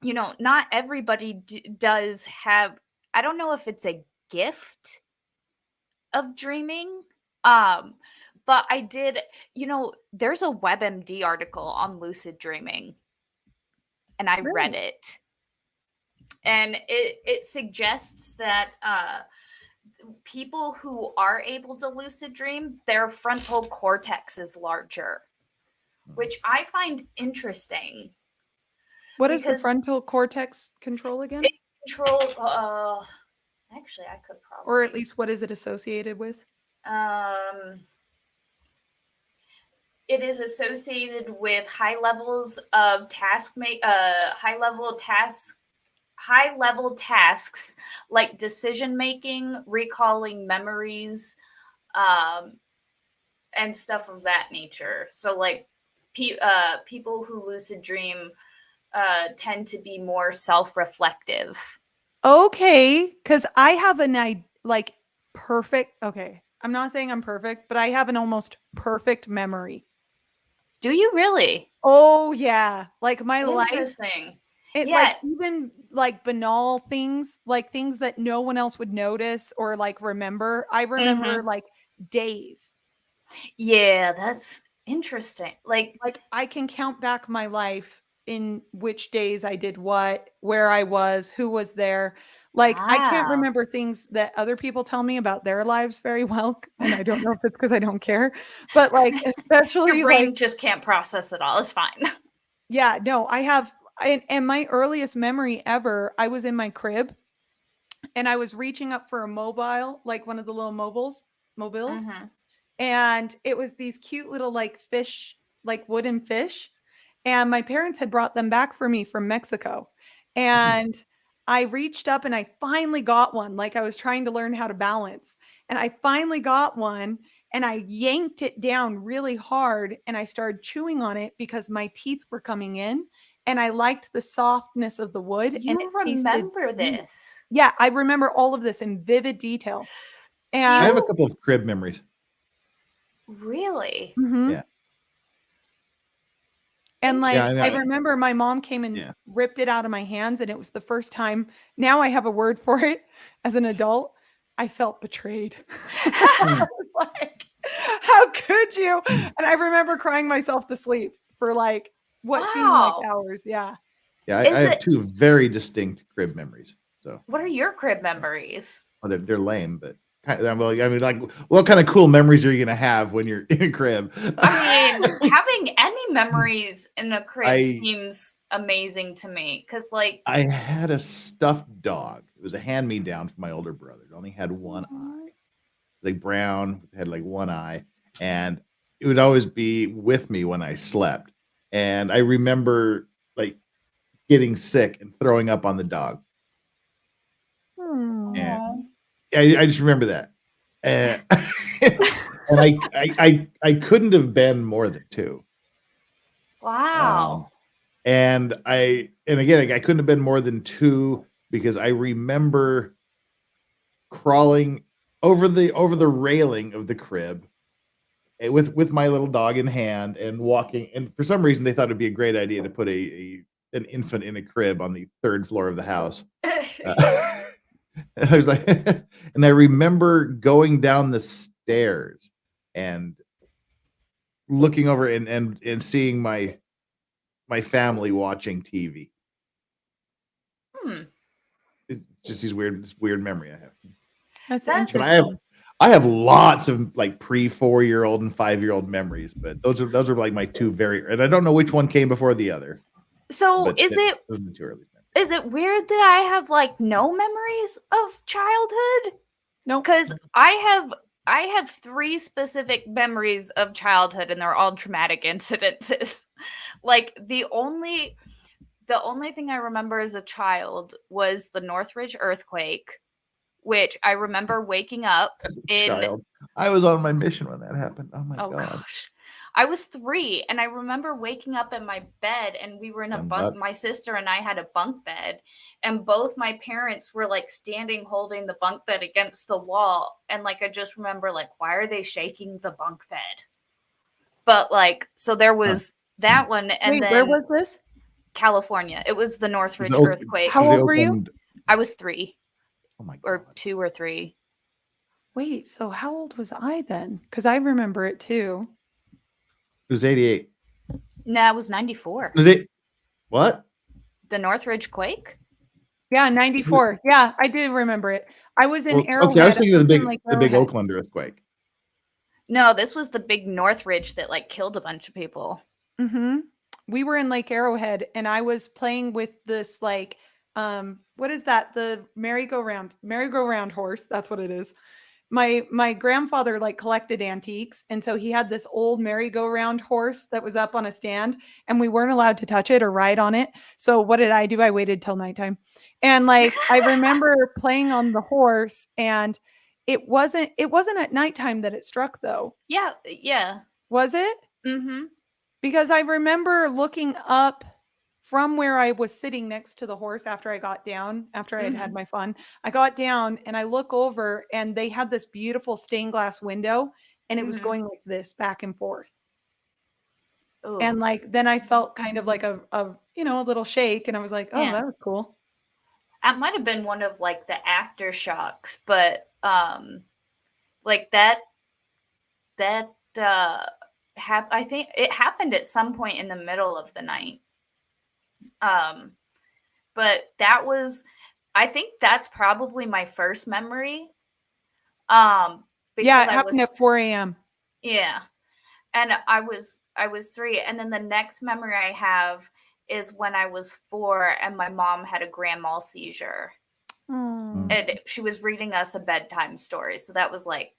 not everybody does have I don't know if it's a gift of dreaming. Um but I did, there's a WebMD article on lucid dreaming and I read really? it. And it suggests that people who are able to lucid dream, their frontal cortex is larger, which I find interesting What does the because frontal cortex control again? it controls. Actually, I could Or at probably. least what is it associated with? Um, it is associated with high levels of high level tasks like decision making, recalling memories, um, and stuff of that nature. So like people who lucid dream tend to be more self-reflective. Okay, because I have like perfect. Okay, I'm not saying I'm perfect, but I have an almost perfect memory. Do you really? Oh yeah, like my life. Interesting. It like Yeah. even like banal things, like things that no one else would notice or like remember. I remember Hmm. like days. Yeah, that's Interesting. Like, Like I can count back my life in which days I did what, where I was, who was there. Like I can't wow. remember things that other people tell me about their lives very well, and I don't know if it's because I don't care, but like Your especially brain like just can't process it all. It's fine. yeah, no, I have and my earliest memory ever, I was in my crib and I was reaching up for a mobile, like one of the little mobiles, Mhm. and it was these cute little like fish, like wooden fish, and my parents had brought them back for me from Mexico. And I reached up and I finally got one, like I was trying to learn how to balance. And I finally got one and I yanked it down really hard and I started chewing on it because my teeth were coming in and I liked the softness of the wood and it You tasted remember sweet. this. Yeah, I remember all of this in vivid detail. Do I have a And you couple of crib memories. really? mhm. Yeah. And, like, Yeah, I I remember my mom came and yeah. ripped it out of my hands, and it was the first time now I have a word for it as an adult, I felt betrayed. I Mm. was like, "How could you?" And I remember crying myself to sleep for, like, what seemed like Wow. hours, yeah. Yeah, I Is have it 2 very distinct crib memories. So, what are your crib memories? well, they're lame, but well, I mean, like, what kind of cool memories are you gonna have when you're in a crib? I mean, having any memories in a crib I seems amazing to me. Cause like, I had a stuffed dog. It was a hand-me-down from my older brother. It only had 1 Aw. eye. Like, brown, had, like, 1 eye, and it would always be with me when I slept, and I remember, like, getting sick and throwing up on the dog, and Hmm. aw, I just remember that. And and I couldn't have been more than 2. Um, wow. and again, I couldn't have been more than 2 because I remember crawling over the railing of the crib, with my little dog in hand and walking, and for some reason, they thought it'd be a great idea to put an infant in a crib on the 3rd floor of the house. Uh, I was like and I remember going down the stairs and looking over and seeing my family watching TV. Hmm. It's just this weird memory I have. That's That But interesting. I have lots of, like, pre-4-year-old and 5-year-old memories, but those are, like, my 2 very, and I don't know which one came before the other, so but is it those are the 2 early memories. is it weird that I have like no memories of childhood? Nope. Because I have 3 specific memories of childhood and they're all traumatic incidences. Like the only thing I remember as a child was the Northridge earthquake, which I remember waking up As a in child, I was on my mission when that happened. Oh my oh god. gosh. I was 3 and I remember waking up in my bed and we were in a Young bunk buck. my sister and I had a bunk bed and both my parents were like standing holding the bunk bed against the wall and like I just remember like why are they shaking the bunk bed? But like so there Huh. was that one and Wait, where then was this? California. It was the It was Northridge the Oak earthquake. it How was the old were you? Oakland. I was 3 Oh my or god. 2 or 3. Wait, so how old was I then? Because I remember it too. It was 88. No, it was 94. Was it what? The Northridge quake? Yeah, 94. Yeah, I did remember it. I was in Well, okay, I was Arrowhead. I thinking of was in, like, the big Arrowhead. Oakland earthquake. No, this was the big Northridge that like killed a bunch of people. Mhm. We were in Lake Arrowhead, and I was playing with this, like, what is that? The merry-go-round horse, that's what it is. My grandfather, like, collected antiques, and so he had this old merry-go-round horse that was up on a stand, and we weren't allowed to touch it or ride on it. So what did I do? I waited till nighttime. And, like, I remember playing on the horse, and it wasn't at nighttime that it struck, though. Yeah, yeah. Was it? Mhm. Because I remember looking up from where I was sitting next to the horse after I got down, after I had had Mhm. my fun. I got down and I look over and they had this beautiful stained glass window and it was Mhm. going like this back and forth. Ooh. And like then I felt kind of like a little shake and I was like, "Oh, Yeah. that was cool." That might have been one of like the aftershocks, but like that I think it happened at some point in the middle of the night. But I think that's probably my first memory. Yeah, Because it I happened at was 4 a.m. Yeah. And I was 3, and then the next memory I have is when I was 4 and my mom had a grand mal seizure. Oh. And she was reading us a bedtime story. So that was like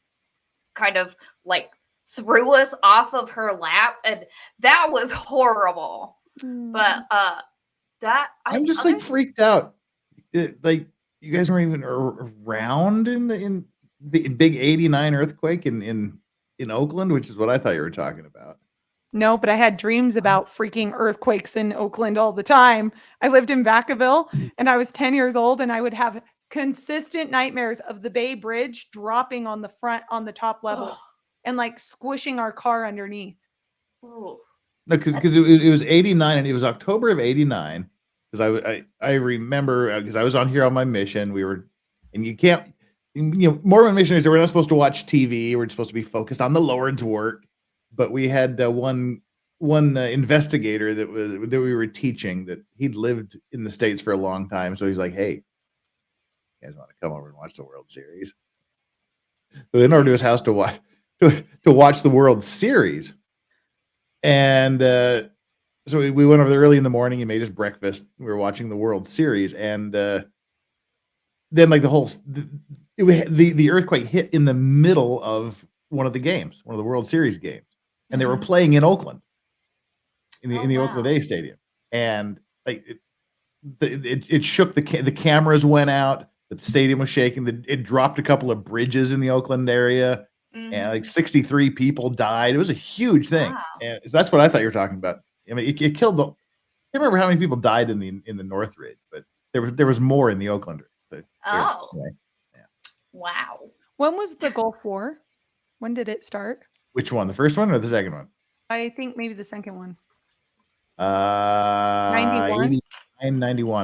kind of like threw us off of her lap, and that was horrible. But that I'm just like freaked out. Like you guys weren't even around in the big '89 earthquake in Oakland, which is what I thought you were talking about. No, but I had dreams about freaking earthquakes in Oakland all the time. I lived in Vacaville and I was 10 years old, and I would have consistent nightmares of the Bay Bridge dropping on the top level and like squishing our car underneath. Ooh. No, because it was '89 and it was October of '89. Because I remember because I was on here on my mission. We were, and you can't, Mormon missionaries, we're not supposed to watch TV. We're supposed to be focused on the Lord's work. But we had one investigator that we were teaching, that he'd lived in the States for a long time. So he's like, "Hey, you guys want to come over and watch the World Series?" So we went over to his house to watch the World Series, and so we went over there early in the morning. He made us breakfast. We were watching the World Series, and then like the earthquake hit in the middle of one of the World Series games, and they were playing in Oakland, in the Oakland A Stadium, and like it shook. The cameras went out. The stadium was shaking. It dropped a couple of bridges in the Oakland area, and like 63 people died. It was a huge thing, and that's what I thought you were talking about. I mean, it killed I can't remember how many people died in the Northridge, but there was more in the Oakland. Wow. When was the Gulf War? When did it start? Which one? The first one or the second one? I think maybe the second one. 91?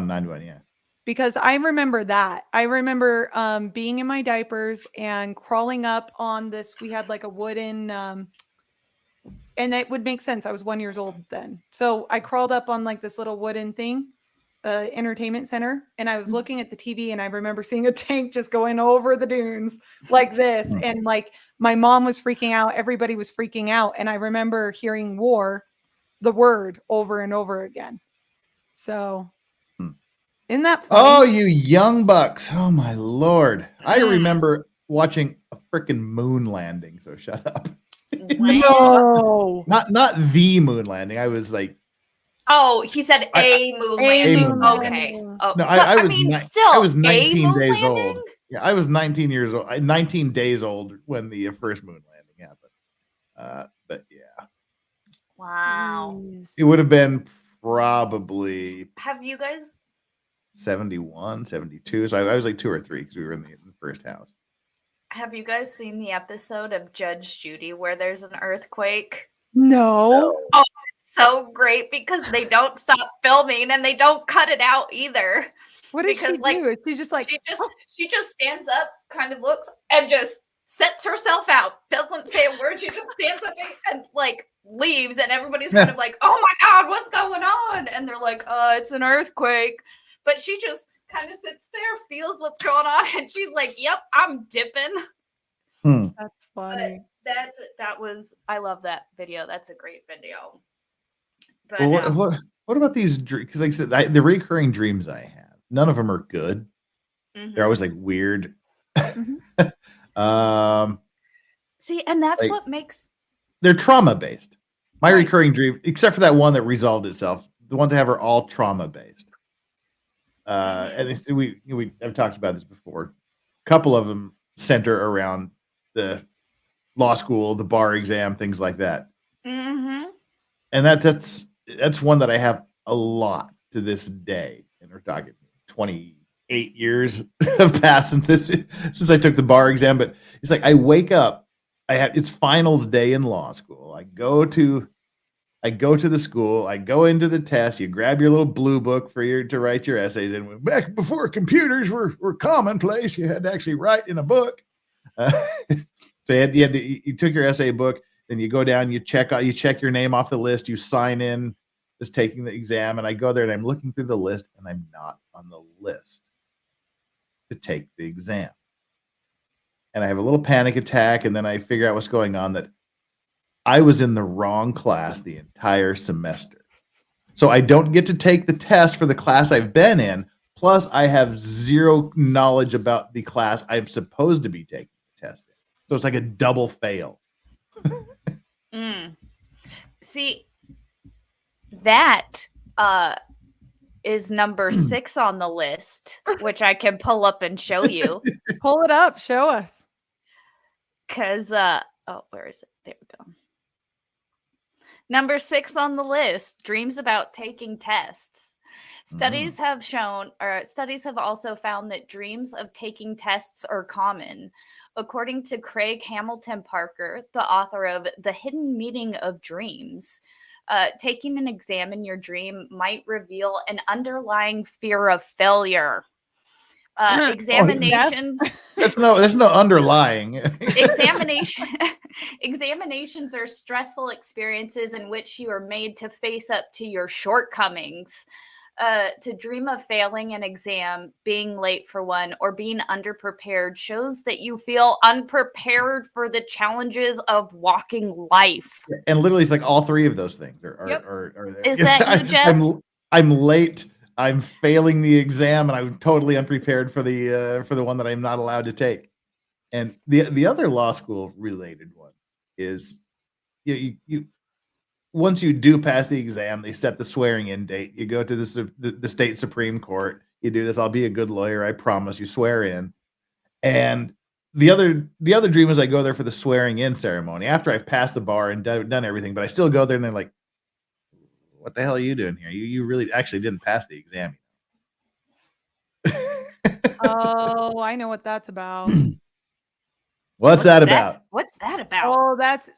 91, yeah. Because I remember that. I remember being in my diapers and crawling up on this. We had like a wooden, and it would make sense. I was 1 year old then. So I crawled up on like this little wooden thing, entertainment center, and I was looking at the TV, and I remember seeing a tank just going over the dunes like this. And like my mom was freaking out. Everybody was freaking out. And I remember hearing war, the word, over and over again. So isn't that funny? Oh, you young bucks. Oh my Lord. I remember watching a freaking moon landing. So shut up. No. Not the moon landing. I was like, oh, he said a moon landing. Okay. Oh, no, I was still, I was 19 a moon days landing? old. Yeah, I was 19 years old. 19 days old when the first moon landing happened. But yeah. Wow. It would have been probably Have you guys 71, 72. So I was like 2 or 3 because we were in the first house. Have you guys seen the episode of Judge Judy where there's an earthquake? No. Oh, it's so great because they don't stop filming and they don't cut it out either. What does she do? She's just like she just stands up, kind of looks, and just sets herself out. Doesn't say a word. She just stands up and like leaves, and everybody's kind of like, "Oh my God, what's going on?" And they're like, "It's an earthquake." But she just kind of sits there, feels what's going on, and she's like, "Yep, I'm dipping." That's funny. But that was, I love that video. That's a great video. But Well, what about these dreams? Because like I said, the recurring dreams I have, none of them are good. They're always like weird. See, and that's like, what makes they're trauma based. My recurring dream, except for that one that resolved itself, the ones I have are all trauma based. And I've talked about this before. A couple of them center around the law school, the bar exam, things like that. And that's one that I have a lot to this day. And we're talking 28 years have passed since I took the bar exam. But it's like I wake up, it's finals day in law school. I go to the school, I go into the test, you grab your little blue book to write your essays in. Back before computers were commonplace, you had to actually write in a book. So you took your essay book, Then you go down, you check your name off the list, you sign in as taking the exam, and I go there and I'm looking through the list and I'm not on the list to take the exam. And I have a little panic attack, and then I figure out what's going on, that I was in the wrong class the entire semester. So I don't get to take the test for the class I've been in. Plus, I have zero knowledge about the class I'm supposed to be taking the test in. So it's like a double fail. See, that is number 6 on the list, which I can pull up and show you. Pull it up. Show us. Because, where is it? There we go. Number 6 on the list, dreams about taking tests. Studies have also found that dreams of taking tests are common. According to Craig Hamilton Parker, the author of The Hidden Meaning of Dreams, taking an exam in your dream might reveal an underlying fear of failure. Examinations. There's no underlying. Examinations are stressful experiences in which you are made to face up to your shortcomings. To dream of failing an exam, being late for one, or being underprepared shows that you feel unprepared for the challenges of walking life. And literally, it's like all three of those things are there. Is that you, Jeff? I'm late. I'm failing the exam, and I'm totally unprepared for the one that I'm not allowed to take. And the other law school related one is you once you do pass the exam, they set the swearing in date. You go to the state Supreme Court. You do this. I'll be a good lawyer. I promise. You swear in. And the other dream is I go there for the swearing in ceremony after I've passed the bar and done everything, but I still go there and they're like, "What the hell are you doing here? You really actually didn't pass the exam." Oh, I know what that's about. What's that about? What's that about? Oh,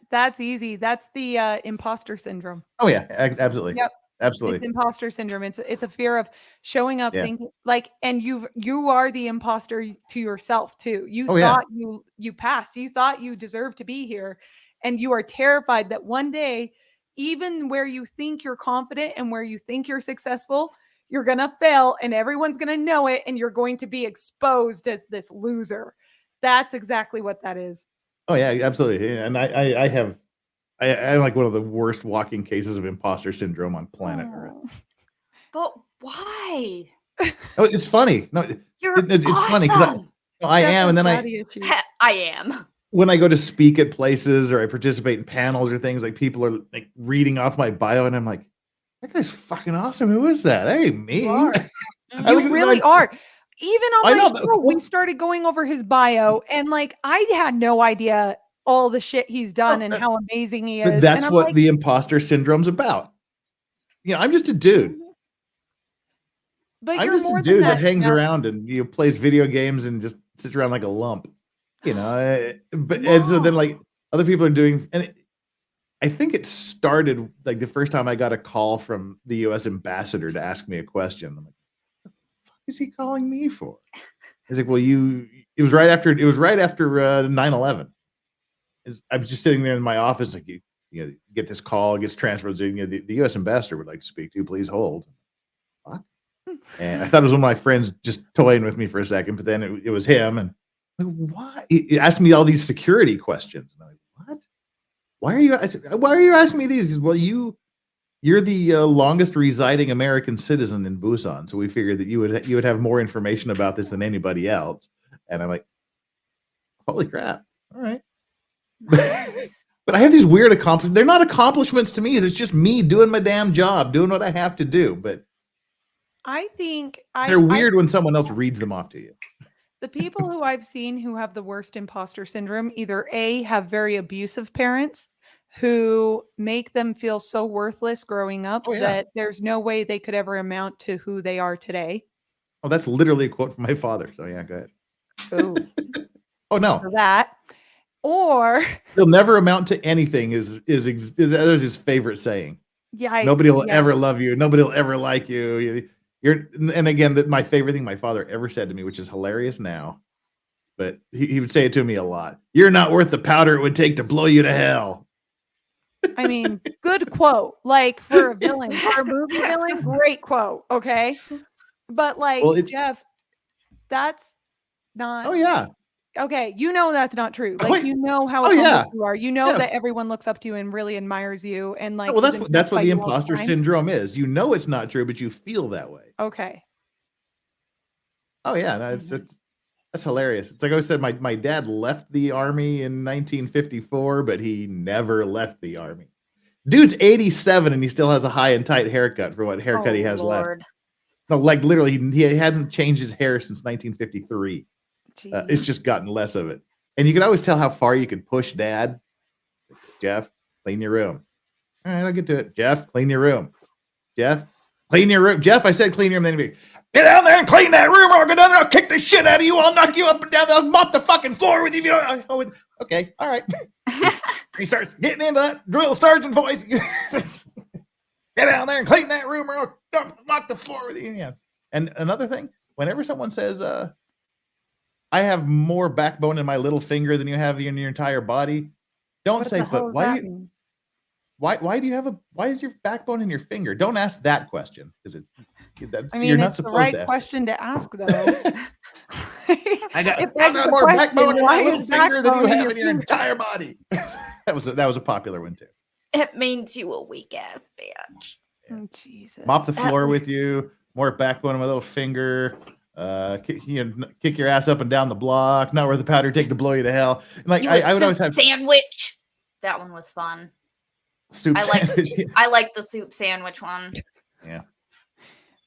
that's easy. That's the imposter syndrome. Oh yeah, absolutely. Yep. Absolutely. It's imposter syndrome. It's a fear of showing up thinking like, and you are the imposter to yourself too. You thought you passed. You thought you deserved to be here, and you are terrified that one day, even where you think you're confident and where you think you're successful, you're gonna fail, and everyone's gonna know it, and you're going to be exposed as this loser. That's exactly what that is. Oh yeah, absolutely. And I'm like one of the worst walking cases of imposter syndrome on planet Earth. But why? Oh, it's funny. No, it's awesome. funny because I am, and then I am. When I go to speak at places or I participate in panels or things, like people are like reading off my bio, and I'm like, that guy's fucking awesome. Who is that? That ain't me. You really are. Even on my show, we started going over his bio, and like I had no idea all the shit he's done and how amazing he is. But that's what the imposter syndrome's about. You know, I'm just a dude. But I'm just a dude that hangs around and plays video games and just sits around like a lump. You know, and so then like other people are doing, and I think it started like the first time I got a call from the U.S. ambassador to ask me a question. I'm like, is he calling me for? He's like, well, it was right after 9/11. I was just sitting there in my office, like you get this call, gets transferred. The U.S. ambassador would like to speak to you. Please hold. What? And I thought it was one of my friends just toying with me for a second, but then it was him. And I'm like, what? He asked me all these security questions. And I'm like, what? Why are you asking me these? Well, you're the longest residing American citizen in Busan, so we figured that you would have more information about this than anybody else. And I'm like, holy crap! All right, Nice. But I have these weird accomplishments. They're not accomplishments to me. It's just me doing my damn job, doing what I have to do. But I think they're weird when someone else reads them off to you. The people who I've seen who have the worst imposter syndrome either A, have very abusive parents who make them feel so worthless growing up that there's no way they could ever amount to who they are today. Oh, that's literally a quote from my father. So yeah, go ahead. Ooh. Oh no. So that, or you'll never amount to anything is his favorite saying. Yeah. Nobody will ever love you. Nobody will ever like you. And again, my favorite thing my father ever said to me, which is hilarious now, but he would say it to me a lot. You're not worth the powder it would take to blow you to hell. I mean, good quote. Like for a villain, for a movie villain, great quote. Okay. But like, Well, Jeff, that's not oh yeah, okay. You know that's not true. Like Cle- you know how oh yeah, accomplished you are. You know yeah. that everyone looks up to you and really admires you and like Well, is that's impressed what by the you all the imposter time. syndrome is. You know it's not true, but you feel that way. Okay. Oh yeah, no, that's hilarious. It's like I said, my dad left the army in 1954, but he never left the army. Dude's 87 and he still has a high and tight haircut for what haircut he has left. Lord. No, like literally, he hasn't changed his hair since 1953. It's Jeez. just gotten less of it, and you could always tell how far you could push Dad. Jeff, clean your room. All right, I'll get to it. Jeff, clean your room. Jeff, clean your room. Jeff, I said clean your room. Then he'd be, get down there and clean that room, or I'll go down there. I'll kick the shit out of you. I'll knock you up and down. I'll mop the fucking floor with you. If you don't, okay, all right. He starts getting into that drill sergeant voice. Get down there and clean that room, or I'll mop the floor with you. Yeah. And another thing, whenever someone says, I have more backbone in my little finger than you have in your entire body, don't What say, the hell but does why that do you, mean? why do you have why is your backbone in your finger? Don't ask that question because I mean, you're not it's the supposed right to ask. question to ask, though. I got It begs the more question, backbone in my why little is finger than you backbone in have your in your finger? entire body. that was a popular one too. It means you a weak ass bitch. Oh, Jesus. Mop the floor with you. More backbone in my little finger. Kick your ass up and down the block. Not where the powder take to blow you to hell. And like You I a would always soup have sandwich. That one was fun. soup I like sandwich. I like the soup sandwich one. Yeah.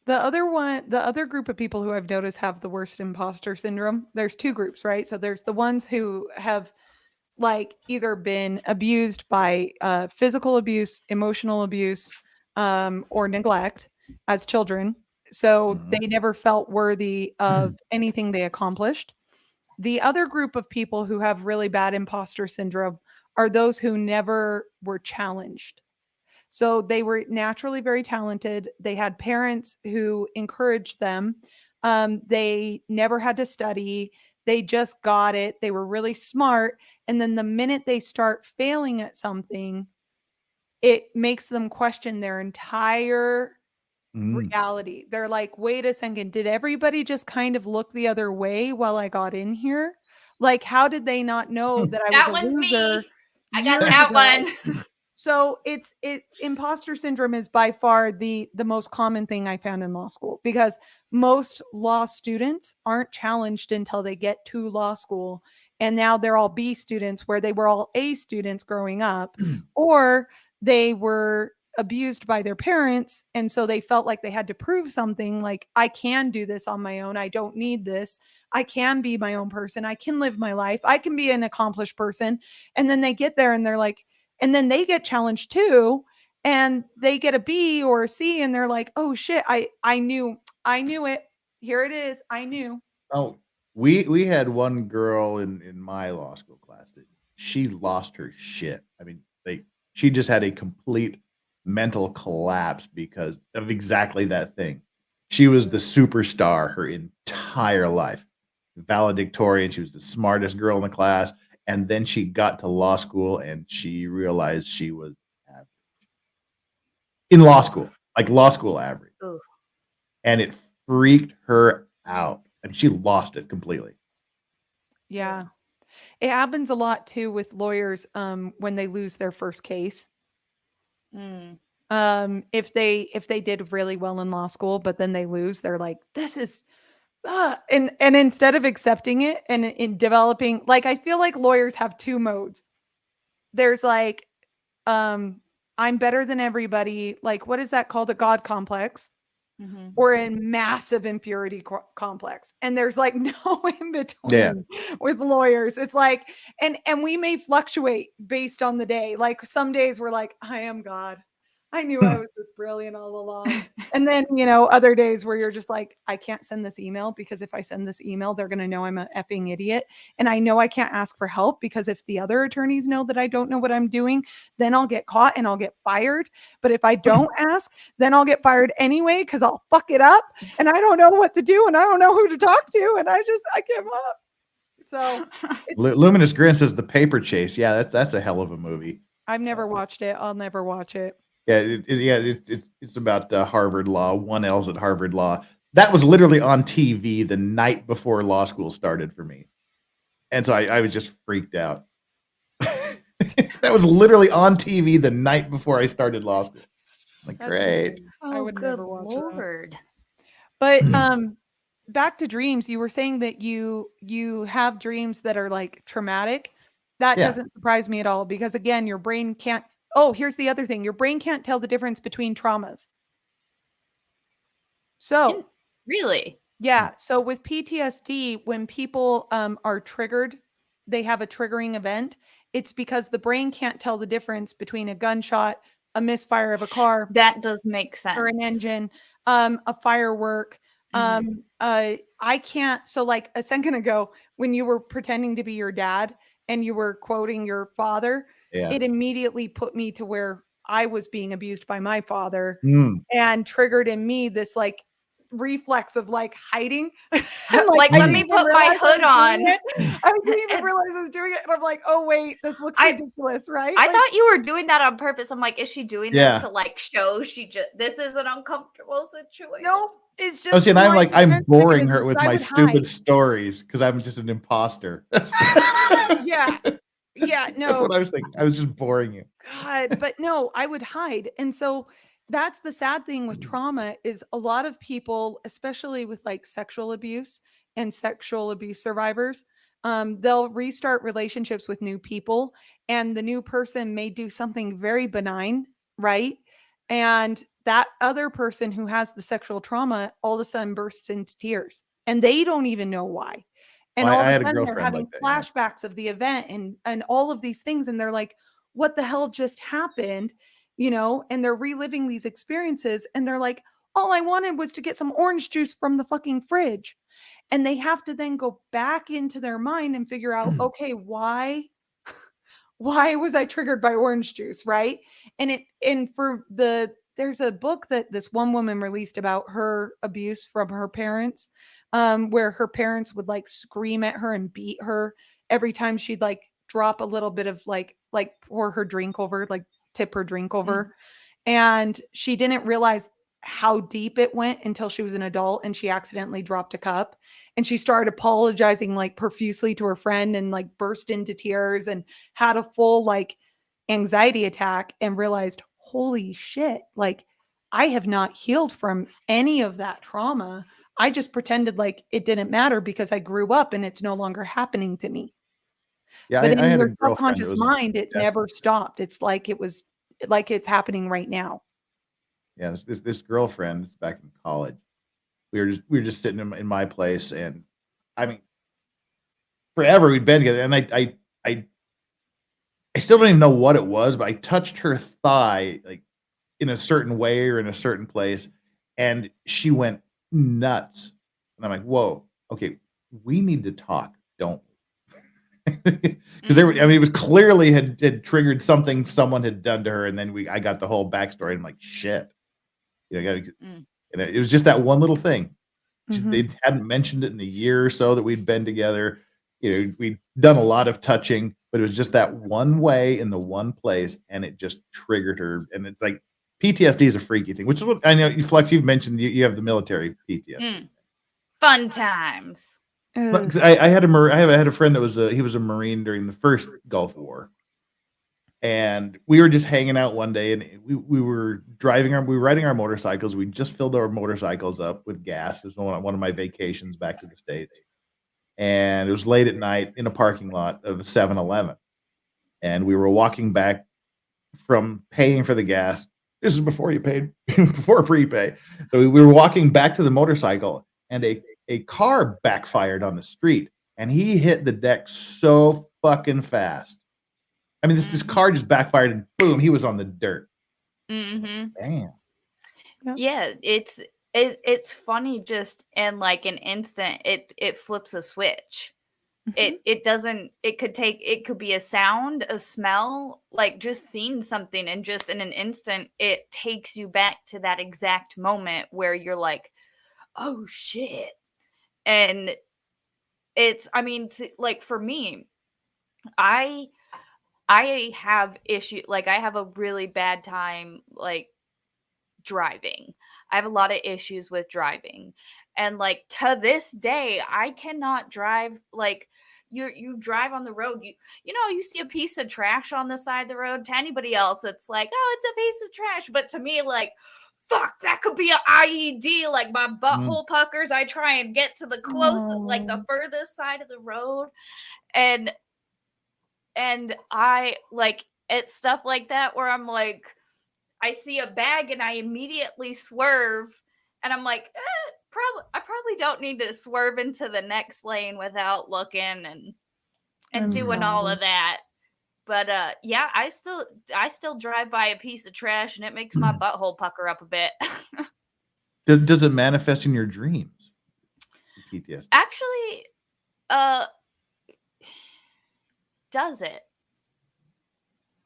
The other group of people who I've noticed have the worst imposter syndrome. There's two groups, right? So there's the ones who have like either been abused by physical abuse, emotional abuse, or neglect as children. So Mhm. they never felt worthy of anything they accomplished. The other group of people who have really bad imposter syndrome are those who never were challenged. So they were naturally very talented. They had parents who encouraged them. They never had to study. They just got it. They were really smart. And then the minute they start failing at something, it makes them question their entire Mm. reality. They're like, wait a second, did everybody just kind of look the other way while I got in here? Like, how did they not know that I was That a one's loser me. I got years that ago? one. So imposter syndrome is by far the most common thing I found in law school because most law students aren't challenged until they get to law school. And now they're all B students where they were all A students growing up, or they were abused by their parents. And so they felt like they had to prove something like, I can do this on my own. I don't need this. I can be my own person. I can live my life. I can be an accomplished person. And then they get there and they're like, and then they get challenged too, and they get a B or a C, and they're like, "Oh shit, I knew it. Here it is. I knew." Oh, we had one girl in my law school class that she lost her shit. I mean, she just had a complete mental collapse because of exactly that thing. She was the superstar her entire life, valedictorian. She was the smartest girl in the class, and then she got to law school and she realized she was average in law school, like law school average, Ooh. and it freaked her out, and she lost it completely. Yeah. It happens a lot too with lawyers when they lose their first case. Mm. If they did really well in law school, but then they lose, they're like, this is and instead of accepting it and in developing, like I feel like lawyers have two modes. There's like I'm better than everybody. Like, what is that called? A God complex Mhm. or a massive inferiority complex. And there's like no in between Yeah. with lawyers. It's like, and we may fluctuate based on the day. Like some days we're like, I am God. I knew I was this brilliant all along. And then, other days where you're just like, I can't send this email because if I send this email, they're going to know I'm an effing idiot. And I know I can't ask for help because if the other attorneys know that I don't know what I'm doing, then I'll get caught and I'll get fired. But if I don't ask, then I'll get fired anyway because I'll fuck it up and I don't know what to do and I don't know who to talk to. And I give up. So Luminous Grin says The Paper Chase. Yeah, that's a hell of a movie. I've never watched it. I'll never watch it. Yeah, it's about Harvard Law. 1L's at Harvard Law. That was literally on TV the night before law school started for me, and so I was just freaked out. That was literally on TV the night before I started law school. Like, That's great. insane. I Oh, would good never watch that. lord. But back to dreams, you were saying that you have dreams that are like traumatic. That Yeah. doesn't surprise me at all because again, your brain can't. Oh, here's the other thing. Your brain can't tell the difference between traumas. So, Really? yeah, so with PTSD, when people are triggered, they have a triggering event. It's because the brain can't tell the difference between a gunshot, a misfire of a car, That does make sense. or an engine, a firework. I can't. So, like a second ago, when you were pretending to be your dad and you were quoting your father, Yeah. it immediately put me to where I was being abused by my father Mm. and triggered in me this like reflex of like hiding. And, Like, I let didn't me even put my realize I hood was doing on. it. I didn't even And- realize I was doing it. And I'm like, oh, wait, this looks I- ridiculous, right? I Like, thought you were doing that on purpose. I'm like, is she doing Yeah. this to like show this is an uncomfortable situation? no, it's just. Oh, see, and I'm my like, I'm defense boring her mechanism, with I my would stupid hide. stories because I'm just an imposter. Yeah. Yeah, no. That's what I was thinking. I was just boring you. God, but no, I would hide. And so that's the sad thing with trauma is a lot of people, especially with like sexual abuse and sexual abuse survivors, they'll restart relationships with new people and the new person may do something very benign, right? And that other person who has the sexual trauma all of a sudden bursts into tears and they don't even know why. And Well, all I of had a a sudden they're girlfriend having like that, yeah. flashbacks of the event and all of these things. And they're like, what the hell just happened? You know, and they're reliving these experiences and they're like, all I wanted was to get some orange juice from the fucking fridge. And they have to then go back into their mind and figure out, okay, why was I triggered by orange juice, right? And there's a book that this one woman released about her abuse from her parents, where her parents would like scream at her and beat her every time she'd like drop a little bit of like pour her drink over, like tip her drink over. And she didn't realize how deep it went until she was an adult and she accidentally dropped a cup and she started apologizing like profusely to her friend and like burst into tears and had a full like anxiety attack and realized, holy shit, like I have not healed from any of that trauma. I just pretended like it didn't matter because I grew up and it's no longer happening to me. Yeah, But I in had a your girlfriend that subconscious was mind, it never definitely. stopped. It's like it was like it's happening right now. Yeah, this girlfriend back in college. We were just sitting in my place, and I mean, forever we'd been together, and I still don't even know what it was, but I touched her thigh like in a certain way or in a certain place, and she went nuts. And I'm like, whoa, okay, we need to talk, don't we? Because I mean, it was clearly had triggered something someone had done to her, and then I got the whole backstory. And I'm like, shit, you know, and it was just that one little thing. Mhm. They hadn't mentioned it in a year or so that we'd been together. You know, we'd done a lot of touching, but it was just that one way in the one place, and it just triggered her. And it's like PTSD is a freaky thing, which is what I know. Flex, you've mentioned you have the military PTSD. Fun times. Ugh. 'Cause I had a friend that was he was a Marine during the first Gulf War, and we were just hanging out one day, and we were riding our motorcycles. We just filled our motorcycles up with gas. It was one of my vacations back to the States, and it was late at night in a parking lot of a 7-Eleven, and we were walking back from paying for the gas. This is before you paid, before prepay. So we were walking back to the motorcycle, and a car backfired on the street, and he hit the deck so fucking fast. I mean, this car just backfired, and boom, he was on the dirt. Mm-hmm. Damn. Yeah, it's funny just in like an instant it flips a switch. It could be a sound, a smell, like just seeing something and just in an instant it takes you back to that exact moment where you're like, oh shit. And it's, I mean, like for me, I I have I have a really bad time like driving. I have a lot of issues with driving. And like to this day, I cannot drive like you drive on the road, you see a piece of trash on the side of the road. To anybody else, it's like, oh, it's a piece of trash. But to me, like, fuck, that could be an IED. Like my Mm. butthole puckers. I try and get to the closest, like the Oh. furthest side of the road. And I like it's stuff like that where I'm like, I see a bag and I immediately swerve, and I'm like, I probably don't need to swerve into the next lane without looking and I'm doing all sorry. of that. But yeah, I still drive by a piece of trash and it makes my butthole pucker up a bit. Does it manifest in your dreams? PTSD. Actually, uh does it?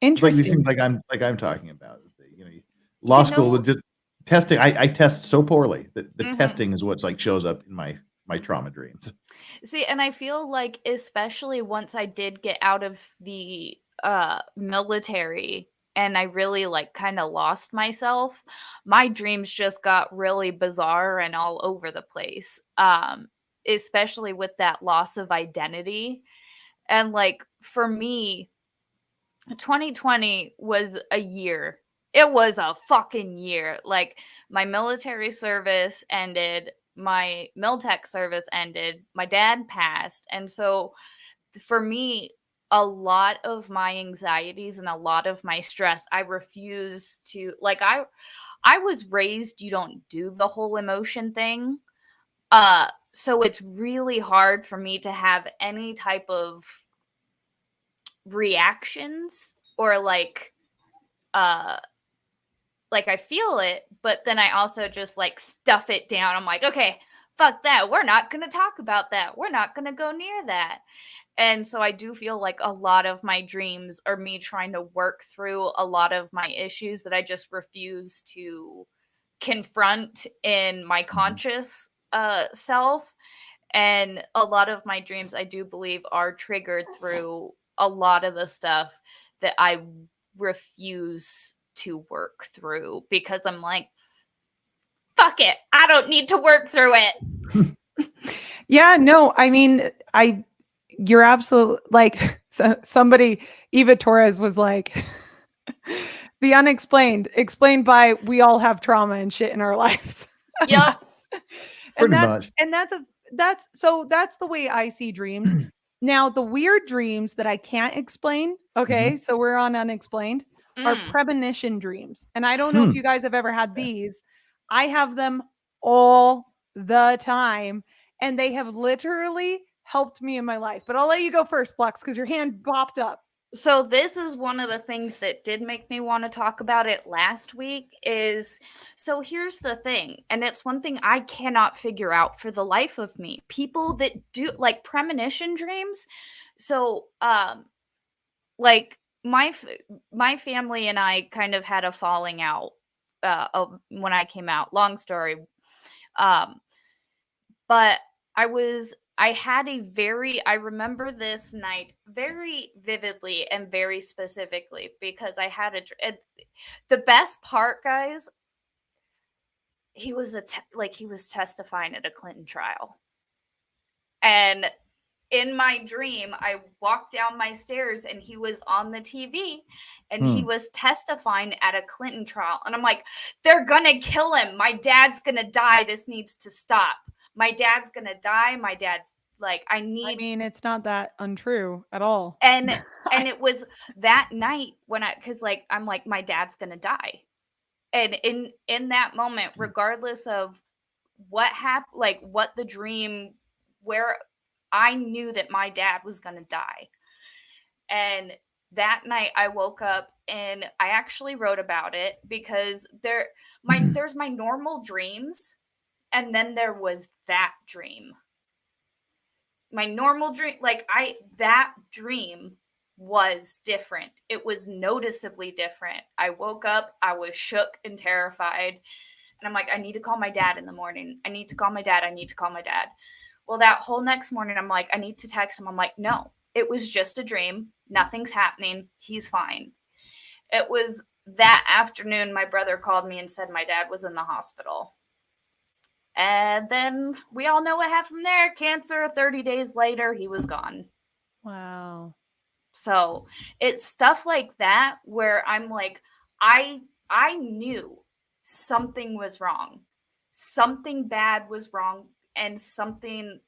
It's like these Interesting. things like I'm talking about. Law school with just testing. I test so poorly that the testing is what's like shows up in my trauma dreams. See, and I feel like especially once I did get out of the military and I really like kind of lost myself, my dreams just got really bizarre and all over the place. Especially with that loss of identity. And like for me, 2020 was a year. It was a fucking year. Like my military service ended, my Miltech service ended, my dad passed. And so for me, a lot of my anxieties and a lot of my stress, I refuse to like I was raised you don't do the whole emotion thing. So it's really hard for me to have any type of reactions or like I feel it, but then I also just like stuff it down. I'm like, okay, fuck that. We're not going to talk about that. We're not going to go near that. And so I do feel like a lot of my dreams are me trying to work through a lot of my issues that I just refuse to confront in my conscious self. And a lot of my dreams, I do believe, are triggered through a lot of the stuff that I refuse to work through because I'm like, fuck it. I don't need to work through it. Yeah, no, I mean, you're absolutely like somebody, Eva Torres was like, the unexplained, explained by we all have trauma and shit in our lives. Yep. and Pretty that much. and that's the way I see dreams. Now, the weird dreams that I can't explain, okay, so we're on unexplained, are premonition dreams. And I don't know if you guys have ever had these. I have them all the time, and they have literally helped me in my life. But I'll let you go first, Flux, because your hand popped up. So this is one of the things that did make me want to talk about it last week is so here's the thing, and it's one thing I cannot figure out for the life of me. People that do like premonition dreams. So like my family and I kind of had a falling out when I came out. Long story. But I remember this night very vividly and very specifically because I had the best part, guys, he was he was testifying at a Clinton trial. And in my dream, I walked down my stairs and he was on the TV and he was testifying at a Clinton trial. And I'm like, they're gonna kill him. My dad's gonna die. This needs to stop. My dad's gonna die. My dad's like, I mean, it's not that untrue at all. and it was that night when because like I'm like, my dad's gonna die. And in that moment, regardless of what happened, like what the dream, where I knew that my dad was going to die. And that night I woke up and I actually wrote about it because there's my normal dreams. And then there was that dream. My normal dream, that dream was different. It was noticeably different. I woke up, I was shook and terrified. And I'm like, I need to call my dad in the morning. I need to call my dad. I need to call my dad. Well, that whole next morning, I'm like, I need to text him. I'm like, no, It was just a dream. Nothing's happening. He's fine. It was that afternoon my brother called me and said my dad was in the hospital. And then we all know what happened there. Cancer, 30 days later, he was gone. Wow. So it's stuff like that where I'm like, I knew something was wrong. Something bad was wrong, and something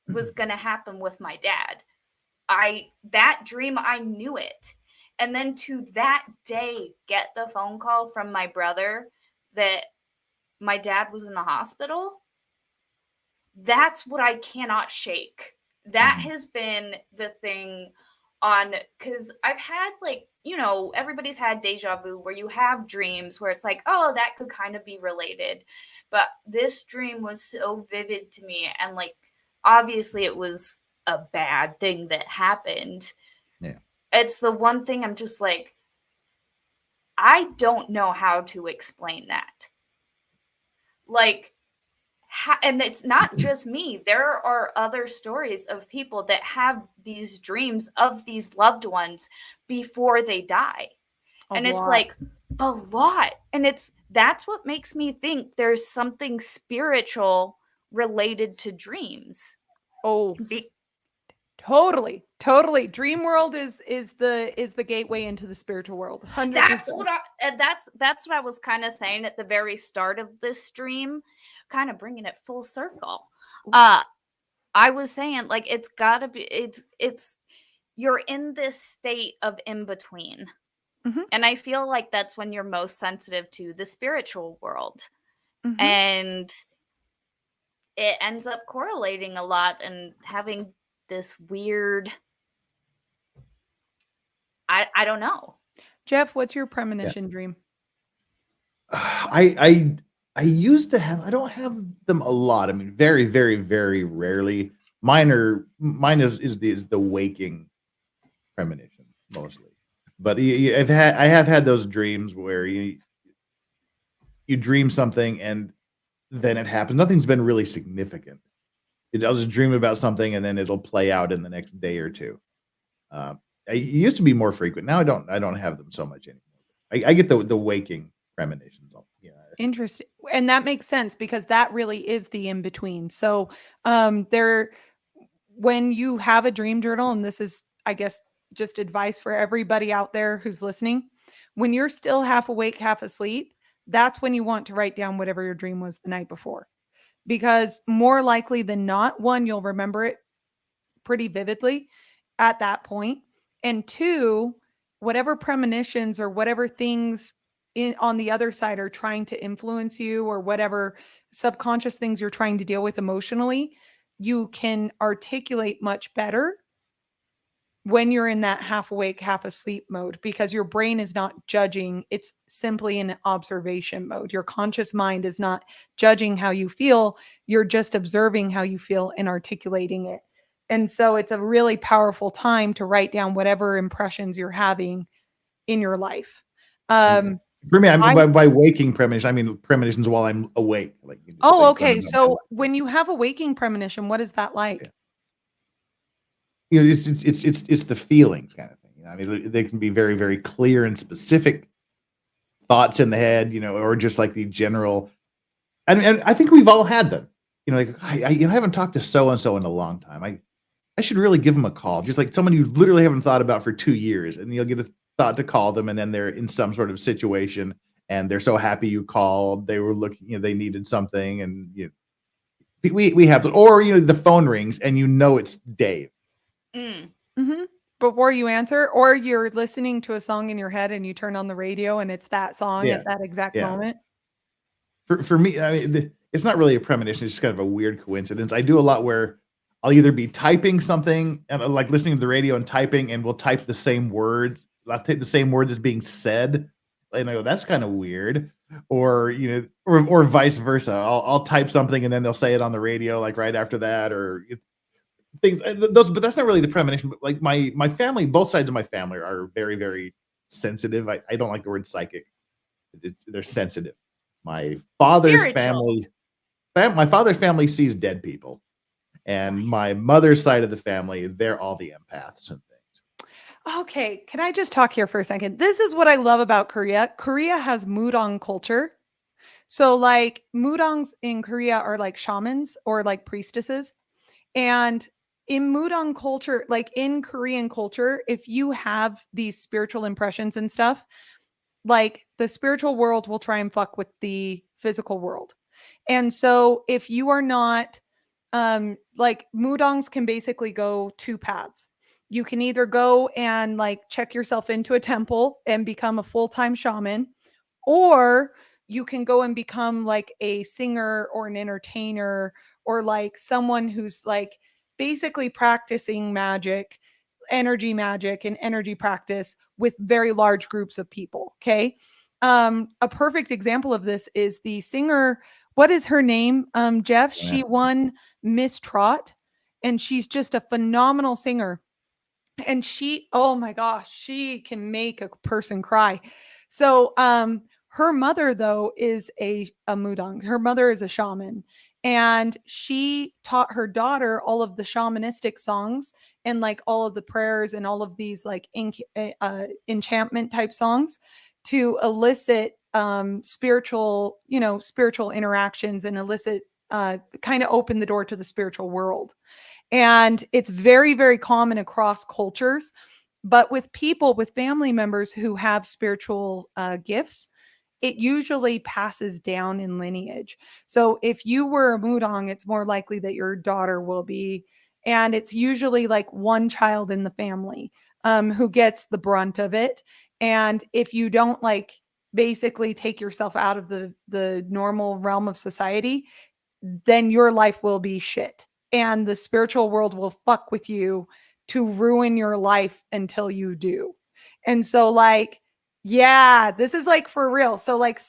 was gonna happen with my dad. That dream, I knew it. And then to that day get the phone call from my brother that my dad was in the hospital, that's what I cannot shake. That Mhm. has been the thing on, because I've had, like, everybody's had deja vu where you have dreams where it's like, oh, that could kind of be related. But this dream was so vivid to me. And, like, obviously it was a bad thing that happened. Yeah. It's the one thing I'm just like, I don't know how to explain that. Like, and it's not just me. There are other stories of people that have these dreams of these loved ones before they die. And it's like a lot. And that's what makes me think there's something spiritual related to dreams. Oh, Be- totally. Dream world is the gateway into the spiritual world. 100%. that's what I was kind of saying at the very start of this stream, kind of bringing it full circle. I was saying, like, it's gotta be, it's you're in this state of in between. Mhm. And I feel like that's when you're most sensitive to the spiritual world. Mhm. And it ends up correlating a lot and having this weird, I don't know. Jeff, what's your premonition dream? I used to have. I don't have them a lot. I mean, very, very, very rarely. Mine is the waking premonition mostly. But I have had those dreams where you dream something and then it happens. Nothing's been really significant. I'll just dream about something and then it'll play out in the next day or two. It used to be more frequent. Now I don't have them so much anymore. I get the waking premonitions. Yeah. Interesting. And that makes sense because that really is the in between. So, when you have a dream journal, and this is, I guess, just advice for everybody out there who's listening, when you're still half awake, half asleep, that's when you want to write down whatever your dream was the night before. Because more likely than not, one, you'll remember it pretty vividly at that point. And two, whatever premonitions or whatever things on the other side are trying to influence you, or whatever subconscious things you're trying to deal with emotionally, you can articulate much better when you're in that half awake, half asleep mode, because your brain is not judging. It's simply in observation mode. Your conscious mind is not judging how you feel. You're just observing how you feel and articulating it. And so it's a really powerful time to write down whatever impressions you're having in your life. For me, by waking premonition, I mean premonitions while I'm awake. Like, oh, okay. So when you have a waking premonition, what is that like? It's the feelings kind of thing. I mean, they can be very, very clear and specific thoughts in the head, or just like the general. And I think we've all had them. Like I haven't talked to so and so in a long time. I should really give them a call. Just like someone you literally haven't thought about for 2 years, and you'll get a thought to call them, and then they're in some sort of situation, and they're so happy you called. They were looking, they needed something, and we have, or the phone rings, and it's Dave. Mm-hmm. Before you answer, or you're listening to a song in your head and you turn on the radio and it's that song at that exact moment. For me, I mean, it's not really a premonition. It's just kind of a weird coincidence. I do a lot where I'll either be typing something and like listening to the radio and typing, and we'll type the same word. I'll take the same word that's being said, and I go, that's kind of weird. Or or vice versa. I'll type something and then they'll say it on the radio like right after that, or things. But that's not really the premonition. But like my family, both sides of my family are very, very sensitive. I don't like the word psychic. They're sensitive. My father's family sees dead people, And Nice. my mother's side of the family, they're all the empaths and things. Okay, can I just talk here for a second? This is what I love about Korea. Korea has mudang culture. So like mudangs in Korea are like shamans or like priestesses. And in mudang culture, like in Korean culture, if you have these spiritual impressions and stuff, like the spiritual world will try and fuck with the physical world. And so if you are not like mudangs can basically go two paths. You can either go and like check yourself into a temple and become a full-time shaman, or you can go and become like a singer or an entertainer or like someone who's like basically practicing magic, energy magic and energy practice with very large groups of people. Okay. A perfect example of this is the singer. What is her name? Jeff, Yeah. she won Miss Trot and she's just a phenomenal singer. And she, oh my gosh, she can make a person cry. So her mother though is a mudang. Her mother is a shaman, and she taught her daughter all of the shamanistic songs and like all of the prayers and all of these like enchantment type songs to elicit spiritual, spiritual interactions and elicit kind of open the door to the spiritual world. And it's very, very common across cultures. But with people, with family members who have spiritual gifts, it usually passes down in lineage. So if you were a mudang, it's more likely that your daughter will be. And it's usually like one child in the family who gets the brunt of it. And if you don't like basically take yourself out of the normal realm of society, then your life will be shit. And the spiritual world will fuck with you to ruin your life until you do. And so, like, yeah, this is like for real. So, like,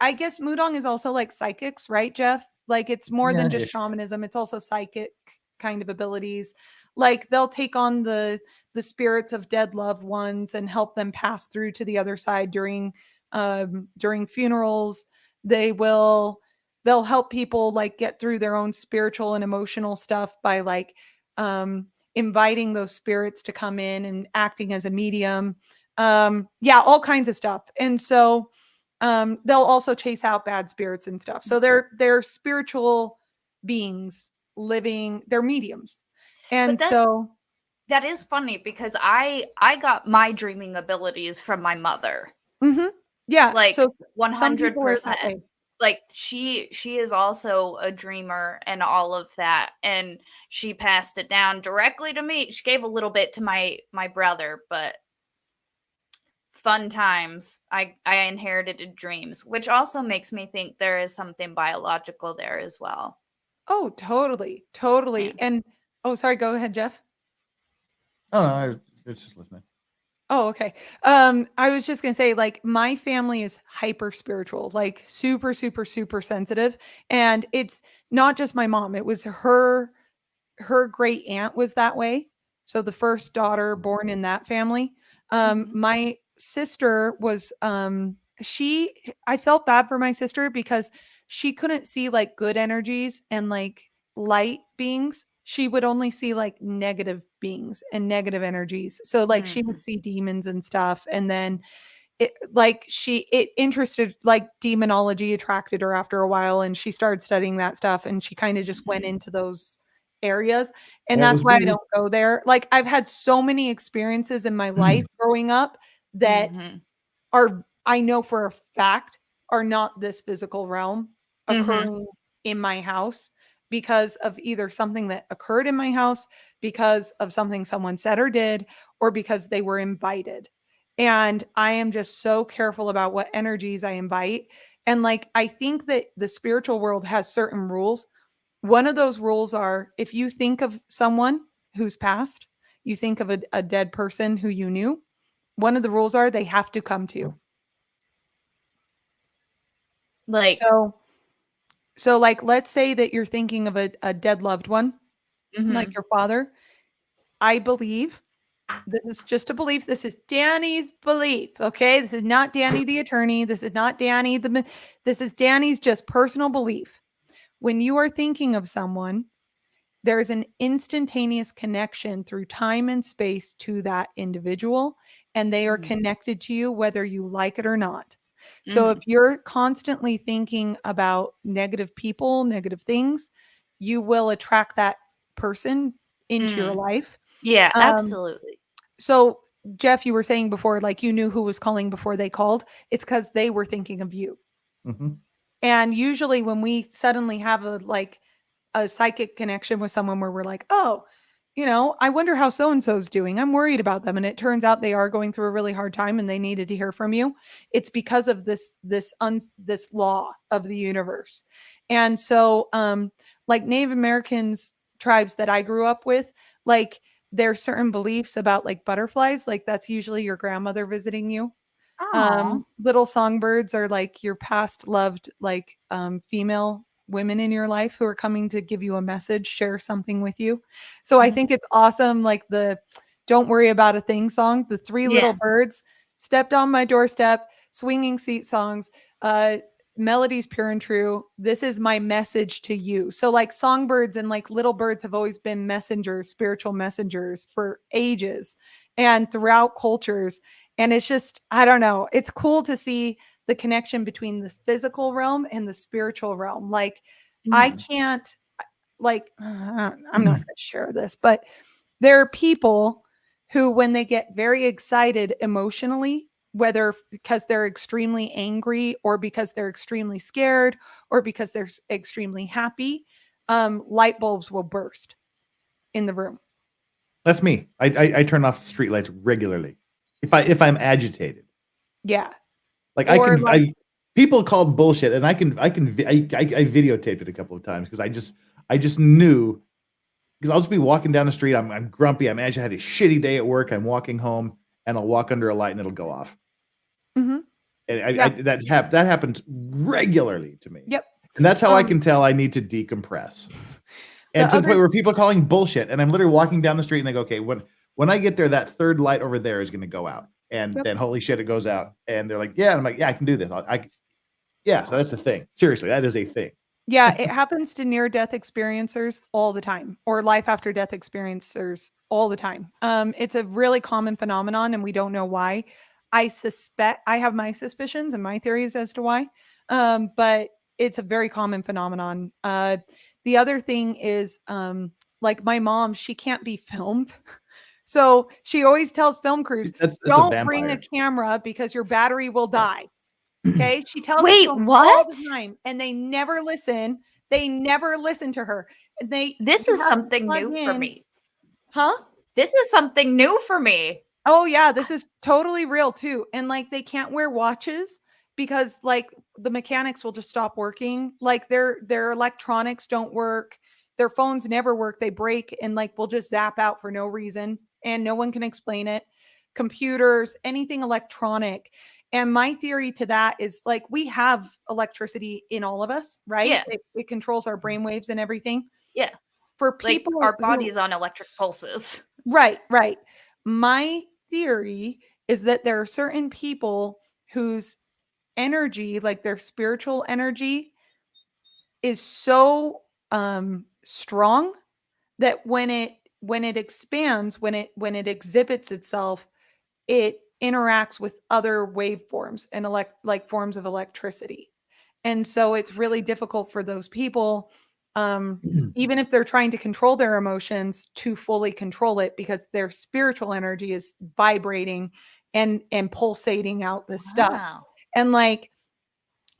I guess Mudong is also like psychics, right, Jeff? Like, it's more than just ish. shamanism, it's also psychic kind of abilities. Like, they'll take on the spirits of dead loved ones and help them pass through to the other side during funerals. They'll help people like get through their own spiritual and emotional stuff by like inviting those spirits to come in and acting as a medium. Yeah, all kinds of stuff. And so they'll also chase out bad spirits and stuff. So they're spiritual beings living, they're mediums. And But so that is funny because I got my dreaming abilities from my mother. yeah, Like so some people are that 100%. way. Like she is also a dreamer and all of that, and she passed it down directly to me. She gave a little bit to my brother, but fun times. I inherited dreams, which also makes me think there is something biological there as well. Oh, totally. Totally. Yeah. And oh, sorry, go ahead, Jeff. Oh, no, I was just listening. Oh, okay. I was just gonna say, like, my family is hyper spiritual, like super, super, super sensitive. And it's not just my mom, it was her great aunt was that way. So the first daughter born in that family. Mhm. My sister was she I felt bad for my sister because she couldn't see like good energies and like light beings. She would only see like negative beings and negative energies. So like she would Mhm. see demons and stuff. And then it interested, like demonology attracted her after a while, and she started studying that stuff, and she kind of just went Mhm. into those areas. And That that's was why I me. don't go there. Like I've had so many experiences in my life growing up that Mhm. are, I know for a fact, are not this physical realm Mhm. occurring in my house because of either something that occurred in my house, because of something someone said or did, or because they were invited. And I am just so careful about what energies I invite. And like, I think that the spiritual world has certain rules. One of those rules are if you think of someone who's passed, you think of a dead person who you knew, one of the rules are they have to come to you. Like, So like, let's say that you're thinking of a dead loved one, like mhm. your father. I believe, this is just a belief. This is Danny's belief. Okay. This is not Danny the attorney. This is not Danny this is Danny's just personal belief. When you are thinking of someone, there's an instantaneous connection through time and space to that individual, and they are Mhm. connected to you whether you like it or not. So Mhm. if you're constantly thinking about negative people, negative things, you will attract that person into your Mm. life. Yeah, Um, absolutely. So, Jeff, you were saying before, like you knew who was calling before they called. It's because they were thinking of you. Hmm. And usually, when we suddenly have a psychic connection with someone where we're like, oh, I wonder how so and so's doing. I'm worried about them, and it turns out they are going through a really hard time, and they needed to hear from you. It's because of this law of the universe. And so, like Native Americans tribes that I grew up with, like there are certain beliefs about like butterflies, like that's usually your grandmother visiting you. Aw. Little songbirds are like your past loved, like female women in your life who are coming to give you a message, share something with you. So I Mhm. think it's awesome. Like the Don't Worry About a Thing song, the three little Yeah. birds stepped on my doorstep, swinging seat songs, melodies pure and true. This is my message to you. So like songbirds and like little birds have always been messengers, spiritual messengers for ages and throughout cultures. And it's just, I don't know, it's cool to see the connection between the physical realm and the spiritual realm. Like, I Mhm. can't, like, I'm not going to share this, but there are people who, when they get very excited emotionally, whether because they're extremely angry or because they're extremely scared or because they're extremely happy, light bulbs will burst in the room. That's me. I turn off streetlights regularly if I'm agitated. Yeah. Like Or like, people called bullshit, and I videotaped it a couple of times because I just knew, because I'll just be walking down the street. I'm grumpy. I imagine I had a shitty day at work. I'm walking home, and I'll walk under a light, and it'll go off. mhm, And yeah, that happens regularly to me, yep. and that's how I Um, can tell I need to decompress. the And to the other point where people are calling bullshit, and I'm literally walking down the street, and I go, okay, when I get there, that third light over there is going to go out, and Yep. then holy shit, it goes out, and they're like, yeah, and I'm like, yeah, I can do this. Yeah, so that's the thing. Seriously, that is a thing. Yeah, it happens to near death experiencers all the time, or life after death experiencers all the time. It's a really common phenomenon, and we don't know why. I have my suspicions and my theories as to why, but it's a very common phenomenon. The other thing is, like my mom, she can't be filmed. So she always tells film crews, That's a don't bring a vampire. camera because your battery will Yeah. die. Okay, she tells it to Wait, them all what? the time, and they never listen. They never listen to her. And This you is have to something plug new for in, me. huh? This is something new for me. Oh yeah, this is totally real too. And like they can't wear watches because like the mechanics will just stop working. Like their electronics don't work. Their phones never work. They break and like will just zap out for no reason and no one can explain it. Computers, anything electronic. And my theory to that is like we have electricity in all of us, right? Yeah. It controls our brainwaves and everything. Yeah. For Like people our who body's on electric pulses. Right, right. My theory is that there are certain people whose energy, like their spiritual energy, is so strong that when it expands, when it exhibits itself, it interacts with other waveforms and like forms of electricity. And so it's really difficult for those people, even if they're trying to control their emotions, to fully control it because their spiritual energy is vibrating and pulsating out this stuff. Wow. And like,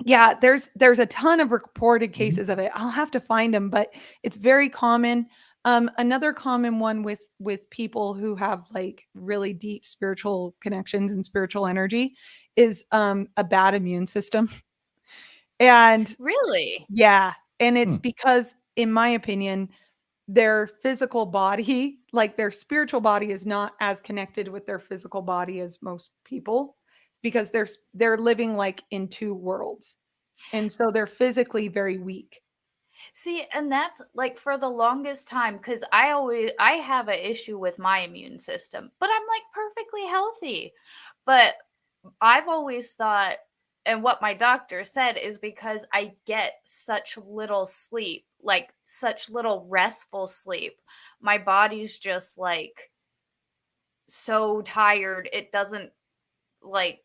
yeah, there's a ton of reported cases of it. I'll have to find them, but it's very common. Another common one with people who have like really deep spiritual connections and spiritual energy is a bad immune system. And Really? yeah, and it's Hmm. because, in my opinion, their physical body, like their spiritual body, is not as connected with their physical body as most people because they're living like in two worlds. And so they're physically very weak. See, and that's like for the longest time because I have an issue with my immune system, but I'm like perfectly healthy. But I've always thought, and what my doctor said is because I get such little sleep like such little restful sleep. My body's just like so tired. It doesn't like,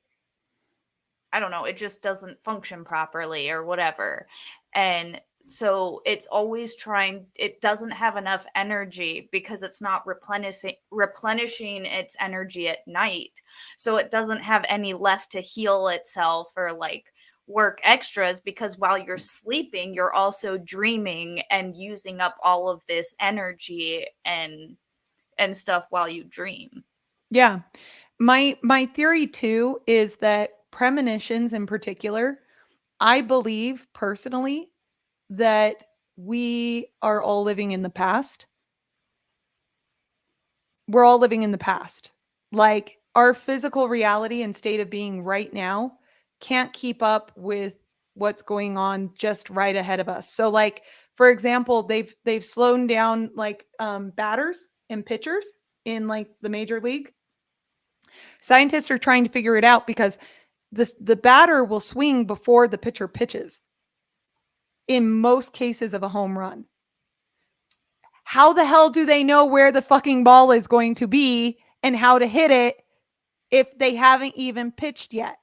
I don't know, it just doesn't function properly or whatever. And so it's always trying, it doesn't have enough energy because it's not replenishing its energy at night. So it doesn't have any left to heal itself or like work extras, because while you're sleeping, you're also dreaming and using up all of this energy and stuff while you dream. Yeah. My theory too is that premonitions in particular, I believe personally that we are all living in the past. We're all living in the past. Like our physical reality and state of being right now can't keep up with what's going on just right ahead of us. So like for example, they've slowed down like batters and pitchers in like the major league. Scientists are trying to figure it out because the batter will swing before the pitcher pitches in most cases of a home run. How the hell do they know where the fucking ball is going to be and how to hit it if they haven't even pitched yet?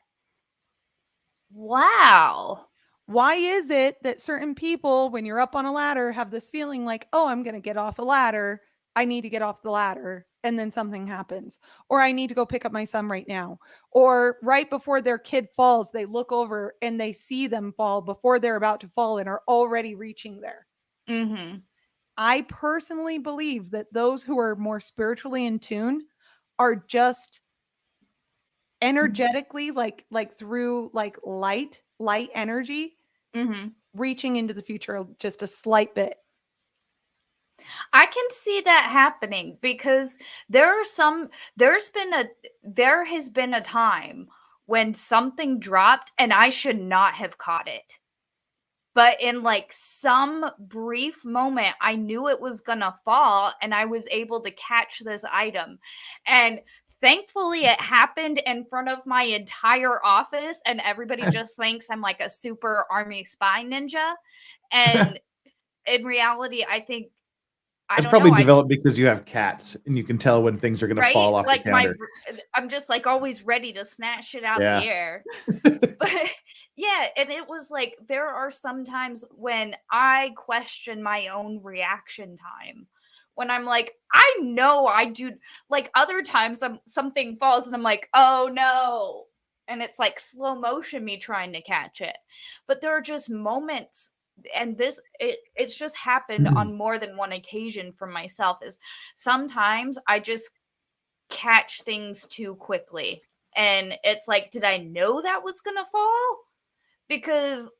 Wow. Why is it that certain people, when you're up on a ladder, have this feeling like, oh, I'm going to get off a ladder. I need to get off the ladder. And then something happens. Or I need to go pick up my son right now. Or right before their kid falls, they look over and they see them fall before they're about to fall and are already reaching there. Mm-hmm. I personally believe that those who are more spiritually in tune are just energetically like through like light energy Mm-hmm. reaching into the future just a slight bit. I can see that happening because there has been a time when something dropped and I should not have caught it. But in like some brief moment, I knew it was gonna fall and I was able to catch this item. And thankfully it happened in front of my entire office and everybody just thinks I'm like a super army spy ninja. And in reality, I think I It's don't probably know. developed because you have cats and you can tell when things are going to Right? fall off Like the counter. I'm just like always ready to snatch shit out Yeah. the air. But yeah, and it was like there are some times when I question my own reaction time. When I'm like, I know I do, like other times something falls and I'm like, oh no. And it's like slow motion me trying to catch it. But there are just moments, and it's just happened on more than one occasion for myself, is sometimes I just catch things too quickly. And it's like, did I know that was gonna fall? Because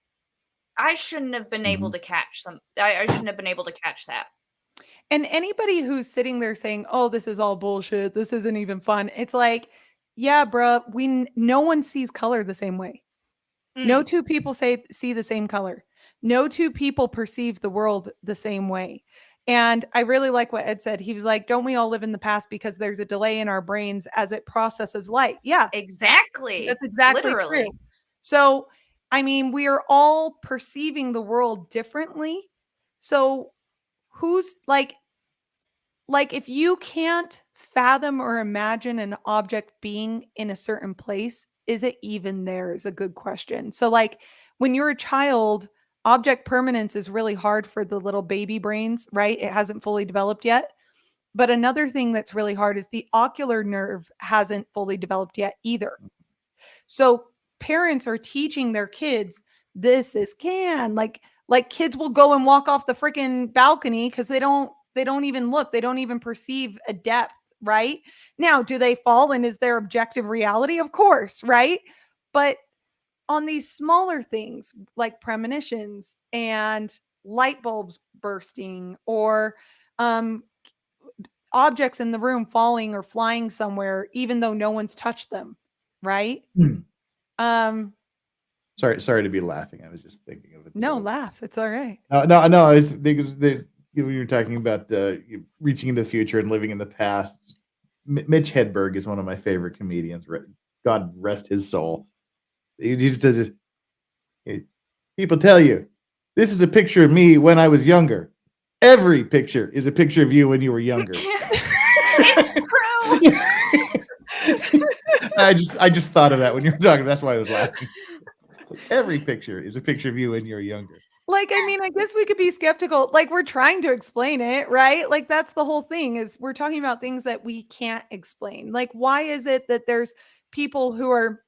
I shouldn't have been able to catch I shouldn't have been able to catch that. And anybody who's sitting there saying, oh, this is all bullshit, this isn't even fun, it's like, yeah, bruh, no one sees color the same way. No two people see the same color. No two people perceive the world the same way. And I really like what Ed said. He was like, don't we all live in the past because there's a delay in our brains as it processes light? Yeah, Exactly. that's exactly Literally. true. So, I mean, we are all perceiving the world differently. So, who's like if you can't fathom or imagine an object being in a certain place, is it even there is a good question. So like when you're a child, object permanence is really hard for the little baby brains, right? It hasn't fully developed yet. But another thing that's really hard is the ocular nerve hasn't fully developed yet either. So parents are teaching their kids this is can like kids will go and walk off the freaking balcony because they don't even look, they don't even perceive a depth, right? Now, do they fall and is there objective reality? Of course, right? But on these smaller things like premonitions and light bulbs bursting or objects in the room falling or flying somewhere even though no one's touched them, right? Um Sorry to be laughing. I was just thinking of it. no, laugh, it's all right. No. I just think you were talking about reaching into the future and living in the past. Mitch Hedberg is one of my favorite comedians. God rest his soul. He just does it. People tell you This is a picture of me when I was younger. Every picture is a picture of you when you were younger. It's true. I just thought of that when you were talking. That's why I was laughing. It's like every picture is a picture of you when you were younger. Like, I mean, I guess we could be skeptical. Like, we're trying to explain it, right? Like, that's the whole thing is we're talking about things that we can't explain. Like, why is it that there's people who are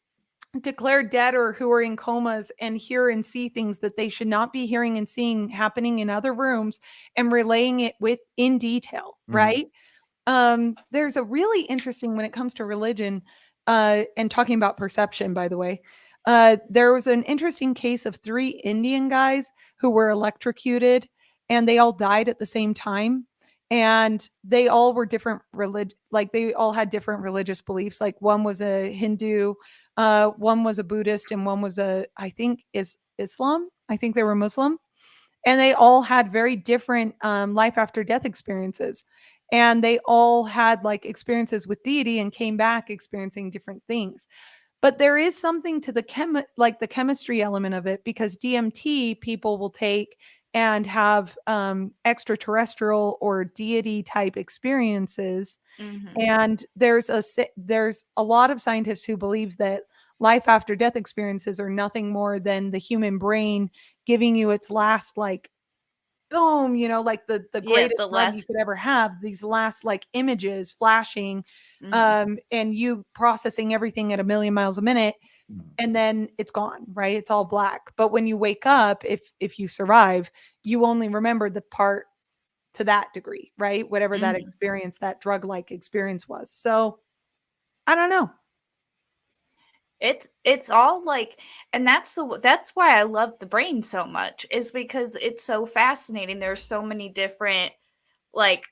declared dead or who are in comas and hear and see things that they should not be hearing and seeing happening in other rooms and relaying it with in detail, right? There's a really interesting when it comes to religion, and talking about perception, by the way. There was an interesting case of 3 Indian guys who were electrocuted and they all died at the same time. And they all were different like they all had different religious beliefs. Like one was a Hindu, one was a Buddhist, and one was I think is Islam. I think they were Muslim, and they all had very different life after death experiences, and they all had like experiences with deity and came back experiencing different things. But there is something to the chemistry element of it, because DMT people will take and have extraterrestrial or deity type experiences. Mhm. And there's a lot of scientists who believe that life after death experiences are nothing more than the human brain giving you its last like boom, like the Yeah, greatest the drug you last. could ever have, these last like images flashing, Mhm. and you processing everything at a million miles a minute, Mhm. and then it's gone, right? It's all black. But when you wake up, if you survive, you only remember the part to that degree, right? Whatever that Mhm. experience, that drug-like experience was. So I don't know. It's all like, and that's why I love the brain so much, is because it's so fascinating. There's so many different, like,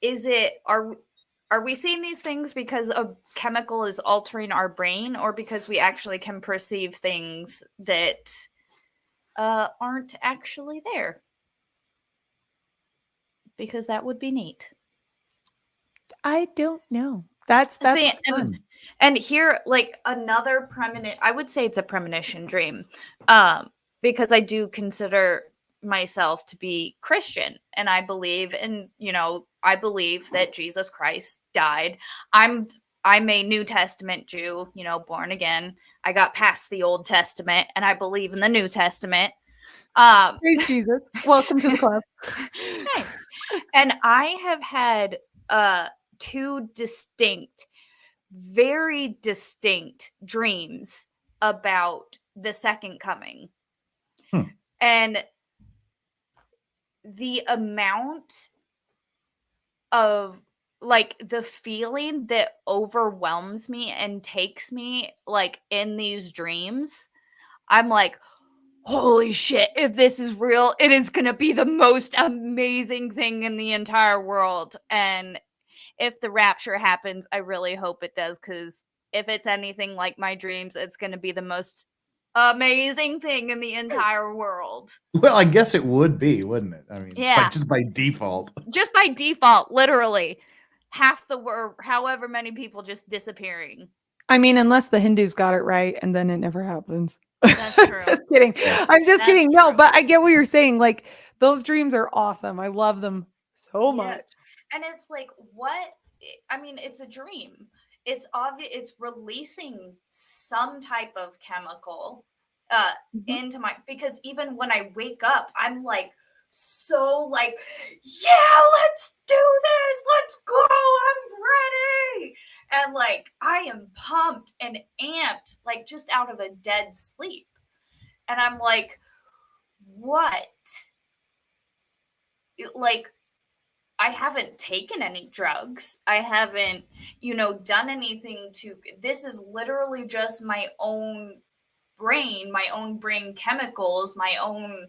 is it are we seeing these things because a chemical is altering our brain, or because we actually can perceive things that aren't actually there? Because that would be neat. I don't know. That's See, what's fun. and here, like, another I would say it's a premonition dream, because I do consider myself to be Christian, and I believe in, I believe that Jesus Christ died. I'm I'm a New Testament Jew, born again. I got past the Old Testament, and I believe in the New Testament. Um, Praise Jesus. Welcome to the club. Thanks. And I have had 2 distinct, very distinct dreams about the second coming. Hmm. And the amount of, like, the feeling that overwhelms me and takes me, like, in these dreams, I'm like, holy shit, if this is real, it is going to be the most amazing thing in the entire world. And if the rapture happens, I really hope it does, because if it's anything like my dreams, it's going to be the most amazing thing in the entire world. Well, I guess it would be, wouldn't it? I mean, Yeah. just by default. Just by default, literally. Half the world, however many people just disappearing. I mean, unless the Hindus got it right, and then it never happens. That's true. Just kidding. Yeah. I'm just That's kidding. No, true. but I get what you're saying. Like, those dreams are awesome. I love them so Yeah. much. And it's like, what? I mean, it's a dream. It's obvious. It's releasing some type of chemical Mhm. into my, because even when I wake up, I'm like, so like, yeah, let's do this. Let's go. I'm ready. And like, I am pumped and amped, like just out of a dead sleep. And I'm like, what? Like, I haven't taken any drugs. I haven't, done anything to, this is literally just my own brain chemicals, my own,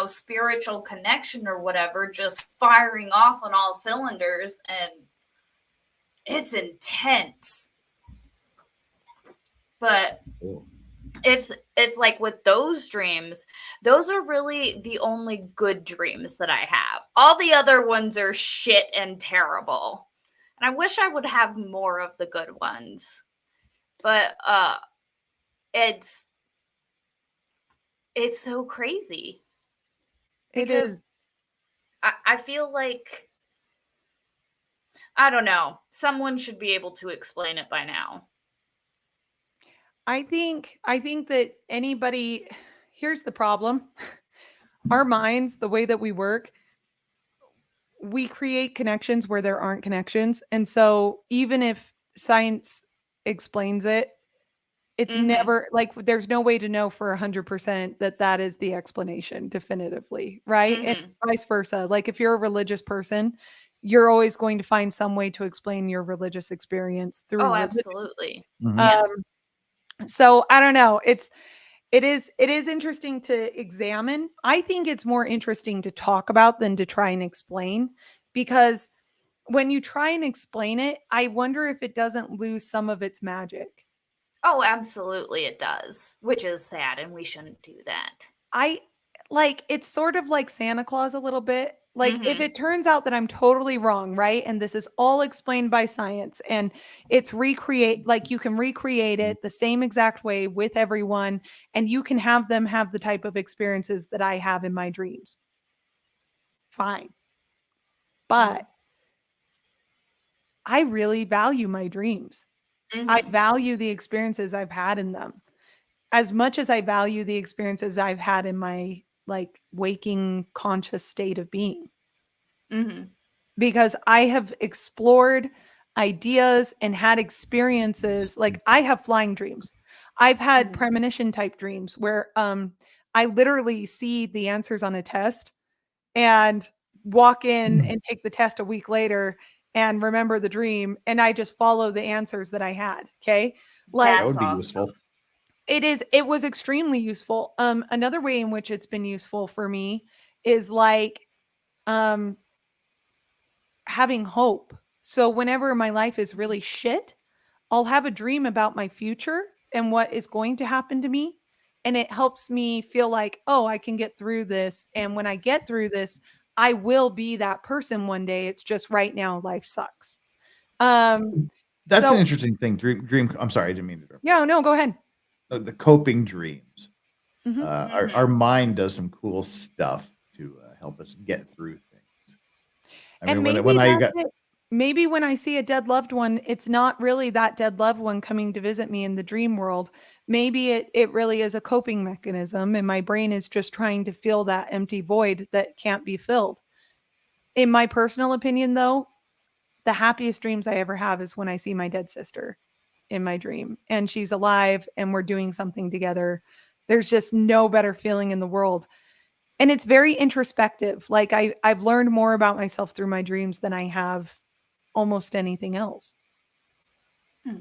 spiritual connection or whatever, just firing off on all cylinders. And it's intense. But Cool. it's like with those dreams, those are really the only good dreams that I have. All the other ones are shit and terrible. And I wish I would have more of the good ones. But it's It's so crazy. It Because is. I feel like, I don't know, someone should be able to explain it by now. I think that anybody, here's the problem. Our minds, the way that we work, we create connections where there aren't connections. And so even if science explains it, it's Mhm. never like there's no way to know for 100% that that is the explanation definitively, right? And Mhm. vice versa. Like if you're a religious person, you're always going to find some way to explain your religious experience through Oh, religion. absolutely. Mhm. Yeah. So I don't know. It is interesting to examine. I think it's more interesting to talk about than to try and explain, because when you try and explain it, I wonder if it doesn't lose some of its magic. Oh, absolutely it does, which is sad, and we shouldn't do that. I like it's sort of like Santa Claus a little bit. Like if Mhm. it turns out that I'm totally wrong, right? And this is all explained by science and it's recreate like you can recreate it the same exact way with everyone and you can have them have the type of experiences that I have in my dreams. Fine. But Mhm. I really value my dreams. I Mhm. value the experiences I've had in them as much as I value the experiences I've had in my like waking conscious state of being, Mhm. because I have explored ideas and had experiences. Like I have flying dreams. I've had Mhm. premonition type dreams where I literally see the answers on a test and walk in and take the test a week later and remember the dream and I just follow the answers that I had. Okay? Like That That's would be awesome. useful. it was extremely useful. Another way in which it's been useful for me is like um having hope. So whenever my life is really shit, I'll have a dream about my future and what is going to happen to me. And it helps me feel like, oh, I can get through this. And when I get through this, I will be that person one day. It's just right now, life sucks. Um, That's an so interesting thing. Dream. I'm sorry, I didn't mean to interrupt. yeah, no, go ahead. The coping dreams. Mhm. Our mind does some cool stuff to help us get through things. I And mean, maybe when I that's got it. Maybe when I see a dead loved one, it's not really that dead loved one coming to visit me in the dream world. Maybe it really is a coping mechanism and my brain is just trying to fill that empty void that can't be filled. In my personal opinion though, the happiest dreams I ever have is when I see my dead sister in my dream and she's alive and we're doing something together. There's just no better feeling in the world. And it's very introspective. Like I've learned more about myself through my dreams than I have almost anything else. Hmm.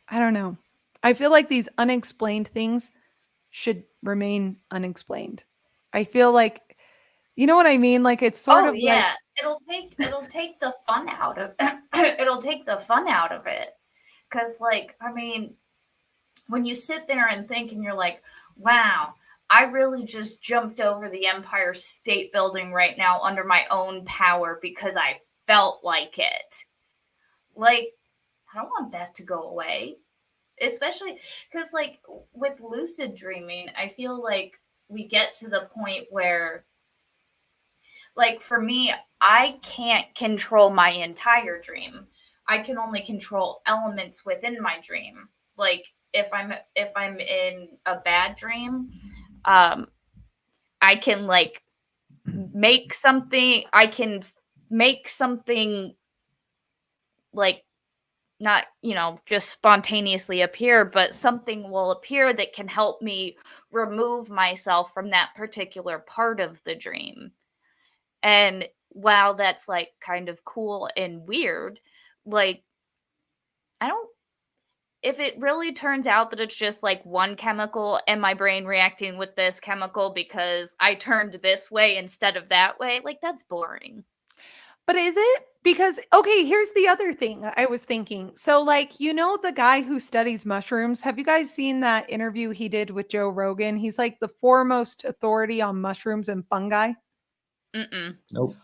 I don't know. I feel like these unexplained things should remain unexplained. I feel like, you know what I mean? Like it's sort Oh of like, yeah, it'll take the fun out of it'll take the fun out of it. Cause like, I mean, when you sit there and think and you're like, wow, I really just jumped over the Empire State Building right now under my own power because I felt like it. Like, I don't want that to go away. Especially because, like, with lucid dreaming, I feel like we get to the point where, like, for me, I can't control my entire dream. I can only control elements within my dream. Like, if I'm in a bad dream, um, I can like make something. I can make something like not just spontaneously appear, but something will appear that can help me remove myself from that particular part of the dream. And while that's like kind of cool and weird, like I don't if it really turns out that it's just like one chemical and my brain reacting with this chemical because I turned this way instead of that way, like that's boring. but is it? Because, okay, here's the other thing I was thinking. So, like, the guy who studies mushrooms, have you guys seen that interview he did with Joe Rogan? He's like the foremost authority on mushrooms and fungi. Mm-mm. nope.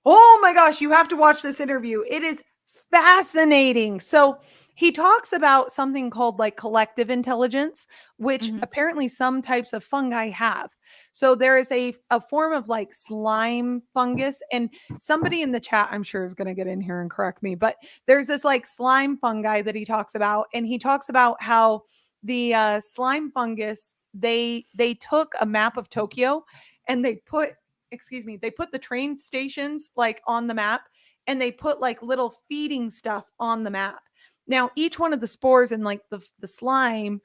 Oh my gosh, you have to watch this interview. It is fascinating. So he talks about something called like collective intelligence, which Mhm. apparently some types of fungi have. So there is a form of like slime fungus, and somebody in the chat, I'm sure, is going to get in here and correct me, but there's this like slime fungi that he talks about, and he talks about how the slime fungus, they took a map of Tokyo and they put the train stations like on the map, and they put like little feeding stuff on the map. Now, each one of the spores and like the slime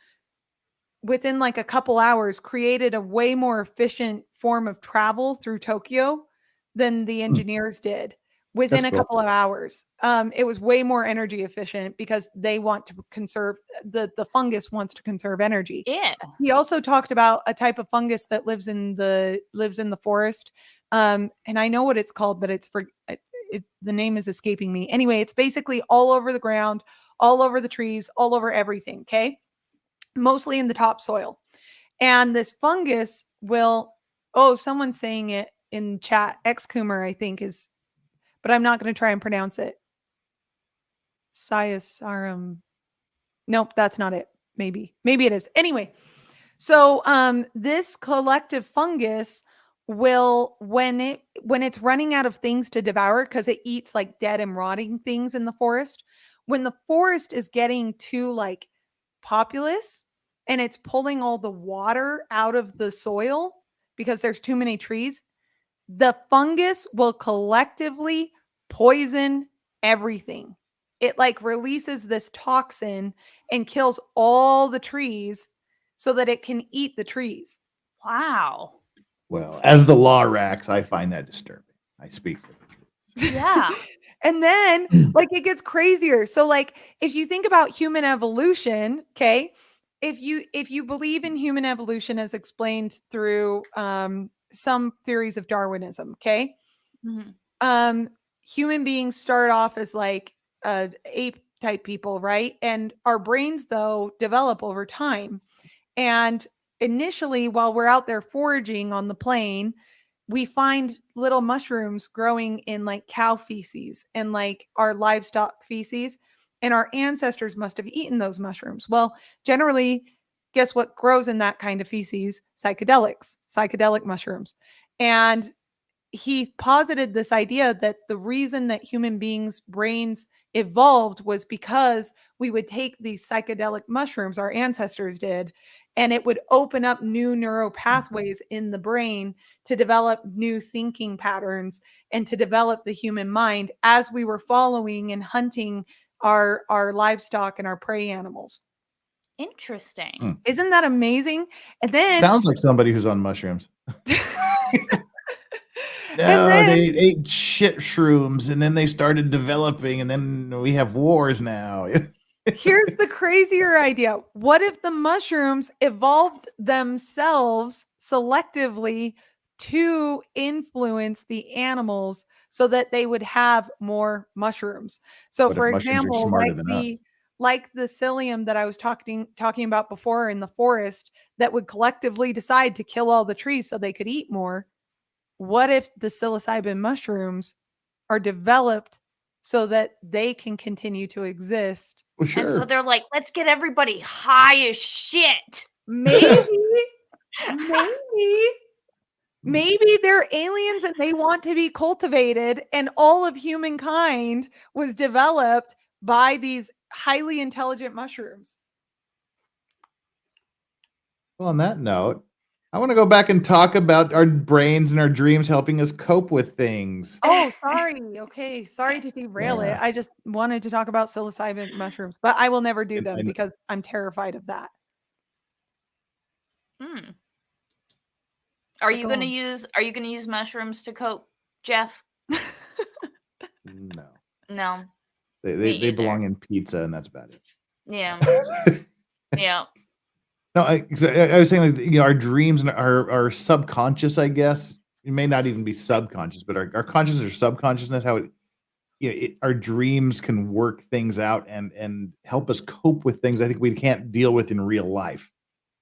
within like a couple hours created a way more efficient form of travel through Tokyo than the engineers did within That's a cool. couple of hours. It was way more energy efficient because they want to conserve the fungus wants to conserve energy. Yeah. He also talked about a type of fungus that lives in the forest. And I know what it's called, but the name is escaping me. Anyway, it's basically all over the ground, all over the trees, all over everything. Okay. Mostly in the topsoil. And this fungus will, someone's saying it in chat. Excoomer, I think, is, but I'm not going to try and pronounce it. Sciasarum. Nope, that's not it. Maybe it is. Anyway, so this collective fungus will, when it's running out of things to devour, because it eats like dead and rotting things in the forest, when the forest is getting too like populous and it's pulling all the water out of the soil because there's too many trees, the fungus will collectively poison everything. It like releases this toxin and kills all the trees so that it can eat the trees. Wow. Well, as the law racks, I find that disturbing. I speak for the truth. Yeah. And then like it gets crazier. So like if you think about human evolution, okay, if you believe in human evolution as explained through some theories of Darwinism, okay, Mhm. human beings start off as like ape type people, right? And our brains though develop over time. And initially, while we're out there foraging on the plain, we find little mushrooms growing in like cow feces and like our livestock feces. And our ancestors must have eaten those mushrooms. Well, generally, guess what grows in that kind of feces? Psychedelic mushrooms. And he posited this idea that the reason that human beings' brains evolved was because we would take these psychedelic mushrooms, our ancestors did, and it would open up new neural pathways in the brain to develop new thinking patterns and to develop the human mind as we were following and hunting our livestock and our prey animals. Interesting. Isn't that amazing? And then Sounds like somebody who's on mushrooms. And No, then they ate shit shrooms and then they started developing, and then we have wars now. here's the crazier idea. What if the mushrooms evolved themselves selectively to influence the animals so that they would have more mushrooms? So What if for mushrooms are example, smarter than us? like the psyllium that I was talking about before in the forest that would collectively decide to kill all the trees so they could eat more. What if the psilocybin mushrooms are developed so that they can continue to exist? Well, And so sure. they're like, let's get everybody high as shit. Maybe, maybe, maybe they're aliens and they want to be cultivated, and all of humankind was developed by these highly intelligent mushrooms. Well, on that note, I want to go back and talk about our brains and our dreams helping us cope with things. Oh, sorry. Okay, sorry to derail it. Yeah. I just wanted to talk about psilocybin mushrooms, but I will never do them And because I'm terrified of that. Hmm. Are But you go gonna on. use mushrooms to cope, Jeff? no, No. they Me they either. belong in pizza, and that's about it. Yeah. Yeah. No, I was saying, like, our dreams and our subconscious, I guess. It may not even be subconscious, but our conscious or subconsciousness, how our dreams can work things out and help us cope with things I think we can't deal with in real life.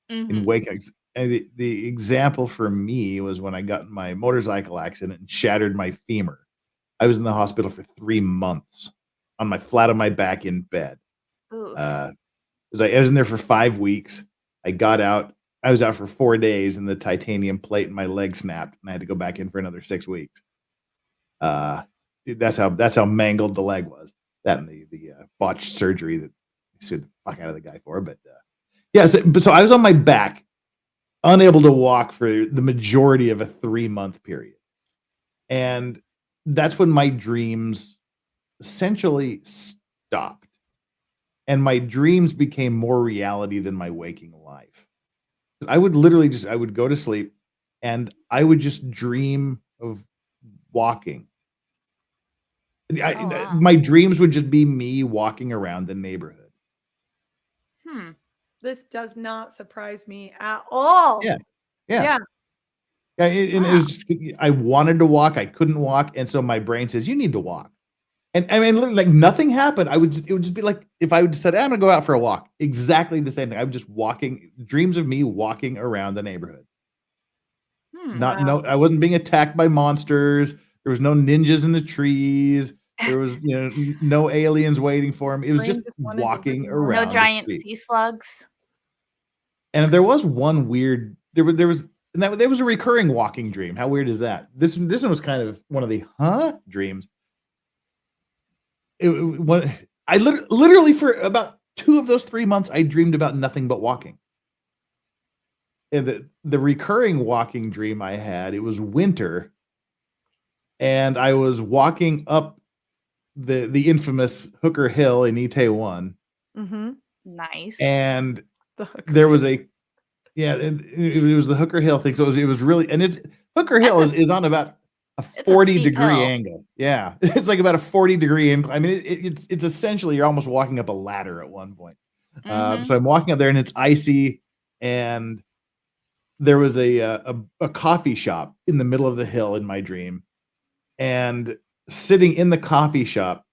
In Mhm. waking, and the example for me was when I got in my motorcycle accident and shattered my femur. I was in the hospital for 3 months flat on my back in bed. Oof. I was in there for 5 weeks. I got out. I was out for 4 days, and the titanium plate in my leg snapped, and I had to go back in for another 6 weeks. That's how mangled the leg was. That and the botched surgery that I sued the fuck out of the guy for. But yeah, so I was on my back, unable to walk for the majority of a 3-month period, and that's when my dreams essentially stopped, and my dreams became more reality than my waking life. I would literally I would go to sleep, and I would just dream of walking. Oh, wow. My dreams would just be me walking around the neighborhood. This does not surprise me at all. Yeah. Yeah. And it was just, I wanted to walk, I couldn't walk, and so my brain says, "You need to walk." And I mean, literally, like nothing happened. It would just be like if I would said, "I'm gonna go out for a walk," exactly the same thing. I was just walking, dreams of me walking around the neighborhood. Wow. I wasn't being attacked by monsters. There was no ninjas in the trees. There was, no aliens waiting for him. It was Brain just just wanted to walking live more. around No the giant street. sea slugs. And there was one weird. There was a recurring walking dream. How weird is that? This one was kind of one of the dreams. I literally for about 2 of those 3 months, I dreamed about nothing but walking. And the recurring walking dream I had, it was winter, and I was walking up the infamous Hooker Hill in Itaewon, Nice. and The Hooker there was Hill. it was the Hooker Hill thing. So it was really, and it's Hooker Hill is on about a it's a 40-degree steep hill. angle. Yeah, it's like about a 40-degree angle. I mean, it's essentially you're almost walking up a ladder at one point. Mhm. So I'm walking up there, and it's icy, and there was a coffee shop in the middle of the hill in my dream, and sitting in the coffee shop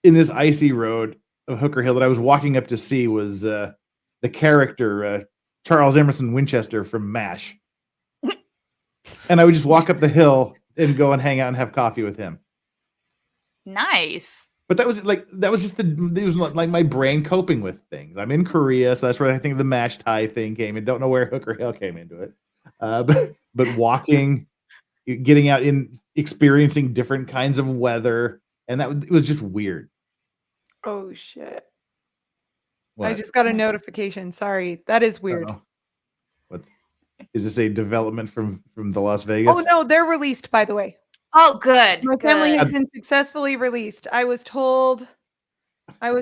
in this icy road of Hooker Hill that I was walking up to see was the character Charles Emerson Winchester from MASH. And I would just walk up the hill and go and hang out and have coffee with him. Nice. But it was like my brain coping with things. I'm in Korea, so that's where I think the MASH Thai thing came in. Don't know where Hooker Hill came into it. But walking, getting out in experiencing different kinds of weather, and it was just weird. Oh shit. What? I just got a notification. Sorry. That is weird. What is this, a development from the Las Vegas? Oh no, they're released, by the way. Oh, good. My family has Good. been successfully released. I was told hold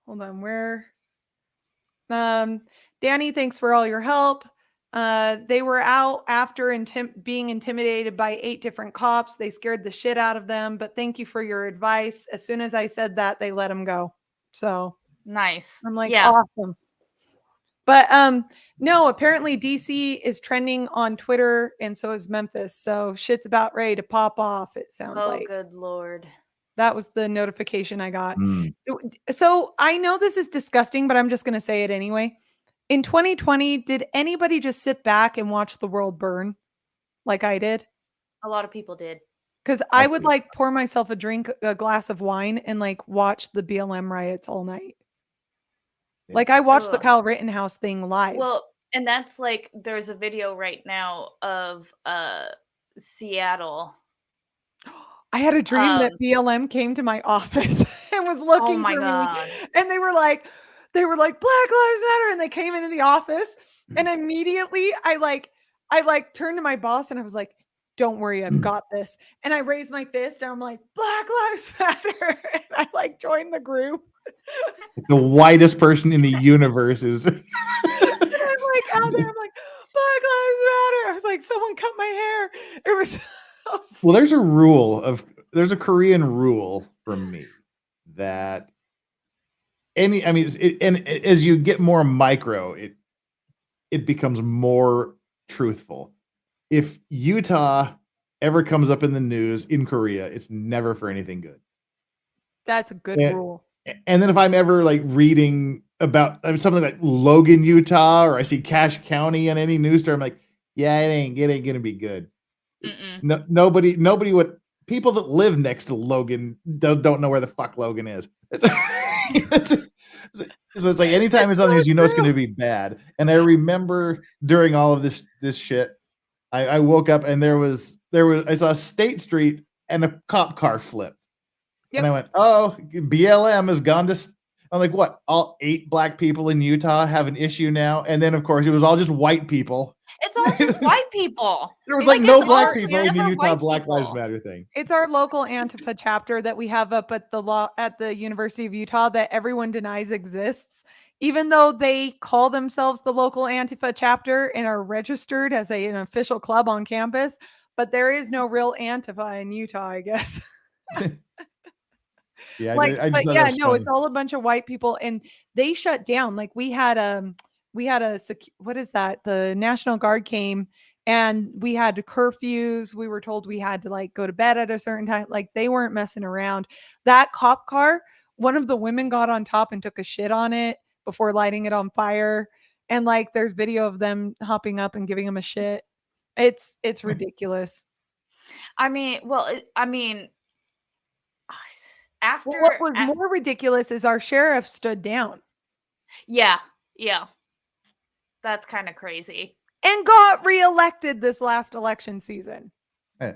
on, where Dani, thanks for all your help. They were out after being intimidated by 8 different cops. They scared the shit out of them, but thank you for your advice. As soon as I said that, they let them go. So Nice. I'm like, yeah. awesome. But no, apparently DC is trending on Twitter, and so is Memphis. So shit's about ready to pop off, it sounds Oh, like. good Lord. That was the notification I got. Mm. So I know this is disgusting, but I'm just going to say it anyway. In 2020, did anybody just sit back and watch the world burn like I did? A lot of people did. Because I would like pour myself a glass of wine and like watch the BLM riots all night. Yeah. Like I watched the Ugh. Kyle Rittenhouse thing live. Well, and that's like there's a video right now of Seattle. I had a dream that BLM came to my office and was looking Oh my for God. me. And they were like, Black Lives Matter. And they came into the office. And immediately I turned to my boss and I was like, don't worry, I've got this. And I raised my fist and I'm like, Black Lives Matter. And I like joined the group. The whitest person in the universe is. And I'm like out there, I'm like, Black Lives Matter. I was like, someone cut my hair. It was so Well, there's a Korean rule from me that and as you get more micro, it becomes more truthful. If Utah ever comes up in the news in Korea, it's never for anything good. That's a good rule. And then if I'm ever like reading about something like Logan, Utah, or I see Cache County on any news story, I'm like, yeah, it ain't gonna be good. Mm-mm. No, nobody would people that live next to Logan don't know where the fuck Logan is. So it's like anytime it's on the news, you know it's going to be bad. And I remember during all of this shit, I woke up and there was I saw State Street and a cop car flipped. Yep. And I went, oh, BLM has gone to. I'm like, what? All 8 black people in Utah have an issue now, and then of course it was all just white people. It's all just white people. There was Like, no it's black all people in the different Utah white Black Lives people. Matter thing. It's our local Antifa chapter that we have up at the University of Utah that everyone denies exists, even though they call themselves the local Antifa chapter and are registered as an official club on campus. But there is no real Antifa in Utah, I guess. Yeah, Like, I just but thought yeah, that was no, funny. it's all a bunch of white people, and they shut down. Like we had a what is that? The National Guard came, and we had curfews. We were told we had to like go to bed at a certain time. Like they weren't messing around. That cop car, one of the women got on top and took a shit on it before lighting it on fire. And like there's video of them hopping up and giving him a shit. It's ridiculous. I mean, after Well, what was more ridiculous is our sheriff stood down yeah, that's kind of crazy. and got reelected this last election season. Eh,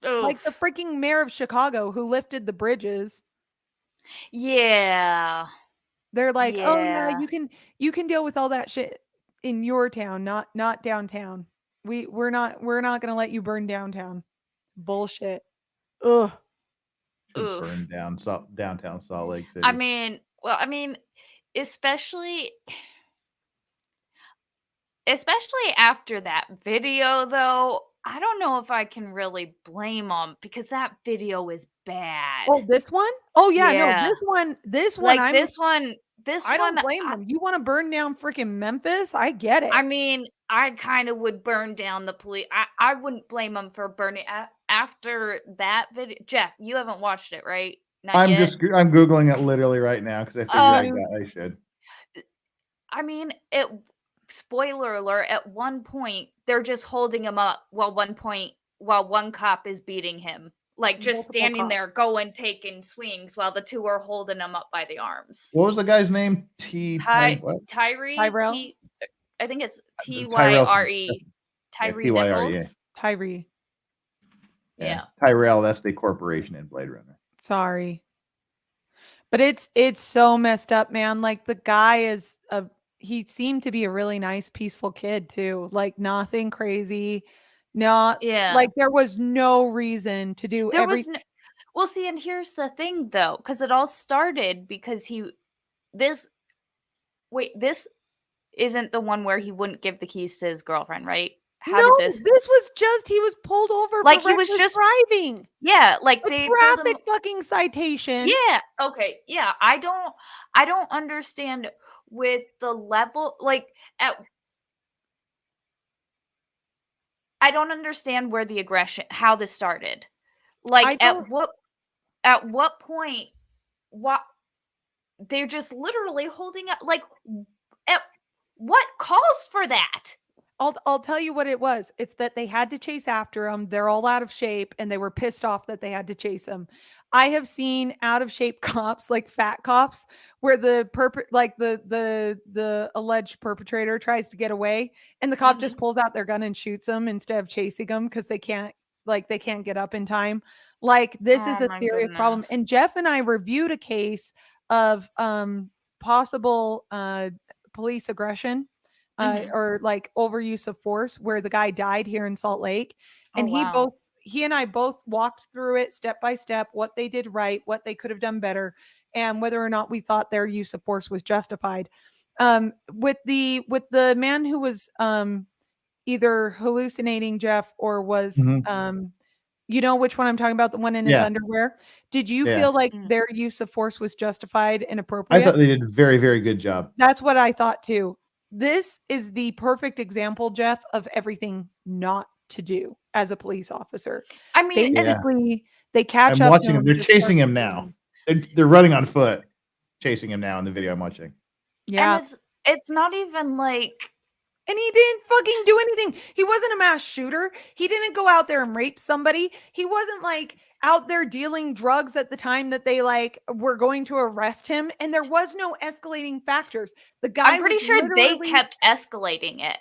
Like the Oof. freaking mayor of Chicago who lifted the bridges. Yeah, They're like, oh yeah, yeah. you can deal with all that shit in your town, not downtown. We're not gonna let you burn downtown. Bullshit. Ugh. should Oof. burn down downtown Salt Lake City. I mean, especially after that video, though, I don't know if I can really blame them because that video is bad. Oh, this one? Oh yeah, Yeah. no, this one, Like this one, I don't blame them. You want to burn down freaking Memphis? I get it. I mean, I kind of would burn down the police. I wouldn't blame them for burning after that video. Jeff, you haven't watched it, right? Not I'm yet? I'm Googling it literally right now because I figured I should. I mean, spoiler alert, at one point they're just holding him up while one cop is beating him. Like just Multiple standing there cops. taking swings while the two are holding him up by the arms. What was the guy's name? What? Tyree? Tyrell? I think it's Tyrell. Tyre. Tyree T-Y-R-E, Nichols. Tyree. Yeah. Tyrell, that's the corporation in Blade Runner. Sorry. But it's so messed up, man. Like the guy he seemed to be a really nice, peaceful kid too. Like nothing crazy. Yeah. Like there was no reason to do Well, see, and here's the thing though, because it all started because this isn't the one where he wouldn't give the keys to his girlfriend, right? No, this was just he was pulled over Like for he was reckless just driving. Yeah, like A they pulled him. traffic fucking citation. Yeah. Okay. Yeah. I don't understand with the level I don't understand where the aggression, how this started. Like at what point they're just literally holding up, like at what calls for that? I'll tell you what it was. It's that they had to chase after him. They're all out of shape and they were pissed off that they had to chase him. I have seen out of shape cops, like fat cops, where the alleged perpetrator tries to get away and the cop just pulls out their gun and shoots them instead of chasing them because they can't get up in time. Like this is a serious problem. And Jeff and I reviewed a case of possible police aggression. Or like overuse of force where the guy died here in Salt Lake. And he and I both walked through it step by step, what they did right, what they could have done better, and whether or not we thought their use of force was justified. With the man who was either hallucinating, Jeff, or was you know which one I'm talking about, the one in his underwear. Did you feel like their use of force was justified and appropriate? I thought they did a very, very good job. That's what I thought too. This is the perfect example, Jeff, of everything not to do as a police officer. I mean, basically, they catch I'm up. watching him. They're chasing him now. They're running on foot, chasing him now in the video I'm watching. Yeah, and it's not even like And he didn't fucking do anything. He wasn't a mass shooter. He didn't go out there and rape somebody. He wasn't like out there dealing drugs at the time that they like were going to arrest him. And there was no escalating factors. The guy I'm pretty was sure they literally, kept escalating it.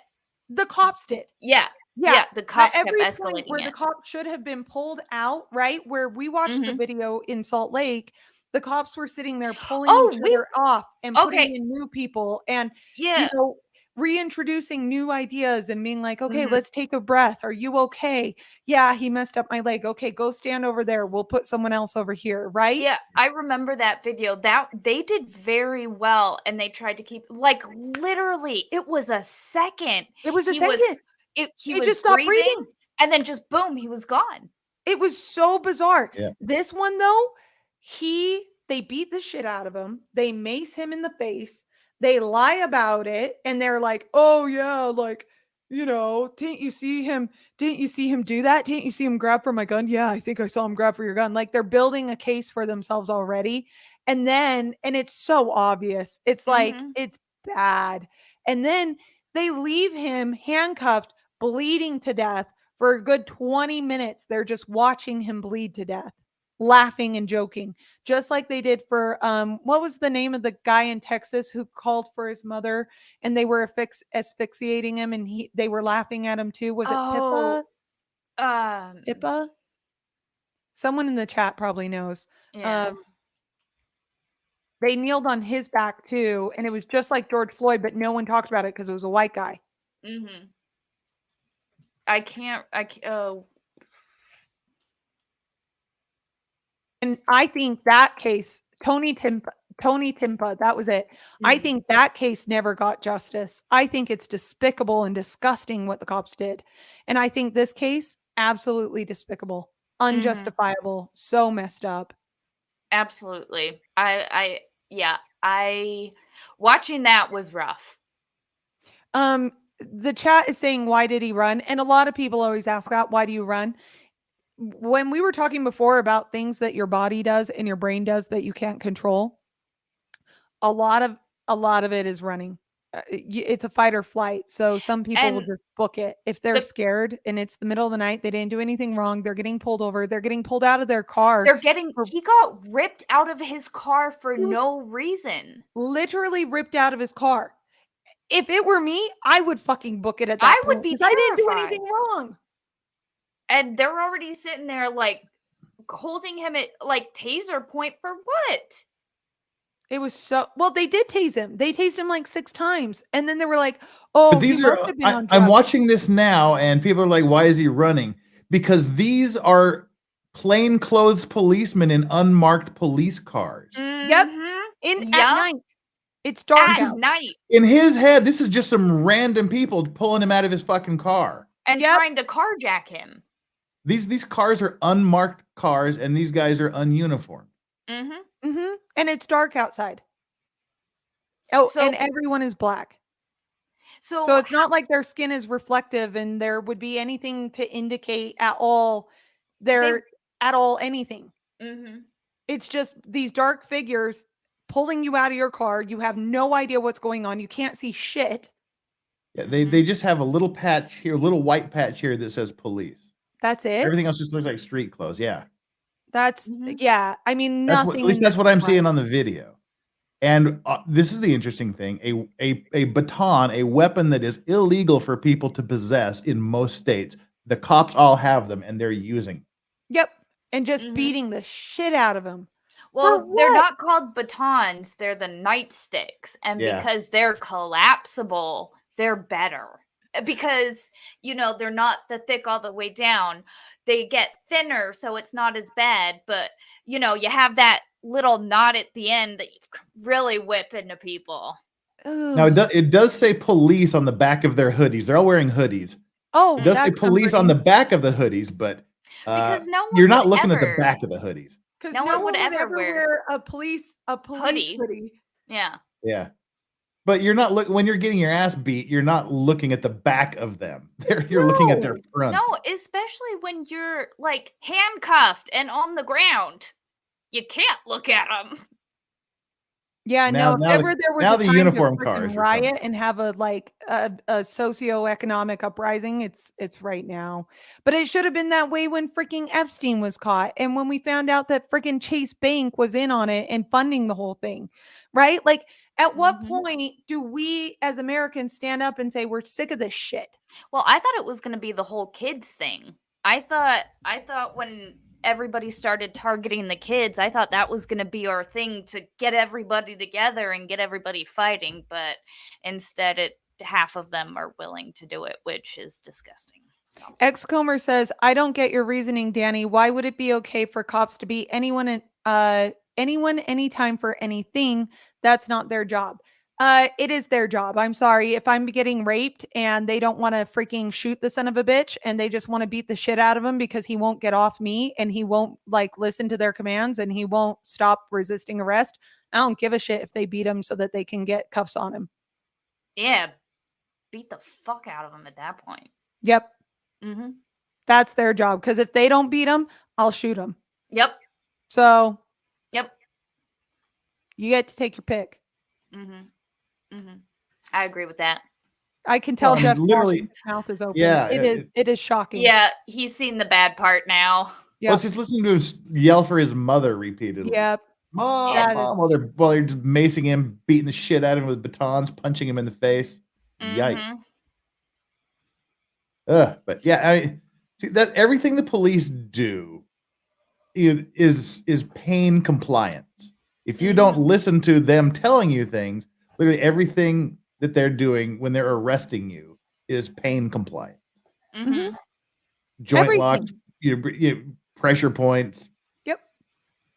the cops did. Yeah. Yeah, Yeah, the at cops kept every point escalating where the it. cops should have been pulled out, right? Where we watched the Mhm. video in Salt Lake, the cops were sitting there pulling Oh, each we other off and putting okay. in new people and, Yeah. reintroducing new ideas and being like, okay, Mhm. let's take a breath. Are you okay? Yeah, he messed up my leg. Okay, go stand over there. We'll put someone else over here, right? Yeah, I remember that video. That they did very well, and they tried to keep like literally, it was a second. It was a He was second. he He was just stopped breathing, breathing. and then just boom, he was gone. It was so bizarre. Yeah. This one though, they beat the shit out of him. They mace him in the face. They lie about it and they're like, "Oh yeah, like, didn't you see him? Didn't you see him do that? Didn't you see him grab for my gun? Yeah, I think I saw him grab for your gun." Like they're building a case for themselves already. And it's so obvious. It's like Mhm. it's bad. And then they leave him handcuffed, bleeding to death for a good 20 minutes. They're just watching him bleed to death, laughing and joking, just like they did for what was the name of the guy in Texas who called for his mother and they were asphyxiating him and they were laughing at him too. Was it Oh, Pippa? Someone in the chat probably knows. yeah. They kneeled on his back too, and it was just like George Floyd, but no one talked about it because it was a white guy. Mhm. I can't. Oh, And I think that case, Tony Timpa, that was it. I Mhm. think that case never got justice. I think it's despicable and disgusting what the cops did. And I think this case, absolutely despicable, unjustifiable, so messed up. Absolutely. Yeah. Watching that was rough. The chat is saying, why did he run? And a lot of people always ask that, why do you run? When we were talking before about things that your body does and your brain does that you can't control, a lot of it is running. It's a fight or flight. So some people will And just book it if they're the scared and it's the middle of the night. They didn't do anything wrong. They're getting pulled over. They're getting pulled out of their car. he got ripped out of his car for He was no reason. literally ripped out of his car. If it were me, I would fucking book it at I that would point be because I didn't do terrified. anything wrong. And they're already sitting there like holding him at like taser point for what? It was so well. They did tase him. They tased him like 6 times, and then they were like, "Oh, But he these must are have been on I'm drugs." watching this now, and people are like, "Why is he running?" Because these are plainclothes policemen in unmarked police cars. Yep. Mhm. At Yup. night. It's dark At out. night. In his head, this is just some random people pulling him out of his fucking car. And Yep. trying to carjack him. These cars are unmarked cars, and these guys are ununiformed. Mhm. And it's dark outside. Oh, So and everyone is black. So so it's not like their skin is reflective and there would be anything to indicate at all anything. Mhm. It's just these dark figures pulling you out of your car. You have no idea what's going on. You can't see shit. Yeah, they just have a little patch here, a little white patch here that says police. That's it. Everything else just looks like street clothes. Yeah. That's Mhm. yeah. I mean, That's nothing. at least that's what I'm seeing on the video. And this is the interesting thing: a baton, a weapon that is illegal for people to possess in most states. The cops all have them, and they're using them. Yep. And just Mhm. beating the shit out of him. Well, they're what? not called batons, they're the nightsticks. And Yeah. because they're collapsible, they're better. Because, they're not the thick all the way down. They get thinner, so it's not as bad. But, you have that little knot at the end that you really whip into people. Now Ugh. it does say police on the back of their hoodies. They're all wearing hoodies. Oh, It does say that's police on the comforting. back of the hoodies, but Because no one you're not would looking at the ever. back of the hoodies. Because No no one would one would ever ever wear wear a police hoodie. hoodie. Yeah. Yeah. But you're not when you're getting your ass beat, you're not looking at the back of them. You're looking at their No. front. No, especially when you're like handcuffed and on the ground. You can't look at them. Yeah, Now, no, if now, ever there was now a the time to uniform freaking cars are coming. riot and have a socioeconomic uprising, it's right now. But it should have been that way when freaking Epstein was caught and when we found out that freaking Chase Bank was in on it and funding the whole thing. Right? Like at what Mhm. point do we as Americans stand up and say we're sick of this shit? Well, I thought it was going to be the whole kids thing. I thought when everybody started targeting the kids, I thought that was going to be our thing to get everybody together and get everybody fighting, but instead half of them are willing to do it, which is disgusting. So, Xcomer says, I don't get your reasoning, Danny. Why would it be okay for cops to beat anyone anyone anytime for anything? That's not their job. It is their job. I'm sorry. If I'm getting raped and they don't want to freaking shoot the son of a bitch and they just want to beat the shit out of him because he won't get off me and he won't like listen to their commands and he won't stop resisting arrest, I don't give a shit if they beat him so that they can get cuffs on him. yeah, beat the fuck out of them at that point. Yep. Mm-hmm. That's their job. Because if they don't beat him, I'll shoot him. Yep. So Yep. you get to take your pick. Mm-hmm. Mm-hmm. I agree with that. I can tell Well, Jeff's literally, mouth is open. yeah, It is shocking. Yeah, he's seen the bad part now. Yeah. Well, it's just listening to him yell for his mother repeatedly. Yep. Mom, That mom, while they're just macing him, beating the shit out of him with batons, punching him in the face. Yikes. Mhm. But yeah, I see that everything the police do is pain compliance. If you don't listen to them telling you things, literally everything that they're doing when they're arresting you is pain compliance. Mhm. Joint Everything. locks, pressure points. Yep.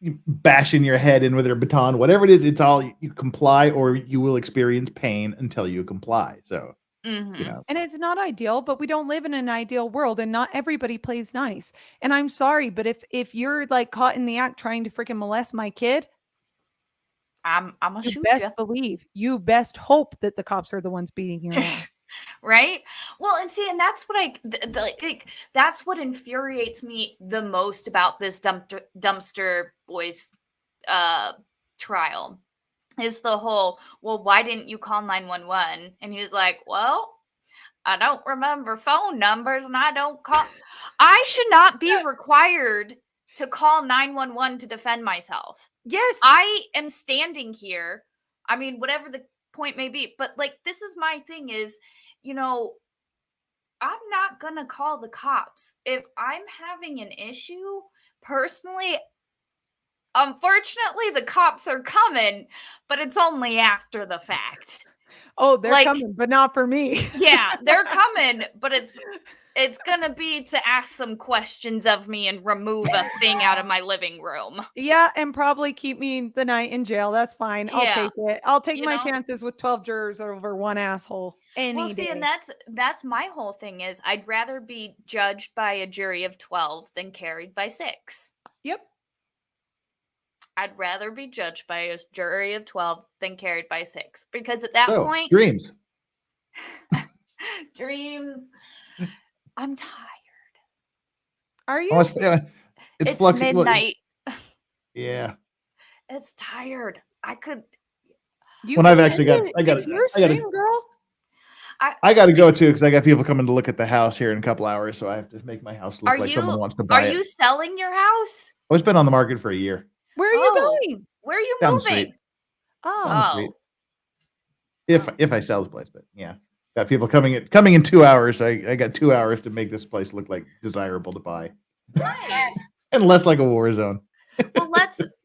You bashing your head in with their baton, whatever it is, it's all you comply or you will experience pain until you comply. So, Mhm. And it's not ideal, but we don't live in an ideal world and not everybody plays nice. And I'm sorry, but if you're like caught in the act trying to freaking molest my kid, I'm gonna you shoot best you. believe, you best hope that the cops are the ones beating your ass. Right? Well, and see, and that's what that's what infuriates me the most about this dumpster boys trial is the whole, well, why didn't you call 911? And he was like, well, I don't remember phone numbers and I don't call. I should not be required to call 911 to defend myself. Yes. I am standing here. I mean, whatever the point may be, but like, this is my thing is, I'm not gonna call the cops. If I'm having an issue personally, unfortunately, the cops are coming, but it's only after the fact. Oh, they're like- coming, but not for me. Yeah, they're coming, but it's gonna be to ask some questions of me and remove a thing out of my living room. Yeah, and probably keep me the night in jail. That's fine. I'll Yeah. take it. I'll take You my know? chances with 12 jurors over one asshole any Well, see, day. and that's my whole thing is I'd rather be judged by a jury of 12 than carried by 6. Yep. I'd rather be judged by a jury of 12 than carried by 6 because at that so point, dreams. dreams. I'm tired. Are you? Almost, it's flux. midnight. Yeah. It's tired. I could. You When can I've actually end got- it. I gotta- It's your I gotta- stream, girl. I got to go too because I got people coming to look at the house here in a couple hours, so I have to make my house look Are like you? someone wants to buy Are it. you selling your house? Oh, it's been on the market for a year. Where are you Oh. going? Where are you Down the street. moving? Oh, Down the street. If I sell this place, but yeah, got people coming in 2 hours. I got 2 hours to make this place look like desirable to buy, Nice. and less like a war zone. Well,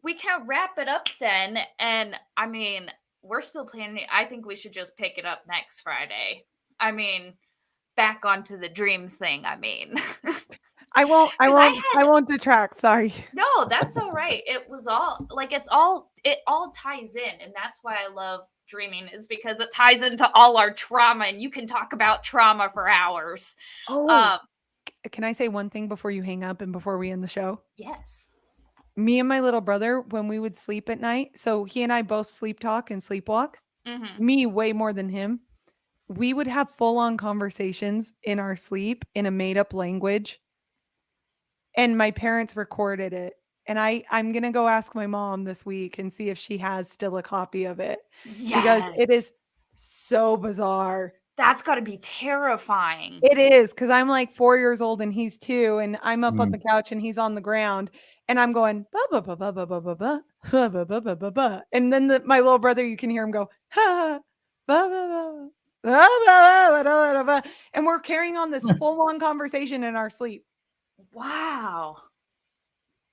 we can wrap it up then. And I mean, we're still planning. I think we should just pick it up next Friday. I mean, back onto the dreams thing. I mean, I won't. I 'Cause won't. I won't detract. Sorry. no, that's all right. It was all like it all ties in, and that's why I love dreaming is because it ties into all our trauma, and you can talk about trauma for hours. Oh, can I say one thing before you hang up and before we end the show? Yes. Me and my little brother, when we would sleep at night, so he and I both sleep talk and sleepwalk. Mm-hmm. Me way more than him. We would have full-on conversations in our sleep in a made-up language. And my parents recorded it. And I'm gonna go ask my mom this week and see if she has still a copy of it because it Yes. is so bizarre. That's got to be terrifying. It is because I'm like 4 years old and he's 2, and I'm up on Mm. the couch and he's on the ground, and I'm going ba ba ba ba ba ba ba ba ba ba ba ba ba ba, and then my little brother, you can hear him go ha ba ba ba ba ba ba ba ba, and we're carrying on this full-on conversation in our sleep. Wow.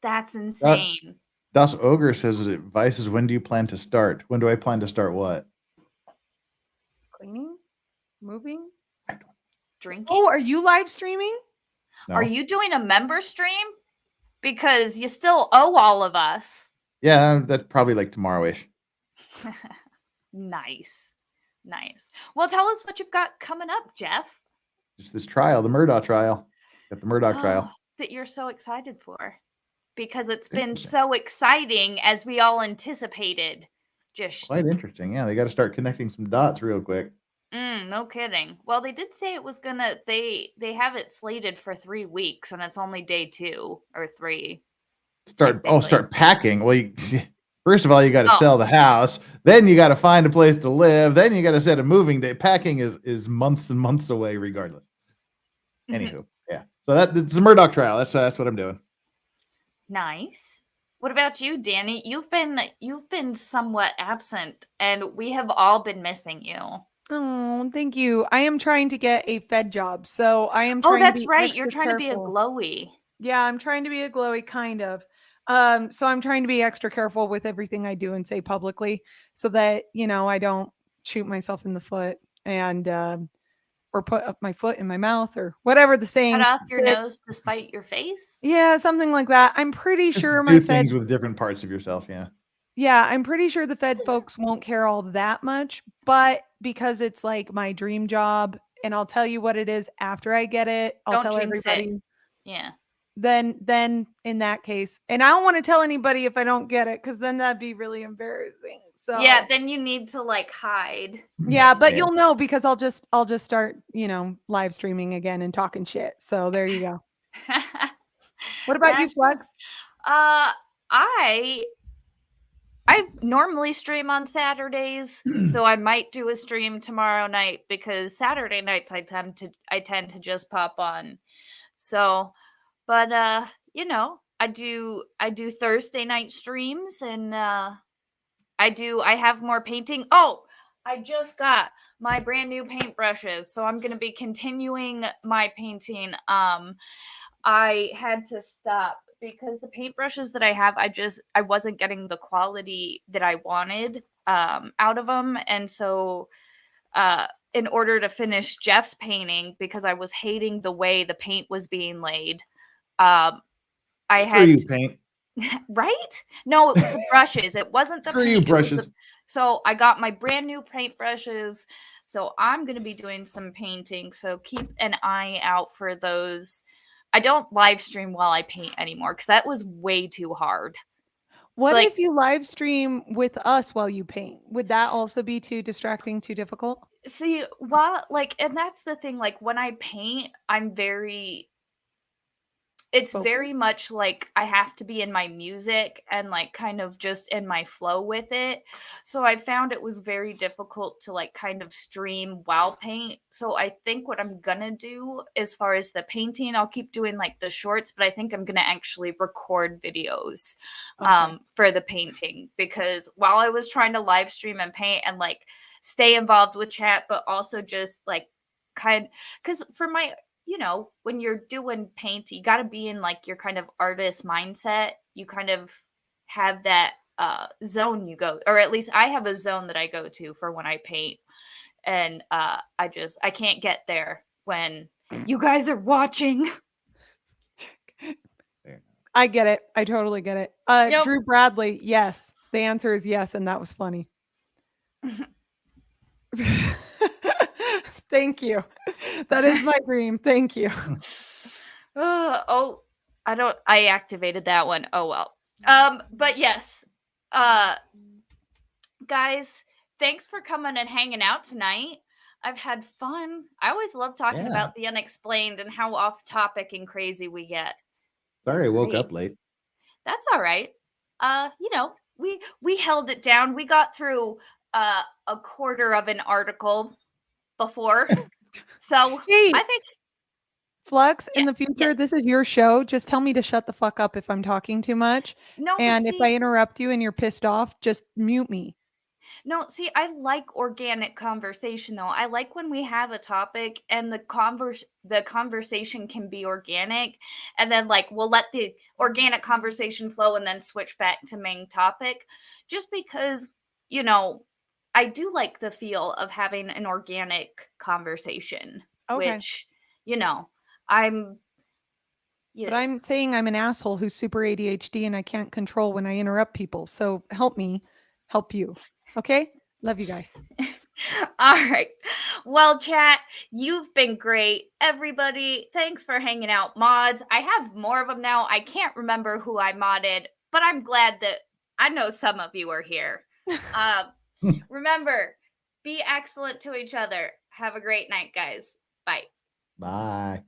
That's That insane. Das Ogre says Vices, when do you plan to start? When do I plan to start what? Cleaning, moving. Drinking? Oh, are you live streaming? No? Are you doing a member stream? Because you still owe all of us. Yeah, that's probably like tomorrow-ish. Nice. Nice. Well, tell us what you've got coming up, Jeff. Just this trial, the Murdoch trial. Got the Murdoch trial. That you're so excited for. Because it's been Interesting. so exciting as we all anticipated. Just Quite interesting. Yeah, they got to start connecting some dots real quick. no kidding. Well, they did say it was gonna they have it slated for 3 weeks and it's only day 2 or 3. technically. Start packing. Well, first of all, you got to Oh. sell the house. Then you got to find a place to live. Then you got to set a moving day. Packing is months and months away, regardless. Anywho, yeah. So it's the Murdoch trial. That's what I'm doing. Nice. What about you, Dani? You've been somewhat absent and we have all been missing you. Oh, thank you. I am trying to get a Fed job, so I am Oh, trying that's to be right. You're extra trying to be a careful. glowy. Yeah, I'm trying to be a glowy kind of. So I'm trying to be extra careful with everything I do and say publicly so that, I don't shoot myself in the foot and or put up my foot in my mouth or whatever the saying. Cut off your is. nose to spite your face? Yeah, something like that. I'm pretty Just sure do my Fed things with different parts of yourself. Yeah. Yeah, I'm pretty sure the Fed folks won't care all that much, but because it's like my dream job and I'll tell you what it is after I get it, I'll Don't tell jinx it. everybody. Yeah. Then in that case, and I don't want to tell anybody if I don't get it, because then that'd be really embarrassing. So Yeah, then you need to like hide. yeah, but Yeah. you'll know because I'll just start, live streaming again and talking shit. So there you go. What about you, Yeah, sure. Flex? I normally stream on Saturdays, so I might do a stream tomorrow night because Saturday nights I tend to just pop on. So, but I do Thursday night streams and I have more painting. Oh, I just got my brand new paintbrushes, so I'm going to be continuing my painting. I had to stop because the paintbrushes that I have, I wasn't getting the quality that I wanted out of them, and so in order to finish Jeff's painting, because I was hating the way the paint was being laid, I Screw had you, paint. right? No, it was the brushes. It wasn't the Screw paint. you, It was brushes. so I got my brand new paintbrushes. So I'm going to be doing some painting. So keep an eye out for those. I don't live stream while I paint anymore because that was way too hard. What Like- if you live stream with us while you paint? Would that also be too distracting, too difficult? See, and that's the thing. Like when I paint, it's Focus? very much like I have to be in my music and like kind of just in my flow with it. So I found it was very difficult to like kind of stream while paint. So I think what I'm gonna do as far as the painting, I'll keep doing like the shorts, but I think I'm gonna actually record videos for the painting, because while I was trying to live stream and paint and like stay involved with chat, but also just like because for my when you're doing paint, you got to be in like your kind of artist mindset. You kind of have that zone you go, or at least I have a zone that I go to for when I paint. And I can't get there when you guys are watching. I get it. I totally get it. Yep. Drew Bradley, yes. The answer is yes, and that was funny. Thank you. That is my dream. Thank you. I activated that one. Oh well. But yes. Guys, thanks for coming and hanging out tonight. I've had fun. I always love talking about the unexplained and how off topic and crazy we get. Sorry, That's I woke great. up late. That's all right. You know, we held it down. We got through a quarter of an article before. So Hey, I think Flux, in yeah, the future, yes. this is your show. Just tell me to shut the fuck up if I'm talking too much. No, but And if I see, interrupt you and you're pissed off, just mute me. no, see, I like organic conversation though. I like when we have a topic and the conversation can be organic, and then like we'll let the organic conversation flow and then switch back to main topic. Just because, you know, I do like the feel of having an organic conversation, Okay. which, you know, I'm But yeah. I'm saying I'm an asshole who's super ADHD and I can't control when I interrupt people. So help me help you. Okay? Love you guys. All right. Well, chat, you've been great. Everybody, thanks for hanging out. Mods, I have more of them now. I can't remember who I modded, but I'm glad that I know some of you are here. Remember, be excellent to each other. Have a great night, guys. Bye. Bye.